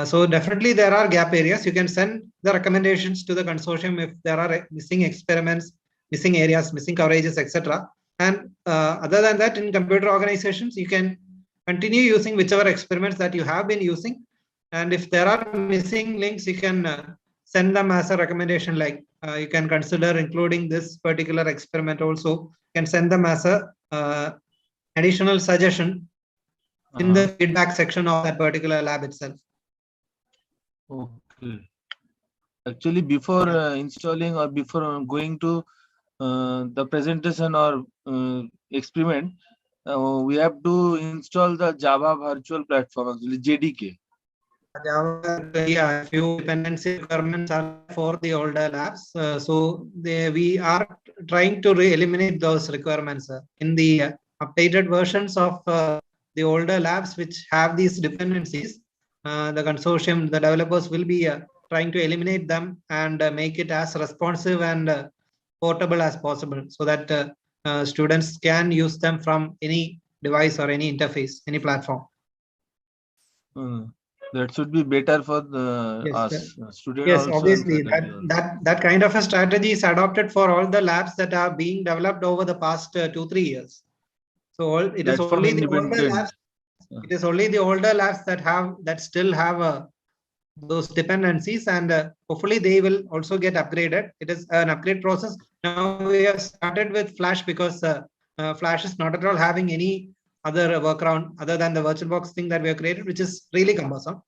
So definitely there are gap areas. You can send the recommendations to the consortium if there are missing experiments, missing areas, missing coverages, etc. And other than that, in computer organizations, you can continue using whichever experiments that you have been using. And if there are missing links, you can send them as a recommendation, like you can consider including this particular experiment also. You can send them as a additional suggestion in the feedback section of that particular lab itself. Okay. Actually, before installing or before going to the presentation or experiment, we have to install the Java virtual platform, actually JDK. Java, yeah, a few dependency requirements are for the older labs. So we are trying to eliminate those requirements in the updated versions of the older labs which have these dependencies. The consortium, the developers will be trying to eliminate them and make it as responsive and portable as possible, so that students can use them from any device or any interface, any platform. That should be better for the Yes, us student yes, also and obviously faculty also. that kind of a strategy is adopted for all the labs that are being developed over the past 2-3 years. So it is Platform only the older independent. labs. It is only the older labs that still have those dependencies, and hopefully they will also get upgraded. It is an upgrade process. Now we have started with Flash because Flash is not at all having any other workaround other than the VirtualBox thing that we have created, which is really cumbersome.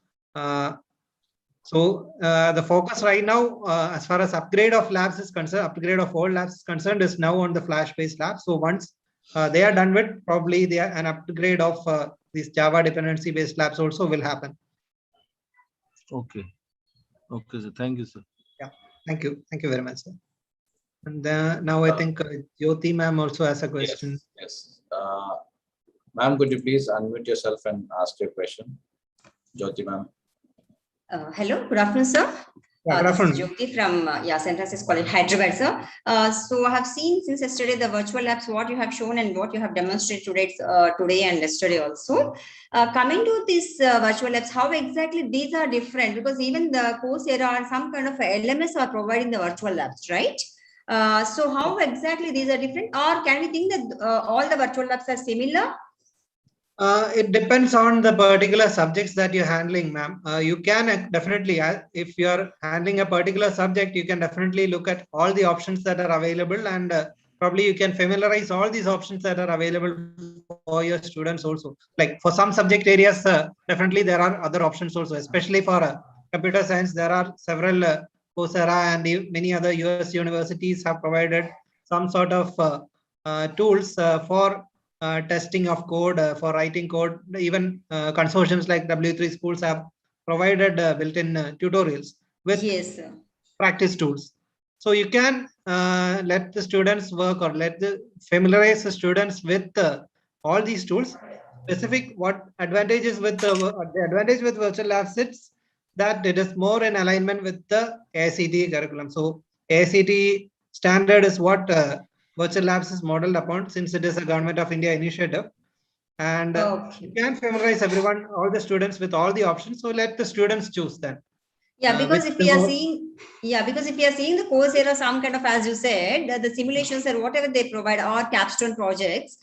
So the focus right now, as far as upgrade of labs is concerned, upgrade of old labs is concerned, is now on the Flash-based labs. So once they are done with, probably an upgrade of these Java dependency-based labs also will happen. Okay. Okay, sir. Thank you, sir. Yeah, thank you very much, sir. And now I think Jyoti ma'am also has a question. Yes. Ma'am, could you please unmute yourself and ask your question? Jyoti ma'am. Hello, good afternoon, sir. Yeah, good This is afternoon. Jyoti from St. Francis College, Hyderabad, sir. So I have seen since yesterday the virtual labs, what you have shown and what you have demonstrated today and yesterday also. Coming to these virtual labs, how exactly these are different? Because even the Coursera and some kind of LMS are providing the virtual labs, right? So how exactly these are different, or can we think that all the virtual labs are similar? It depends on the particular subjects that you're handling, ma'am. You can definitely, if you're handling a particular subject, you can definitely look at all the options that are available, and probably you can familiarize all these options that are available for your students also. Like for some subject areas, definitely there are other options also, especially for computer science. There are several Coursera and many other US universities have provided some sort of tools for testing of code, for writing code. Even consortiums like W3 schools have provided built-in tutorials with practice tools. So you can let the students work, or familiarize the students with all these tools. Specific what advantages with the advantage with virtual labs is that it is more in alignment with the AICTE curriculum. So AICTE standard is what virtual labs is modeled upon, since it is a Government of India initiative. And you can familiarize everyone, all the students, with all the options. So let the students choose then. Yeah, because if we are seeing, the Coursera, some kind of, as you said, the simulations and whatever they provide are capstone projects.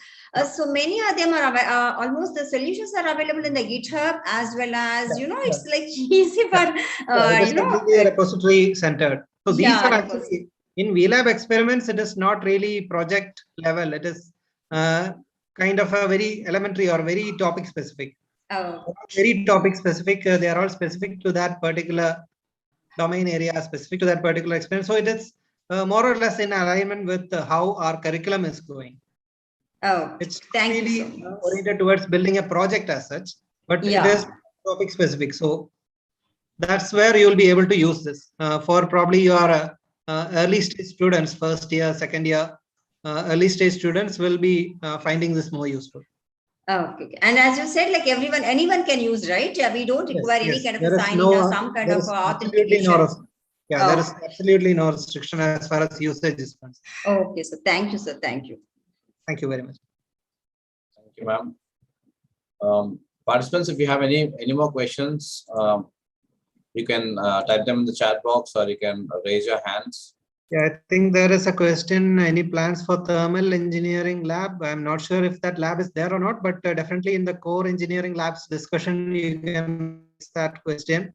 So many of them are almost the solutions are available in the GitHub, as well as it's like easy for repository centered. So these are actually in VLab experiments. It is not really project level. It is kind of a very elementary or very topic specific. Very topic specific. They are all specific to that particular domain area, specific to that particular experience. So it is more or less in alignment with how our curriculum is going. It's really oriented towards building a project as such, but it is topic specific. So that's where you will be able to use this for probably your early stage students, first year, second year. Early stage students will be finding this more useful. Okay, and as you said, like anyone can use, right? Yeah, we don't require any kind of a sign in or some kind of authentication. There is absolutely no restriction as far as usage is concerned. Okay, so thank you, sir. Thank you. Thank you very much. Thank you, ma'am. Participants, if you have any more questions, you can type them in the chat box, or you can raise your hands. Yeah, I think there is a question. Any plans for thermal engineering lab? I'm not sure if that lab is there or not, but definitely in the core engineering labs discussion, you can ask that question,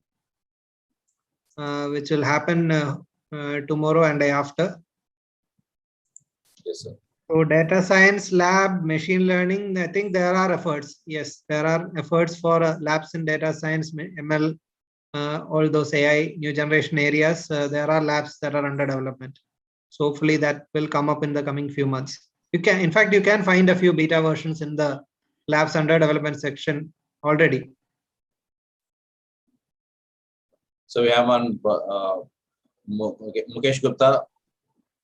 which will happen tomorrow and day after. Yes, sir. So data science lab, machine learning, I think there are efforts. Yes, there are efforts for labs in data science, ML, all those AI, new generation areas. There are labs that are under development. So hopefully that will come up in the coming few months. You can, in fact, you can find a few beta versions in the labs under development section already. So we have one Mukesh Gupta,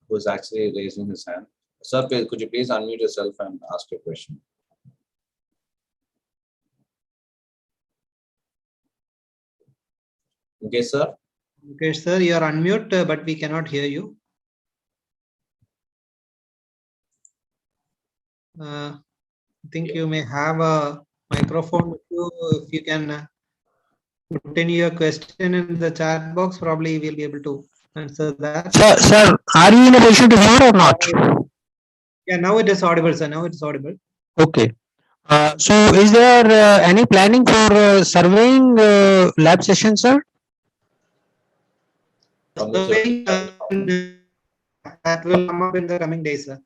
who is actually raising his hand. Sir, could you please unmute yourself and ask your question? Okay, sir. Okay, sir, you are unmute, but we cannot hear you. I think you may have a microphone with you. If you can put in your question in the chat box, probably we'll be able to answer that. Sir, are you in a position to hear or not? Yeah, now it is audible, sir. Now it's audible. Okay. So is there any planning for surveying lab session, sir? Surveying, that will come up in the coming days, sir.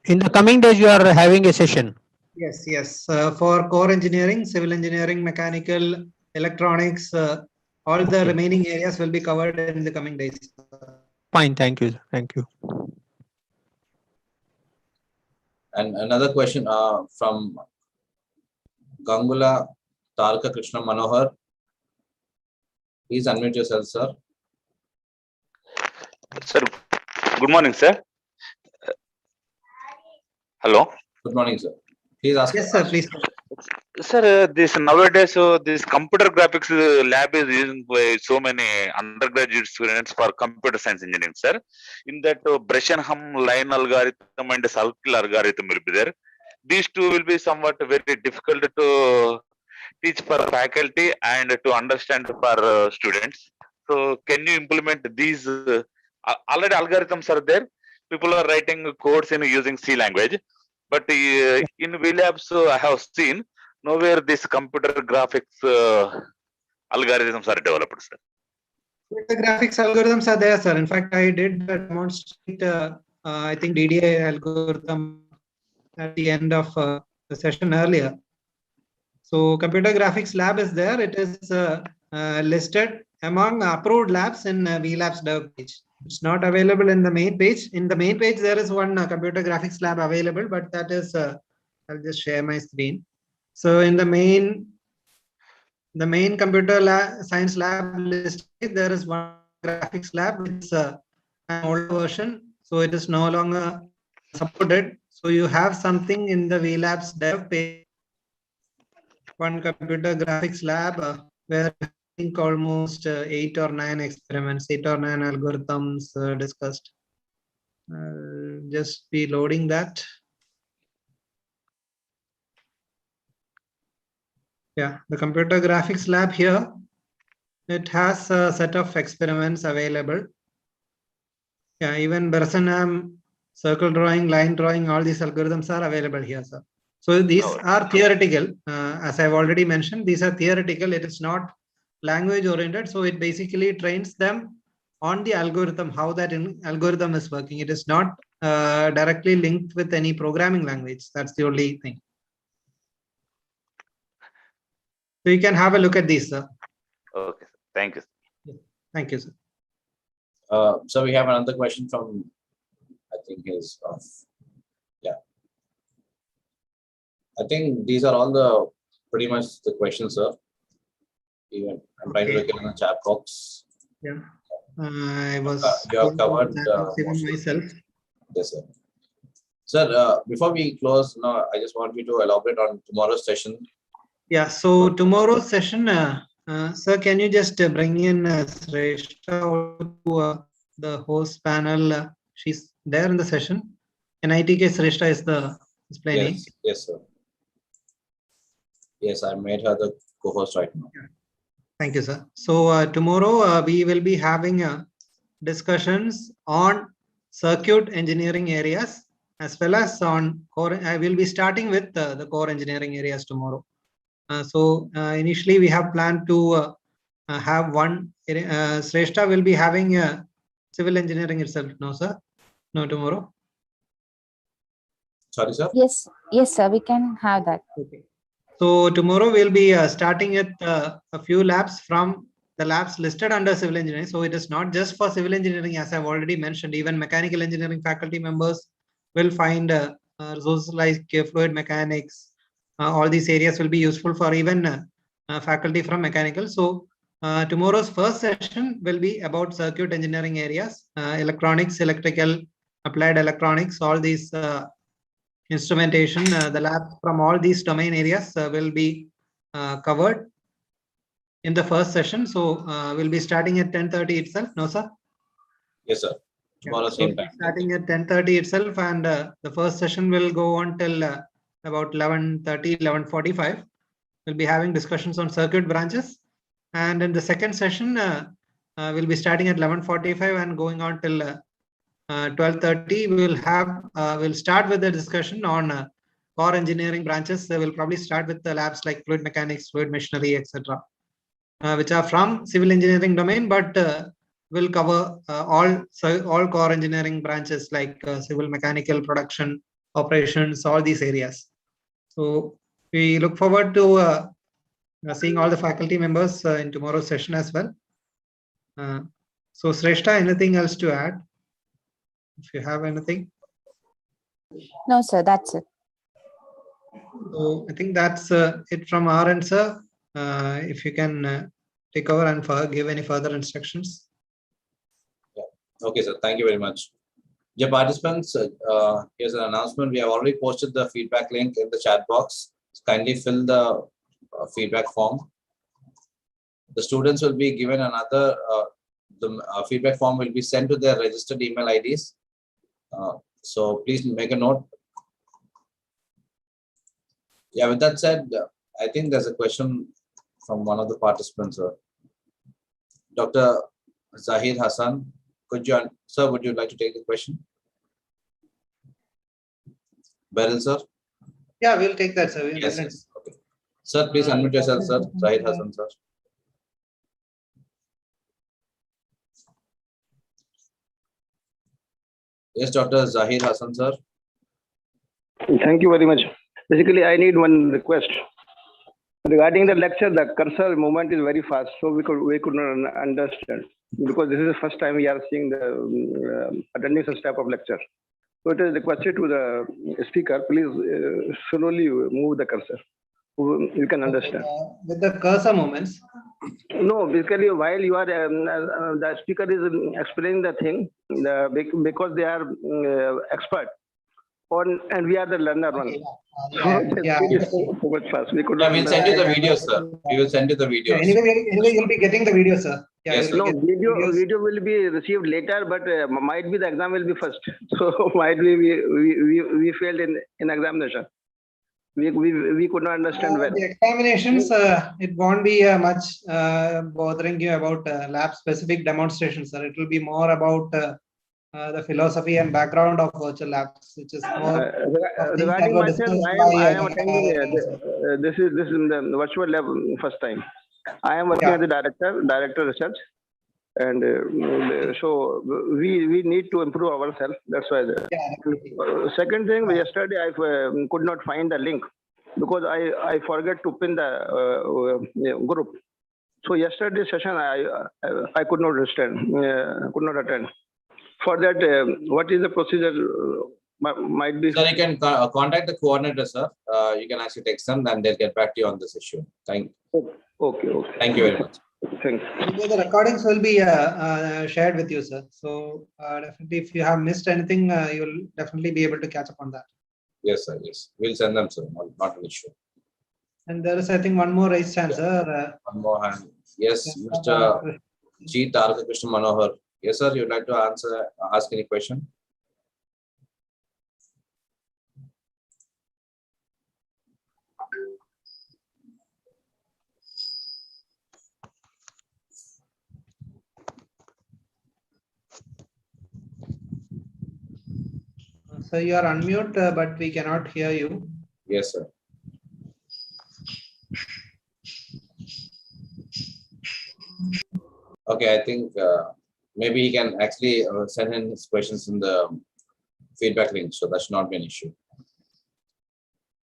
In the coming days, you are having a session. Yes, yes. For core engineering, civil engineering, mechanical, electronics, all the remaining areas will be covered in the coming days. Fine, thank you. Thank you. And another question from Gangula Tarka Krishna Manohar. Please unmute yourself, sir. Sir, good morning, sir. Hello. Good morning, sir. Please ask. Yes, sir. Please. Sir, this nowadays, so this computer graphics lab is used by so many undergraduate students for computer science engineering, sir. In that, Bressenham line algorithm and circle algorithm will be there. These two will be somewhat very difficult to teach for faculty and to understand for students. So, can you implement these? Already algorithms are there. People are writing codes in using C language, but in VLabs, I have seen nowhere this computer graphics algorithms are developed, sir. The graphics algorithms are there, sir. In fact, I did demonstrate, I think DDA algorithm at the end of the session earlier. So computer graphics lab is there. It is listed among approved labs in VLabs dev page. It's not available in the main page. In the main page, there is one computer graphics lab available, but that is, I'll just share my screen. So in the main computer science lab list, there is one graphics lab. It's an older version, so it is no longer supported. So you have something in the VLabs dev page, one computer graphics lab where I think almost 8 or 9 experiments, 8 or 9 algorithms discussed. Just be loading that. Yeah, the computer graphics lab here, it has a set of experiments available. Yeah, even Bressenham, circle drawing, line drawing, all these algorithms are available here, sir. So these are theoretical. As I've already mentioned, these are theoretical. It is not language oriented. So it basically trains them on the algorithm, how that algorithm is working. It is not directly linked with any programming language. That's the only thing. So you can have a look at these, sir. Okay, thank you. Thank you, sir. So we have another question from, I think is of, yeah. I think these are all the pretty much the questions, sir. Even I'm trying to look in the chat box. Yeah, I was. You have covered even myself. Yes, sir. Sir, before we close, now I just want you to elaborate on tomorrow's session. Yeah, so tomorrow's session, sir, can you just bring in Sreshta to the host panel? She's there in the session. NITK Sreshta is the display name. Yes, sir. Yes, I made her the co-host right now. Thank you, sir. So tomorrow we will be having discussions on circuit engineering areas as well as on core. I will be starting with the core engineering areas tomorrow. So initially we have planned to have one. Sreshta will be having civil engineering itself. No, sir. No, tomorrow. Sorry, sir. Yes, sir. We can have that. Okay. So tomorrow we'll be starting at a few labs from the labs listed under civil engineering. So it is not just for civil engineering, as I've already mentioned. Even mechanical engineering faculty members will find resources like fluid mechanics. All these areas will be useful for even faculty from mechanical. So tomorrow's first session will be about circuit engineering areas, electronics, electrical, applied electronics, all these instrumentation. The lab from all these domain areas will be covered in the first session. So we'll be starting at 10:30 itself. No, sir? Yes, sir. Tomorrow, So same we'll be time. starting at 10:30 itself, and the first session will go on till about 11:30, 11:45. We'll be having discussions on circuit branches, and in the second session, we'll be starting at 11:45 and going on till 12:30. We'll start with the discussion on core engineering branches. We'll probably start with the labs like fluid mechanics, fluid machinery, etc., which are from civil engineering domain, but will cover all core engineering branches like civil, mechanical, production, operations, all these areas. So we look forward to seeing all the faculty members in tomorrow's session as well. So Shrestha, anything else to add? If you have anything. No, sir, that's it. So I think that's it from our end, sir. If you can take over and give any further instructions. Okay, sir. Thank you very much. Dear participants, here's an announcement. We have already posted the feedback link in the chat box. Kindly fill the feedback form. The students will be given another, the feedback form will be sent to their registered email IDs. So please make a note. Yeah, with that said, I think there's a question from one of the participants. Dr. Zahid Hassan. Sir, would you like to take the question? Beryl, sir? Yeah, we'll take that, sir. Yes, yes. Okay. Sir, please unmute yourself, sir. Zahid Hassan, sir. Yes, Dr. Zahid Hassan, sir. Thank you very much. Basically, I need one request. Regarding the lecture, the cursor movement is very fast, so we could not understand, because this is the first time we are seeing the attending such type of lecture. So it is requested to the speaker, please slowly move the cursor. You can understand. With the cursor movements? No, basically while you are, the speaker is explaining the thing, because they are expert. And we are the learner one. Yeah. So much fast. We could Yeah, we'll send you the video, sir. We will send you the videos. Yeah, anyway, you'll be getting the video, sir. Yeah, yes, no, video will be received later, but might be the exam will be first. So might be we failed in examination. We could not understand well. The examinations, it won't be much bothering you about lab specific demonstrations, sir. It will be more about the philosophy and background of virtual labs, which is more regarding myself. I am attending this is the virtual lab first time. I am working as a director research, and so we need to improve ourselves. That's why. Second thing, yesterday I could not find the link because I forgot to pin the group. So yesterday's session I could not attend. For that, what is the procedure? Might be. Sir, you can contact the coordinator, sir. You can actually text them, and they'll get back to you on this issue. Thank you. Okay. Thank you very much. Thanks. The recordings will be shared with you, sir. So definitely, if you have missed anything, you'll definitely be able to catch up on that. Yes, sir. Yes, we'll send them, sir. Not an issue. And there is, I think, one more raised hand, sir. One more hand. Yes, Mr. G. Taraka Krishna Manohar. Yes, sir. You'd like to ask any question? So you are unmute, but we cannot hear you. Yes, sir. Okay, I think maybe he can actually send in his questions in the feedback link, so that should not be an issue.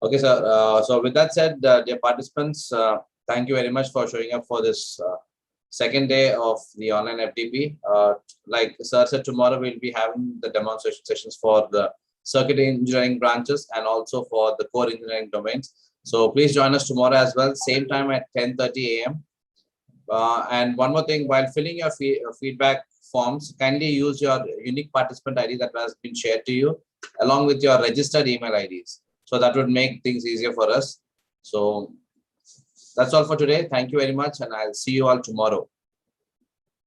Okay, sir. So with that said, dear participants, thank you very much for showing up for this second day of the online FDP. Like sir said, tomorrow we'll be having the demonstration sessions for the circuit engineering branches and also for the core engineering domains. So please join us tomorrow as well, same time at 10:30 a.m. And one more thing, while filling your feedback forms, kindly use your unique participant ID that has been shared to you along with your registered email IDs. So that would make things easier for us. So that's all for today. Thank you very much, and I'll see you all tomorrow.